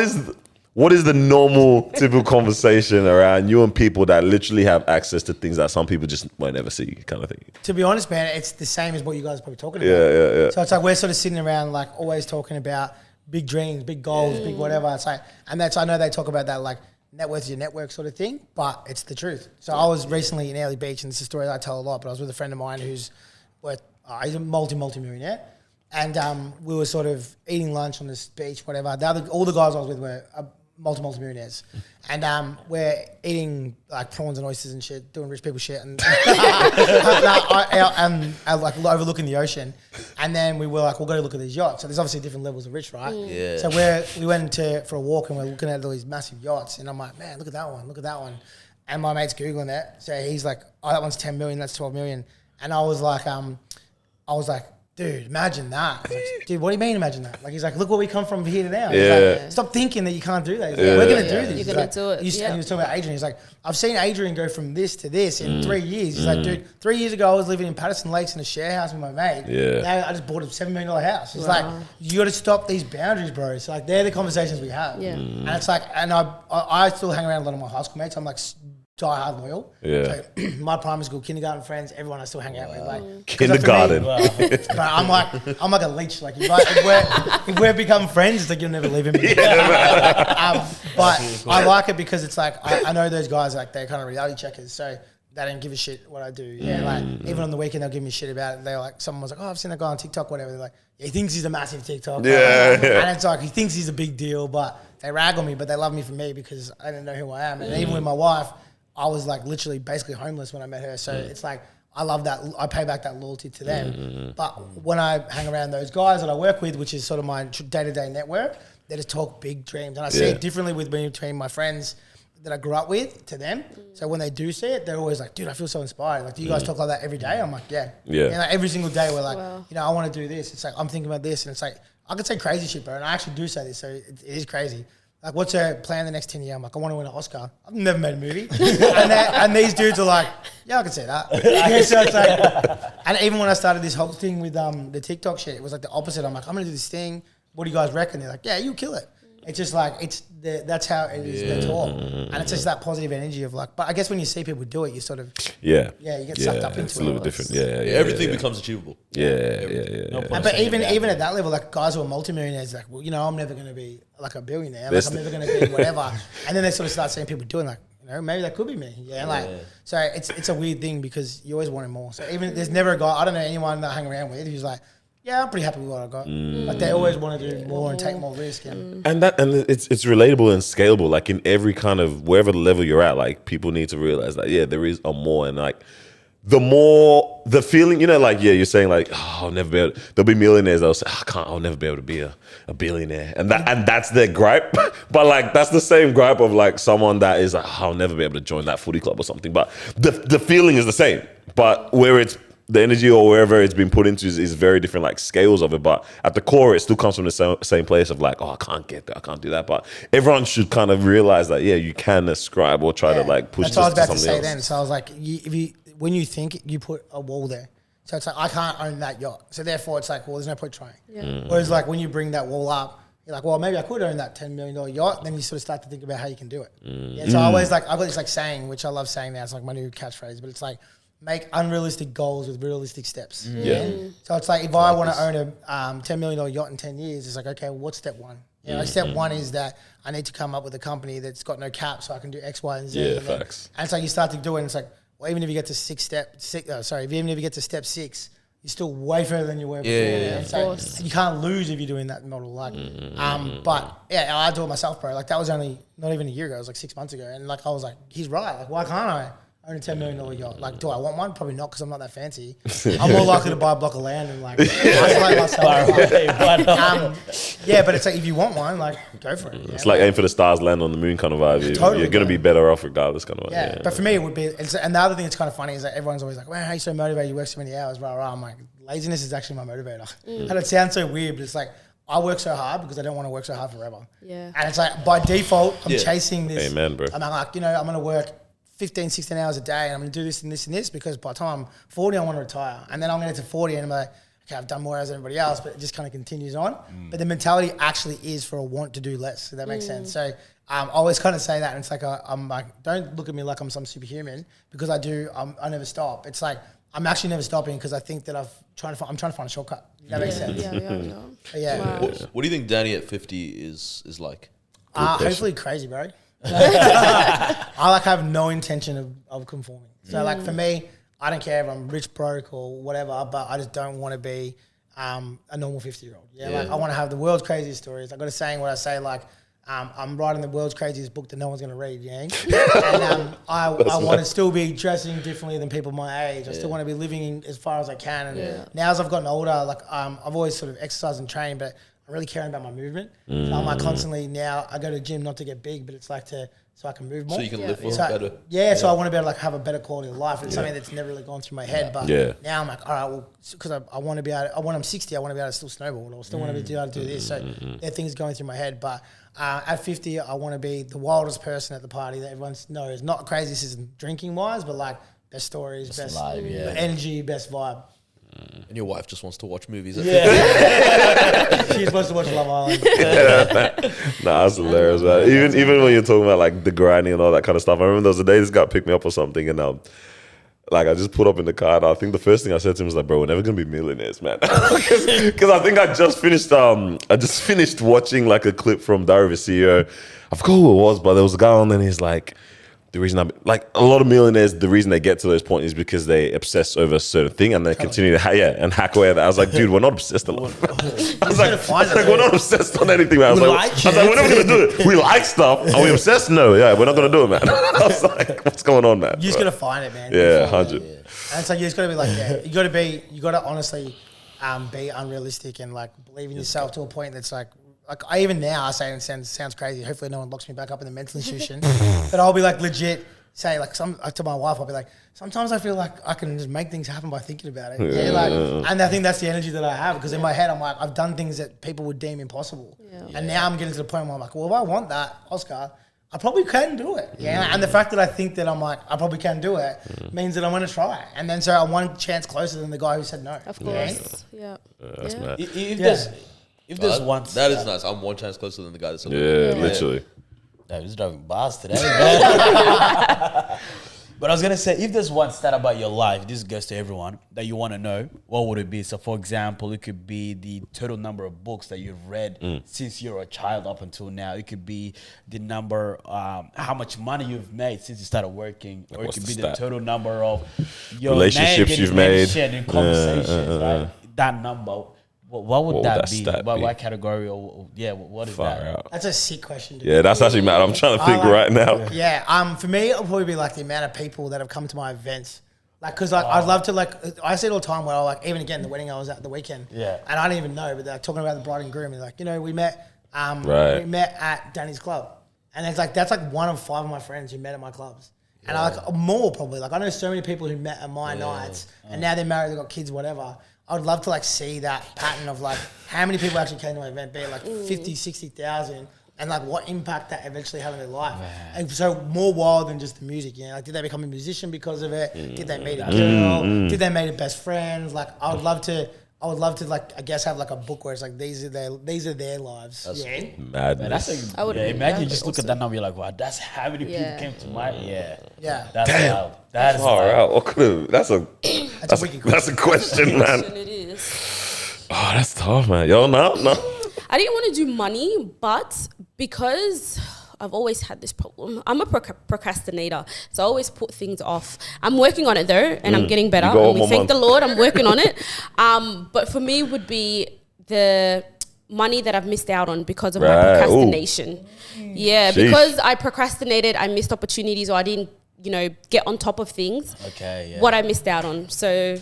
is the normal typical conversation around you and people that literally have access to things that some people just won't ever see kind of thing? To be honest, man, it's the same as what you guys are probably talking about. Yeah. So it's like we're sort of sitting around like always talking about big dreams, big goals, big whatever. It's like, and I know they talk about that like net worth is your network sort of thing, but it's the truth. So I was recently in Airlie Beach, and it's a story that I tell a lot, but I was with a friend of mine who's he's a multi-millionaire. And we were sort of eating lunch on this beach, whatever. All the guys I was with were multi-millionaires. And we're eating like prawns and oysters and shit, doing rich people shit. And like overlooking the ocean. And then we were like, we'll go look at these yachts. So there's obviously different levels of rich, right? Yeah. So we went for a walk and we're looking at all these massive yachts. And I'm like, man, look at that one. And my mate's Googling it. So he's like, oh, that one's 10 million, that's 12 million. And I was like, dude, imagine that. I was like, dude, what do you mean imagine that? Like, he's like, look where we come from here to now. Yeah. He's like, stop thinking that you can't do that. He's like, we're going to do this. You're going to do it. And he was talking about Adrian. He's like, I've seen Adrian go from this to this in 3 years. He's like, dude, 3 years ago I was living in Patterson Lakes in a share house with my mate. Yeah. Now I just bought a $7 million house. It's like, you got to stop these boundaries, bro. It's like, they're the conversations we have. Yeah. And it's like, and I still hang around a lot of my high school mates. I'm like die-hard loyal. Yeah. So my primary school, kindergarten friends, everyone I still hang out with. Like, Kindergarten. but I'm like a leech. Like if we're become friends, it's like you'll never leave him. But I like it because it's like I know those guys, like they're kind of reality checkers, so they don't give a shit what I do. Yeah, like even on the weekend they'll give me shit about it. They're like, someone was like, oh, I've seen that guy on TikTok, whatever. They're like, yeah, he thinks he's a massive TikTok. Yeah. And it's like he thinks he's a big deal, but they rag on me, but they love me for me because I didn't know who I am. And even with my wife, I was like literally basically homeless when I met her. So it's like, I love that. I pay back that loyalty to them. But when I hang around those guys that I work with, which is sort of my day-to-day network, they just talk big dreams. And I see it differently between my friends that I grew up with to them. So when they do see it, they're always like, dude, I feel so inspired. Like, do you guys talk like that every day? I'm like, yeah. And like every single day we're like, I want to do this. It's like, I'm thinking about this. And it's like, I could say crazy shit, bro. And I actually do say this. So it is crazy. Like, what's your plan the next 10 years? I'm like, I want to win an Oscar. I've never made a movie. and these dudes are like, yeah, I can say that. So it's like, and even when I started this whole thing with the TikTok shit, it was like the opposite. I'm like, I'm going to do this thing. What do you guys reckon? They're like, yeah, you kill it. It's just like, that's how it is, the talk. And it's just that positive energy of like, but I guess when you see people do it, you sort of, you get sucked up into it. It's a little different. Everything becomes achievable. But even at that level, like guys who are multimillionaires, like, well, I'm never going to be like a billionaire. Like, I'm never going to be whatever. And then they sort of start seeing people doing like, maybe that could be me. So it's a weird thing because you always want more. So even there's never a guy, I don't know anyone that I hang around with who's like, yeah, I'm pretty happy with what I got. Like they always want to do more and take more risk. And it's relatable and scalable. Like in every kind of wherever the level you're at, like people need to realize that there is a more, and like the feeling, like you're saying like, oh, I'll never be able. There'll be millionaires that'll say, I'll never be able to be a billionaire, and that's their gripe. But like that's the same gripe of like someone that is like, I'll never be able to join that footy club or something. But the feeling is the same. But where it's the energy or wherever it's been put into is very different, like scales of it. But at the core, it still comes from the same place of like, oh, I can't get there, I can't do that. But everyone should kind of realize that, you can ascribe or try to like push this to something else. That's what I was about to say then. So I was like, when you think, you put a wall there. So it's like, I can't own that yacht. So therefore it's like, well, there's no point trying. Whereas like when you bring that wall up, you're like, well, maybe I could own that $10 million yacht. Then you sort of start to think about how you can do it. So I always like, I've got this like saying, which I love saying now. It's like my new catchphrase, but it's like, make unrealistic goals with realistic steps. So it's like if I want to own a $10 million yacht in 10 years, it's like, okay, well, what's step one? Like step one is that I need to come up with a company that's got no cap so I can do X, Y, and Z. Facts. And it's like you start to do it and it's like, well, even if you get to even if you get to step 6, you're still way further than you were before. Of course. You can't lose if you're doing that model. Like, but I do it myself, bro. Like that was only not even a year ago. It was like 6 months ago. And like, I was like, he's right. Like, why can't I own a $10 million yacht? Like, do I want one? Probably not because I'm not that fancy. I'm more likely to buy a block of land and like isolate myself. But it's like if you want one, like go for it. It's like aim for the stars, land on the moon kind of vibe. Totally, you're going to be better off regardless kind of vibe. But for me, it would be, and the other thing that's kind of funny is that everyone's always like, wow, how are you so motivated? You work so many hours, rah, rah. I'm like, laziness is actually my motivator. And it sounds so weird, but it's like, I work so hard because I don't want to work so hard forever. And it's like, by default, I'm chasing this. Amen, bro. I'm like, I'm going to work 15, 16 hours a day and I'm going to do this and this and this because by the time I'm 40, I want to retire. And then I'm going to get to 40 and I'm like, okay, I've done more hours than everybody else, but it just kind of continues on. But the mentality actually is for a want to do less, if that makes sense. So I always kind of say that. And it's like, I'm like, don't look at me like I'm some superhuman because I never stop. It's like, I'm actually never stopping because I think that I'm trying to find a shortcut. That makes sense. Wow. What do you think Danny at 50 is like? Hopefully crazy, bro. I have no intention of conforming. So like for me, I don't care if I'm rich, broke or whatever, but I just don't want to be a normal 50-year-old. Like I want to have the world's craziest stories. I got a saying where I say like, I'm writing the world's craziest book that no one's going to read, and I want to still be dressing differently than people my age. I still want to be living as far as I can. And now as I've gotten older, like I've always sort of exercised and trained, but I'm really caring about my movement. So I'm like constantly now, I go to the gym not to get big, but it's like to so I can move more. So you can live more So, better. yeah, so I want to be able to like have a better quality of life. It's something that's never really gone through my head. But now I'm like, all right, well, because I want to be able to, when I'm 60, I want to be able to still snowboard. I still want to be able to do this. So there are things going through my head. But at 50, I want to be the wildest person at the party that everyone knows. Not crazy, this isn't drinking wise, but like best stories, best live, energy, best vibe. And your wife just wants to watch movies. She's supposed to watch Love Island. Nah, that's hilarious, man. Even when you're talking about like the grinding and all that kind of stuff, I remember there was a day this guy picked me up or something, and like I just put up in the car, and I think the first thing I said to him was like, "Bro, we're never gonna be millionaires, man." Because I think I just finished watching like a clip from Diary of a CEO. I forgot who it was, but there was a guy on there, and he's like, the reason I'm like a lot of millionaires, the reason they get to those points is because they obsess over a certain thing and they continue to hack away at that. I was like, dude, we're not obsessed a lot. I was like, we're not obsessed on anything, man. I was like, we're never gonna do it. We like stuff. Are we obsessed? No, we're not gonna do it, man. I was like, what's going on, man? You just gotta find it, man. Yeah, 100. And so you just gotta be like, you gotta honestly be unrealistic and like believe in yourself to a point that's like I even now I say it sounds crazy. Hopefully no one locks me back up in the mental institution. But I'll be like legit say like to my wife, I'll be like, sometimes I feel like I can just make things happen by thinking about it. And I think that's the energy that I have because in my head I'm like, I've done things that people would deem impossible. And now I'm getting to the point where I'm like, well, if I want that Oscar, I probably can do it. And the fact that I think that I'm like, I probably can do it means that I'm going to try. And then so I'm one chance closer than the guy who said no. Of course. That's mad. If there's one, that is nice. I'm one chance closer than the guy that's Literally. Damn, he's driving bars today, man. But I was gonna say, if there's one stat about your life, this goes to everyone that you want to know, what would it be? So, for example, it could be the total number of books that you've read since you're a child up until now. It could be the number, how much money you've made since you started working, or it could be the total number of your relationships you've made in conversations, right? That number. What would that be? What category or what is Far that? out. That's a sick question. That's actually mad. I'm trying to think right now. For me, it'll probably be like the amount of people that have come to my events. Like, cause like I'd love to like, I see it all the time where I like, even again, the wedding I was at the weekend. And I didn't even know, but they're talking about the bride and groom and like, we met at Danny's club. And it's like, that's like 1 of 5 of my friends who met at my clubs. And I like more probably, like I know so many people who met at my nights and now they're married, they've got kids, whatever. I'd love to like see that pattern of like how many people actually came to my event, be it like 50, 60,000 and like what impact that eventually had on their life. And so more wild than just the music, like did they become a musician because of it? Did they meet a girl? Did they meet best friends? Like I would love to like I guess have like a book where it's like these are their lives. That's madness. Imagine you just look at that number, you're like, wow, that's how many people came to my That's wild. That's far out. What could have? That's a question, man. It is. Oh, that's tough, man. Yo, no. I didn't want to do money, but because I've always had this problem. I'm a procrastinator, so I always put things off. I'm working on it though, and I'm getting better. And we thank the Lord, I'm working on it. But for me, would be the money that I've missed out on because of my procrastination. Yeah, because I procrastinated, I missed opportunities, or I didn't, get on top of things. What I missed out on. So.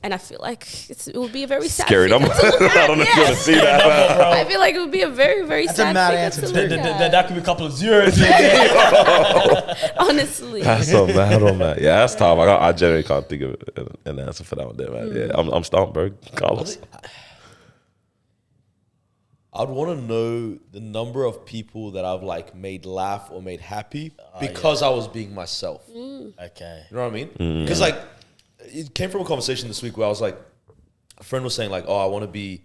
And I feel like it would be a very sad scary number. I don't know if you want to see that. I feel like it would be a very, very sad mad answer to look at. That could be a couple of zeros. Honestly. That's so bad on that. Yeah, that's tough. I generally can't think of an answer for that one there, man. Yeah, I'm stumped, bro. Carlos. I'd want to know the number of people that I've like made laugh or made happy because I was being myself. Okay. You know what I mean? Because like, it came from a conversation this week where I was like, a friend was saying like, oh, I want to be,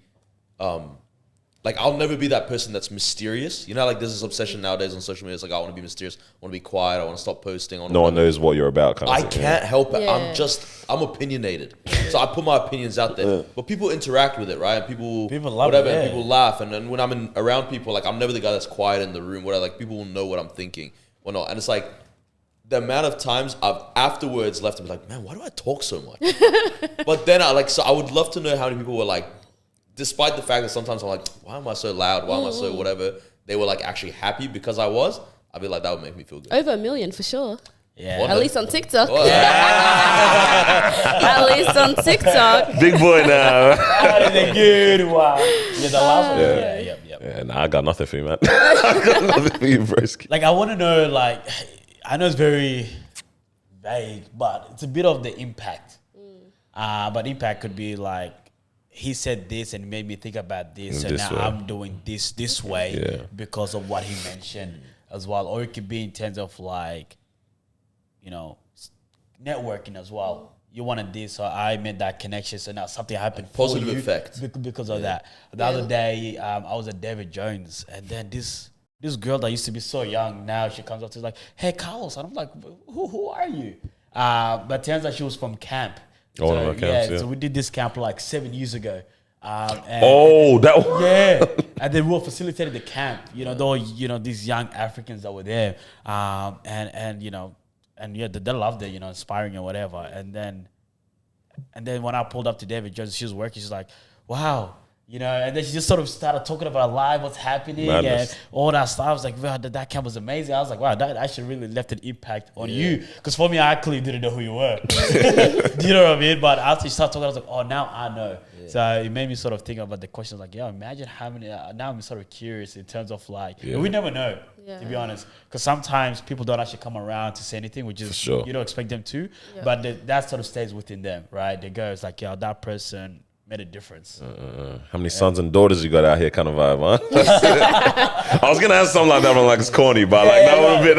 like I'll never be that person that's mysterious. Like there's this obsession nowadays on social media. It's like, I want to be mysterious. I want to be quiet. I want to stop posting. No one knows what you're about. Kind of I can't help it. I'm opinionated. So I put my opinions out there. But people interact with it, right? People love whatever, it. People laugh. And then when I'm around people, like I'm never the guy that's quiet in the room. Whatever, like people will know what I'm thinking or not. And it's like, the amount of times I've afterwards left and be like, man, why do I talk so much? But then I would love to know how many people were like, despite the fact that sometimes I'm like, why am I so loud? Why am I so whatever? They were like actually happy because I was. I'd be like, that would make me feel good. Over 1 million for sure. Yeah. At least on TikTok. At least on TikTok. Big boy now. That is a good one. Yeah, the last one. Yep. Yeah, nah, I got nothing for you, man. I got nothing for you, broski. Like, I want to know, like, I know it's very vague, but it's a bit of the impact. But impact could be like, he said this and made me think about this, and This now way. I'm doing this way Yeah. because of what he mentioned as well. Or it could be in terms of like, you know, networking as well. You wanted this, so I made that connection, so now something happened. For Positive you effect. because of that. The other day, I was at David Jones, and then this girl that used to be so young, now she comes up to like, "Hey, Carlos," and I'm like, "Who are you?" But turns out she was from camp. One of our camps, yeah. So we did this camp like 7 years ago. And That one. yeah, and then we were facilitating the camp. You know, though, you know, these young Africans that were there, and you know, and yeah, they loved it. You know, inspiring and whatever. And then when I pulled up to David Jones, she was working. She's like, "Wow." You know, and then she just sort of started talking about live, what's happening, Madness. and all that stuff. I was like, wow, that camp was amazing. I was like, wow, that actually really left an impact on you. Because for me, I clearly didn't know who you were. Do you know what I mean? But after she started talking, I was like, oh, now I know. Yeah. So it made me sort of think about the questions like, yeah, imagine having now I'm sort of curious in terms of like, we never know, to be honest. Because sometimes people don't actually come around to say anything, which is, sure. you don't expect them to. Yeah. But that sort of stays within them, right? They go, it's like, yeah, that person made a difference. How many sons and daughters you got out here, kind of vibe, huh? I was gonna ask something like that, but like it's corny, but like that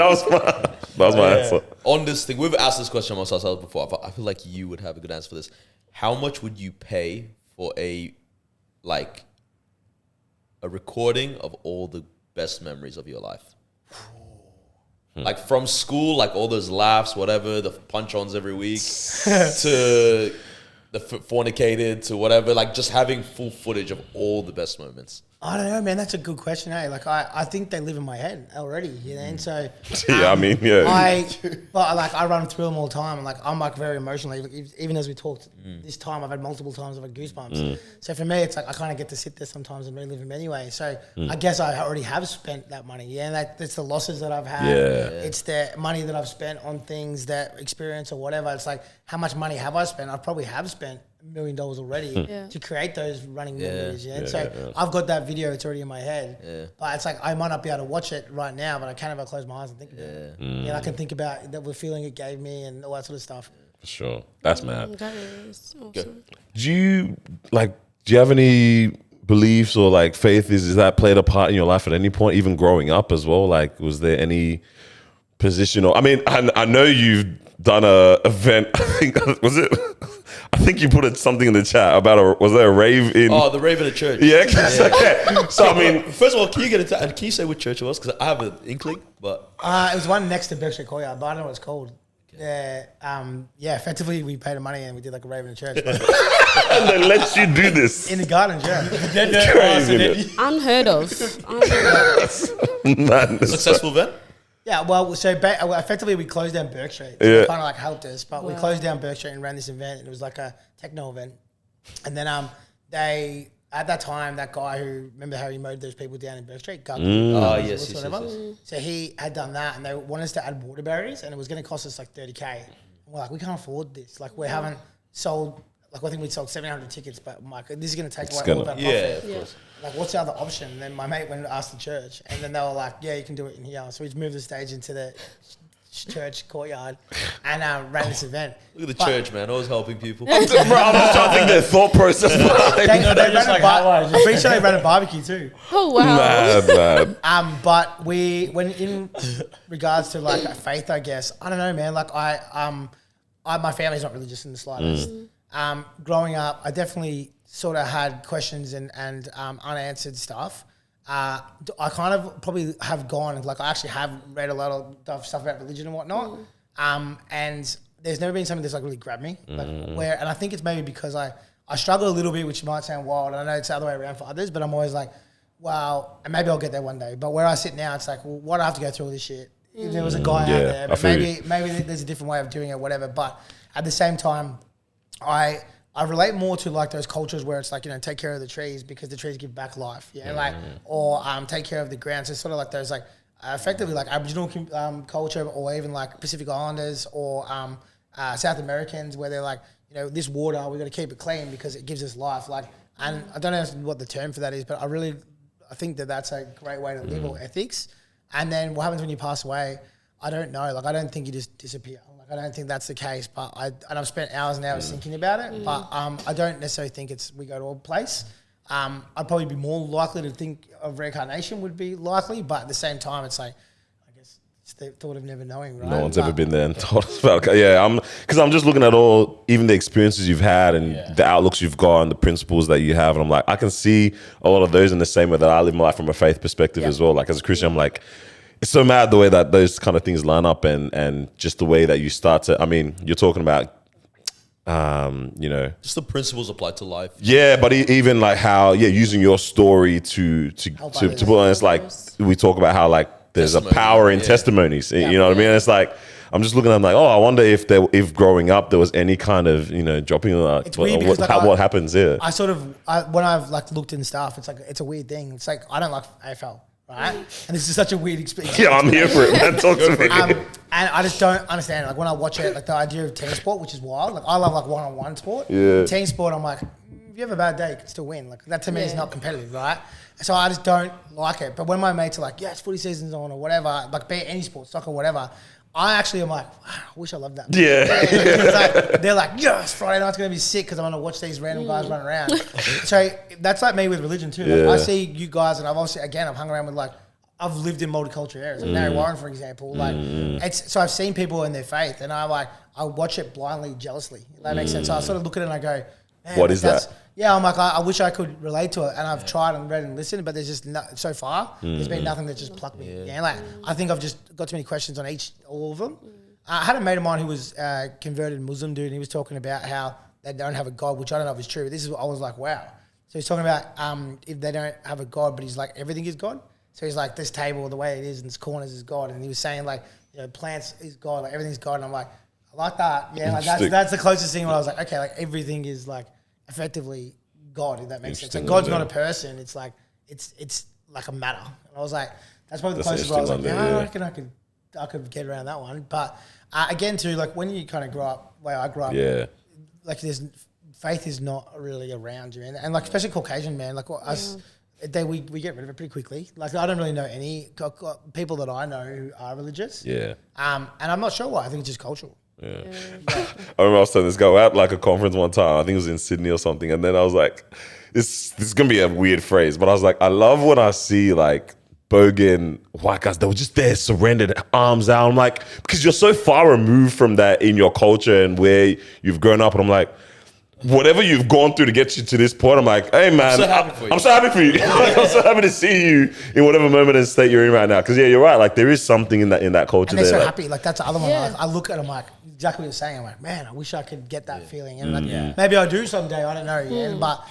was my answer. On this thing, we've asked this question amongst ourselves before. I feel like you would have a good answer for this. How much would you pay for a recording of all the best memories of your life? Like from school, like all those laughs, whatever, the punch-ons every week, to the fornicated, to whatever, like just having full footage of all the best moments. I don't know, man. That's a good question, eh? Like, I think they live in my head already, you know? And so... I mean, yeah. But like, I run through them all the time. And like, I'm like very emotional. Even as we talked this time, I've had multiple times I've had goosebumps. So for me, it's like, I kind of get to sit there sometimes and relive them anyway. So I guess I already have spent that money. Yeah, and that's the losses that I've had. Yeah. It's the money that I've spent on things, that experience or whatever. It's like, how much money have I spent? I probably have spent $1 million already to create those running memories. Yeah. So I've got that video, it's already in my head. Yeah. But it's like, I might not be able to watch it right now, but I can if I close my eyes and think about it. Yeah, I can think about the feeling it gave me and all that sort of stuff. For sure. That's mad. That is awesome. Do you have any beliefs or like faith? Is that played a part in your life at any point, even growing up as well? Like, was there any position or, I mean, I know you've done a event, I think you put something in the chat about was there a rave in? Oh, the rave in the church. Yeah. Okay. So I mean, first of all, can you get into and can you say what church it was? Because I have an inkling, but it was one next to Berkshire Courtyard, but I don't know what it's called. Yeah, effectively we paid the money and we did like a rave in the church. And they let you do this in the gardens, yeah. Crazy. Unheard of. Successful event. Yeah, well, so effectively we closed down Burke Street. So it kind of like helped us, but we closed down Burke Street and ran this event, and it was like a techno event. And then they, at that time, that guy who, remember how he mowed those people down in Burke Street? Yes. So he had done that, and they wanted us to add water barriers, and it was going to cost us like $30K. And we're like, we can't afford this. Like, we haven't sold, like I think we sold 700 tickets, but I'm like, this is going to take away all of our profit. Yeah, of course. Like, what's the other option? And then my mate went and asked the church, and then they were like, yeah, you can do it in here. So we just moved the stage into the church courtyard and ran this event. Look at the church, man, always helping people. I'm just trying to think their thought process. I'm pretty sure they ran a barbecue too. Oh, wow. Mad. But when in regards to like faith, I guess, I don't know, man. Like my family's not religious in the slightest. Growing up, I definitely sort of had questions and unanswered stuff. I kind of probably have gone, like I actually have read a lot of stuff about religion and whatnot. And there's never been something that's like really grabbed me. And I think it's maybe because I struggle a little bit, which might sound wild. I know it's the other way around for others, but I'm always like, wow, and maybe I'll get there one day. But where I sit now, it's like, well, why do I have to go through all this shit? If there was a guy out there, but maybe there's a different way of doing it, whatever. But at the same time, I relate more to like those cultures where it's like, you know, take care of the trees because the trees give back life, or take care of the ground. So it's sort of like those like effectively like Aboriginal culture, or even like Pacific Islanders or South Americans, where they're like, you know, this water, we got to keep it clean because it gives us life. Like, and I don't know what the term for that is, but I I think that's a great way to live, or ethics. And then what happens when you pass away? I don't know. Like, I don't think you just disappear. Like, I don't think that's the case. But I've spent hours and hours thinking about it. But I don't necessarily think we go to a place. I'd probably be more likely to think of reincarnation would be likely. But at the same time, it's like, I guess it's the thought of never knowing, right? No one's ever been there and told us about it. Yeah, because I'm just looking at even the experiences you've had and the outlooks you've got and the principles that you have. And I'm like, I can see a lot of those in the same way that I live my life from a faith perspective as well. Like, as a Christian, I'm like, it's so mad the way that those kind of things line up and just the way that you start to, I mean, you're talking about, just the principles applied to life. Yeah, but even like how, using your story to put on, it's like, we talk about how like there's a power in testimonies, you know what I mean? And it's like, I'm just looking at them like, I wonder if growing up there was any kind of, dropping, it's weird because what happens here. When I've like looked in stuff, it's like, it's a weird thing. It's like, I don't like AFL. Right? And this is such a weird experience. Yeah, I'm here for it, man. Talk to me. And I just don't understand it. Like, when I watch it, like the idea of team sport, which is wild. Like, I love like one-on-one sport. Yeah. Team sport, I'm like, if you have a bad day, you can still win. Like, that to me is not competitive, right? So I just don't like it. But when my mates are like, it's footy season's on or whatever, like be it any sport, soccer, whatever, I actually am like, I wish I loved that. Yeah. They're like, yes, Friday night's going to be sick because I'm going to watch these random guys run around. So that's like me with religion too. Like, I see you guys, and I've hung around with like, I've lived in multicultural areas. Like Mary Warren, for example. Like, so I've seen people in their faith, and I watch it blindly, jealously. If that makes sense. So I sort of look at it and I go, man, what is that? Yeah, I'm like, I wish I could relate to it, and I've tried and read and listened, but there's just so far there's been nothing that just plucked me. Yeah, like I think I've just got too many questions on all of them. I had a mate of mine who was converted Muslim dude, and he was talking about how they don't have a God, which I don't know if it's true. But this is what I was like, wow. So he's talking about if they don't have a God, but he's like, everything is God. So he's like, this table, the way it is, and this corners is God. And he was saying like, plants is God, like everything's God. And I'm like, I like that. Yeah, like that's the closest thing where I was like, okay, like everything is like effectively God, if that makes sense. Like God's not a person. It's like it's like a matter. And I was like, that's probably the closest where I was like, I reckon I could get around that one. But again, too, like when you kind of grow up where I grew up, like faith is not really around you, and like especially Caucasian, man, like us. We get rid of it pretty quickly. Like, I don't really know any people that I know who are religious. Yeah. And I'm not sure why. I think it's just cultural. Yeah. I remember I was telling this guy at like a conference one time. I think it was in Sydney or something. And then I was like, this is going to be a weird phrase, but I was like, I love when I see like bogan white guys that were just there, surrendered, arms out. I'm like, because you're so far removed from that in your culture and where you've grown up. And I'm like, whatever you've gone through to get you to this point, I'm like, hey man, I'm so happy for you. I'm so happy to see you in whatever moment and state you're in right now. Because you're right. Like there is something in that culture. And they're there. So happy. Like that's the other one. Like, I look at them like exactly what you're saying. I'm like, man, I wish I could get that feeling. And like, maybe I do someday. I don't know. Yeah, but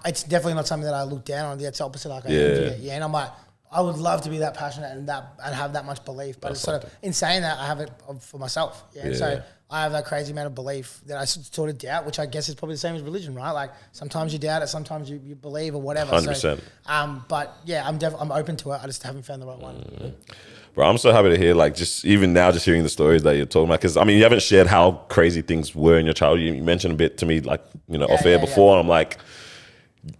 it's definitely not something that I look down on. It's opposite. Like and I'm like, I would love to be that passionate and have that much belief. But it's sort of in saying that I have it for myself. Yeah. So I have that crazy amount of belief that I sort of doubt, which I guess is probably the same as religion, right? Like sometimes you doubt it, sometimes you believe or whatever. 100%. So, but yeah, I'm open to it. I just haven't found the right one. Bro, I'm so happy to hear, like, just even now, just hearing the stories that you're talking about. Because, I mean, you haven't shared how crazy things were in your childhood. You mentioned a bit to me, like, off air before. And I'm like,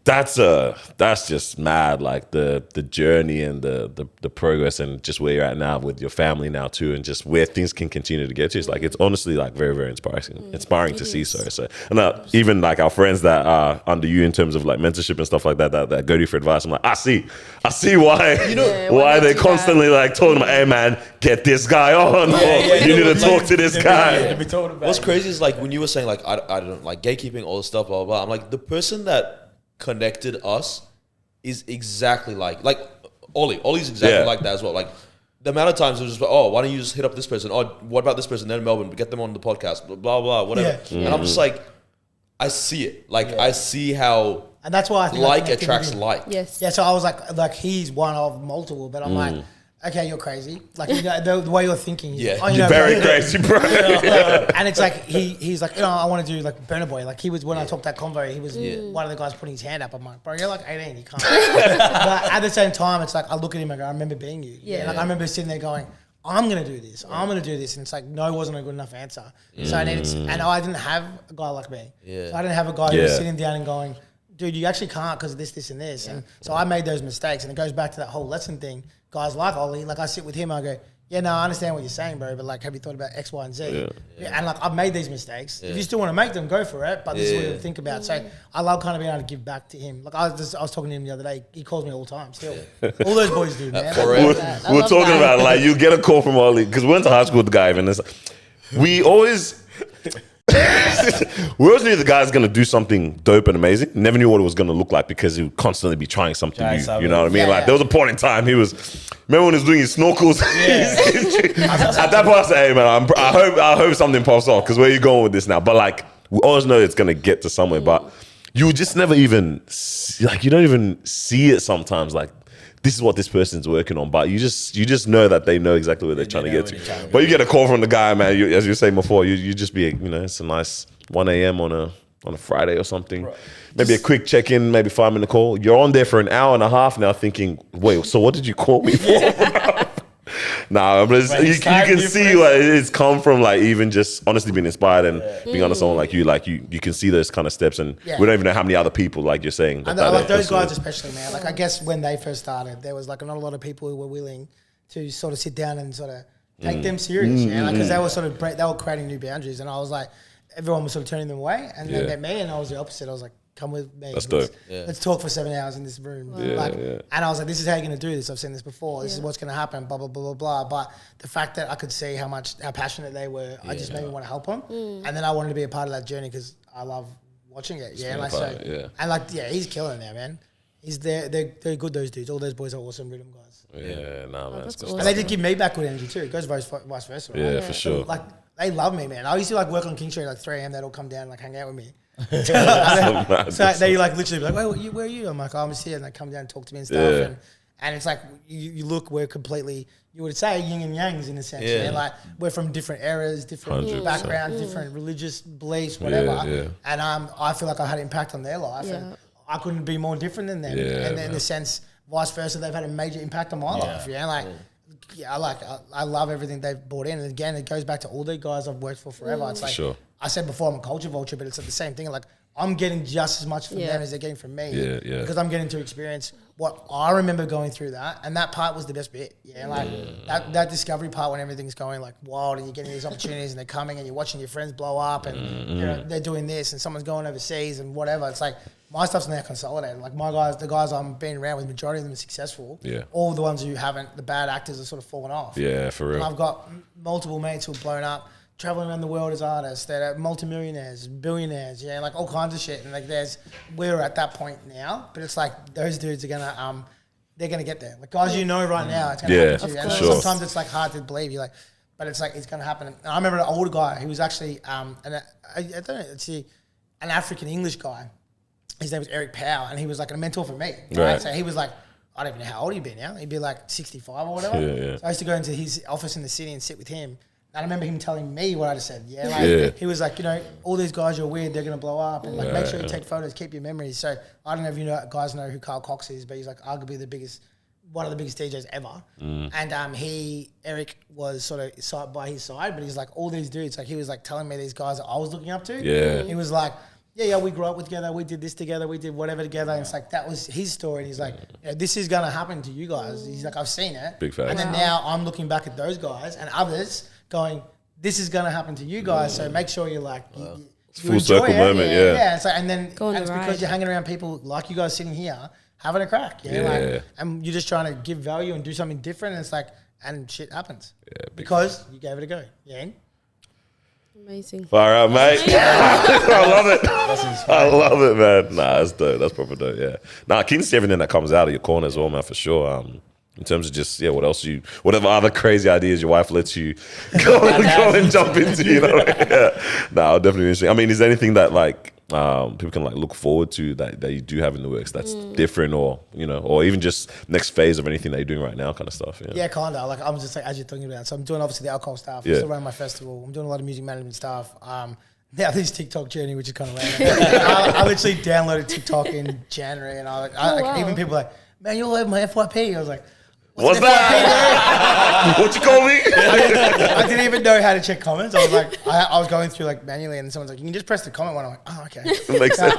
that's just mad, like the journey and the progress and just where you're at now with your family now too, and just where things can continue to get to. It's like, it's honestly like very, very inspiring to see. So and even like our friends that are under you in terms of like mentorship and stuff like that go to you for advice. I'm like, I see why why they're constantly like talking about, hey man, get this guy on, you need to talk to this guy. What's crazy is like when you were saying like I don't like gatekeeping, all this stuff, blah blah blah. I'm like, the person that connected us is exactly like Ollie. Ollie's exactly like that as well. Like the amount of times it was just like, oh, why don't you just hit up this person? Oh, what about this person? They're in Melbourne, get them on the podcast, blah blah, whatever. And I'm just like, I see it. Like I see how, and that's why I think like attracts like. Yes. Yeah. So I was like he's one of multiple, but I'm like, okay, you're crazy. Like the way you're thinking. You're very crazy, bro. And it's like he's like, I want to do like Burner Boy. Like he was when I talked that convo, he was one of the guys putting his hand up. I'm like, bro, you're like 18, you can't. But at the same time, it's like I look at him and go, I remember being you. Yeah. Like I remember sitting there going, I'm gonna do this. I'm gonna do this, and it's like no, wasn't a good enough answer. So I needed, and I didn't have a guy like me. So I didn't have a guy who was sitting down and going, dude, you actually can't because of this, and this. And so I made those mistakes, and it goes back to that whole lesson thing. Guys like Ollie, like I sit with him, I go, yeah, no, I understand what you're saying, bro, but like, have you thought about X, Y, and Z? Yeah. And like, I've made these mistakes. If you still want to make them, go for it. But this is what you think about. So I love kind of being able to give back to him. Like I was talking to him the other day. He calls me all the time. Still, all those boys do, man. We were talking about like you get a call from Ollie because we went to high school with the guy, and we always. We always knew the guy's gonna do something dope and amazing. Never knew what it was gonna look like because he would constantly be trying something new. You know what I mean? Like there was a point in time he was. Remember when he was doing his snorkels? At that point, I said, "Hey man, I hope something pops off because where you going with this now?" But like we always know it's gonna get to somewhere, but you just never even you don't even see it sometimes. Like this is what this person's working on, but you just know that they know exactly where they're trying to get to. But you get a call from the guy, man. As you were saying before, you just be, it's a nice 1 a.m. on a Friday or something. Right. Maybe a quick check-in, maybe 5-minute call. You're on there for an hour and a half now thinking, wait, so what did you call me for? Nah, but you can see like it's come from like even just honestly being inspired and being under someone like you can see those kind of steps, and we don't even know how many other people, like you're saying. And like those guys especially, man. Like I guess when they first started, there was like not a lot of people who were willing to sort of sit down and sort of take them serious, because they were they were creating new boundaries, and I was like, everyone was sort of turning them away, and they met me, and I was the opposite. I was like, come with me. That's dope. Let's talk for 7 hours in this room. Wow. And I was like, this is how you're going to do this. I've seen this before. This is what's going to happen, blah, blah, blah, blah, blah. But the fact that I could see how passionate they were, I just made me want to help them. And then I wanted to be a part of that journey because I love watching it. He's killing it now, man. They're good, those dudes. All those boys are awesome rhythm guys. Man. That's good. Awesome. And they did give me back good energy too. It goes vice versa. Right? Yeah, for sure. Like, they love me, man. I used to like work on King Street like 3 a.m. They'd all come down and like hang out with me. So they like literally be like, wait, where are you? I'm like, I'm just here, and they come down and talk to me and stuff. And it's like you look, we're completely, you would say yin and yangs in a sense. Yeah. Like we're from different eras, different 100%. Backgrounds, different religious beliefs, whatever. And I feel like I had an impact on their life, and I couldn't be more different than them. And in the sense, vice versa, they've had a major impact on my life. I love everything they've brought in. And again, it goes back to all the guys I've worked for forever. It's like, I said before, I'm a culture vulture, but it's like the same thing. Like I'm getting just as much from them as they're getting from me. Because I'm getting to experience what I remember going through that. And that part was the best bit. That discovery part when everything's going like wild and you're getting these opportunities and they're coming and you're watching your friends blow up and they're doing this and someone's going overseas and whatever. It's like my stuff's now consolidated. Like the guys I'm being around with, majority of them are successful. All the ones who haven't, the bad actors are sort of fallen off. Yeah, for real. And I've got multiple mates who've blown up, traveling around the world as artists, that are multimillionaires, billionaires, like all kinds of shit. And like we're at that point now, but it's like those dudes are gonna they're gonna get there. Like guys, right now, it's gonna happen to you. And sometimes it's like hard to believe. You're like, but it's like it's gonna happen. And I remember an older guy who was actually I don't know, an African English guy. His name was Eric Powell, and he was like a mentor for me. Right? So he was like, I don't even know how old he'd be now. He'd be like 65 or whatever. So I used to go into his office in the city and sit with him. And I remember him telling me what I just said. He was like, all these guys are weird, they're gonna blow up, and like make sure you take photos, keep your memories. So I don't know if you guys know who Carl Cox is, but he's like arguably one of the biggest DJs ever. And Eric was sort of by his side, but he's like all these dudes. Like he was like telling me these guys that I was looking up to. He was like, we grew up together, we did this together, we did whatever together. And it's like, that was his story. And he's like, this is going to happen to you guys. He's like, I've seen it. Big facts. And then now I'm looking back at those guys and others going, this is going to happen to you guys. So make sure you're like, you full circle moment, It's like, and then it's because you're hanging around people like you guys sitting here having a crack. And you're just trying to give value and do something different. And it's like, and shit happens. Because you gave it a go. Amazing. All right, mate. I love it. I love it, man. Nah, that's dope. That's proper dope, Nah, keen to see everything that comes out of your corner as well, man, for sure. In terms of just, whatever other crazy ideas your wife lets you go and jump into, Nah, I'll definitely be interesting. I mean, is there anything that, like, people can, like, look forward to that you do have in the works that's different or, or even just next phase of anything that you're doing right now kind of stuff? Yeah, kind of. Like, I'm just, like, as you're talking about. So I'm doing, obviously, the alcohol stuff. I'm still running my festival. I'm doing a lot of music management stuff. Now this TikTok journey, which is kind of random. I literally downloaded TikTok in January, and even people were like, man, you'll have my FYP. I was like, What's that? What you call me? I didn't even know how to check comments. I was like, I was going through like manually, and someone's like, you can just press the comment one. I'm like, oh, okay. Makes sense.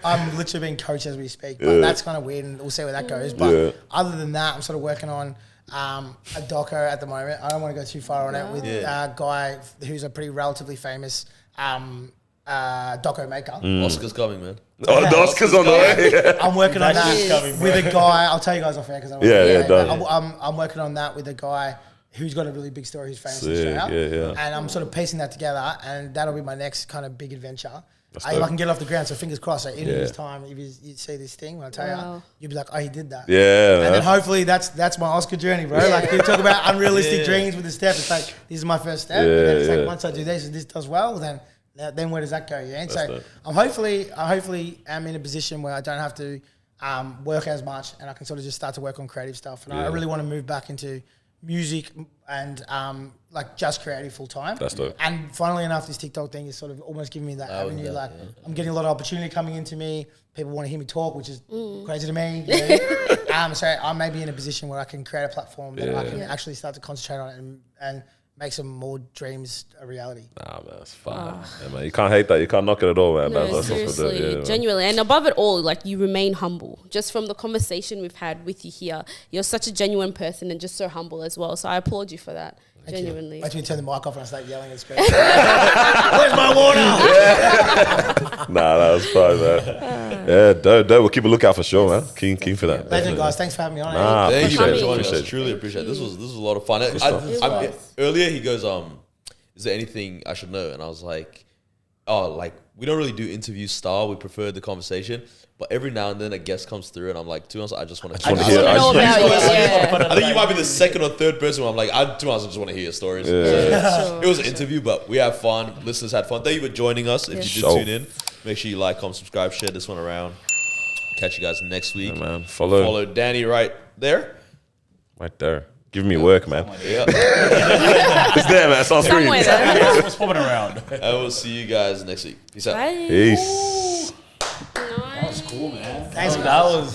I'm literally being coached as we speak, but that's kind of weird, and we'll see where that goes. But other than that, I'm sort of working on a doco at the moment. I don't want to go too far on it with a guy who's a pretty relatively famous doco maker. Oscar's coming, man. Oh, the Oscar's on the way. I'm working on that coming, with a guy. I'll tell you guys off air because I'm working on that with a guy who's got a really big story. Who's famous in Australia, and I'm sort of piecing that together, and that'll be my next kind of big adventure. If I can get it off the ground, so fingers crossed. So in a year's time, if you see this thing, when I tell you, you'll be like, oh, he did that. Yeah, and then hopefully that's my Oscar journey, bro. Like you talk about unrealistic dreams with the step. It's like this is my first step. And then it's like once I do this and this does well, then where does that go? Yeah, and so I hopefully am in a position where I don't have to work as much, and I can sort of just start to work on creative stuff. And I really want to move back into music and like just creative full time. That's dope. And funnily enough, this TikTok thing is sort of almost giving me that avenue. I'm getting a lot of opportunity coming into me. People want to hear me talk, which is crazy to me. You know? So I may be in a position where I can create a platform that I can actually start to concentrate on it and make some more dreams a reality. Nah, man, it's fine. Yeah, man. You can't hate that. You can't knock it at all, man. No, That's seriously, genuinely. And above it all, like you remain humble. Just from the conversation we've had with you here, you're such a genuine person and just so humble as well. So I applaud you for that. Genuinely. Wait till you turn the mic off and I start yelling at screen. Where's my water? Nah, that's fine, man. Yeah, dope. We'll keep a lookout for sure, man. Keen for that. Legend, guys. Thanks for having me on. Thank you for joining Appreciate us. it. Truly appreciate it. This was a lot of fun. Earlier he goes, is there anything I should know? And I was like, oh, like we don't really do interview style. We prefer the conversation. But every now and then a guest comes through and I'm like, to be honest, I just want to hear. I think you might be the second or third person where I'm like, to be honest, I just want to hear your stories. It was an interview, but we had fun. Listeners had fun. Thank you for joining us. If you did tune in, make sure you like, comment, subscribe, share this one around. Catch you guys next week. Yeah, man. Follow Danny right there. Right there. Give me work, man. Yeah. It's there, man. It's on screen. Somewhere there. What's popping around? I will see you guys next week. Peace out. Bye. Peace. Nice. Cool, man. Thanks, That was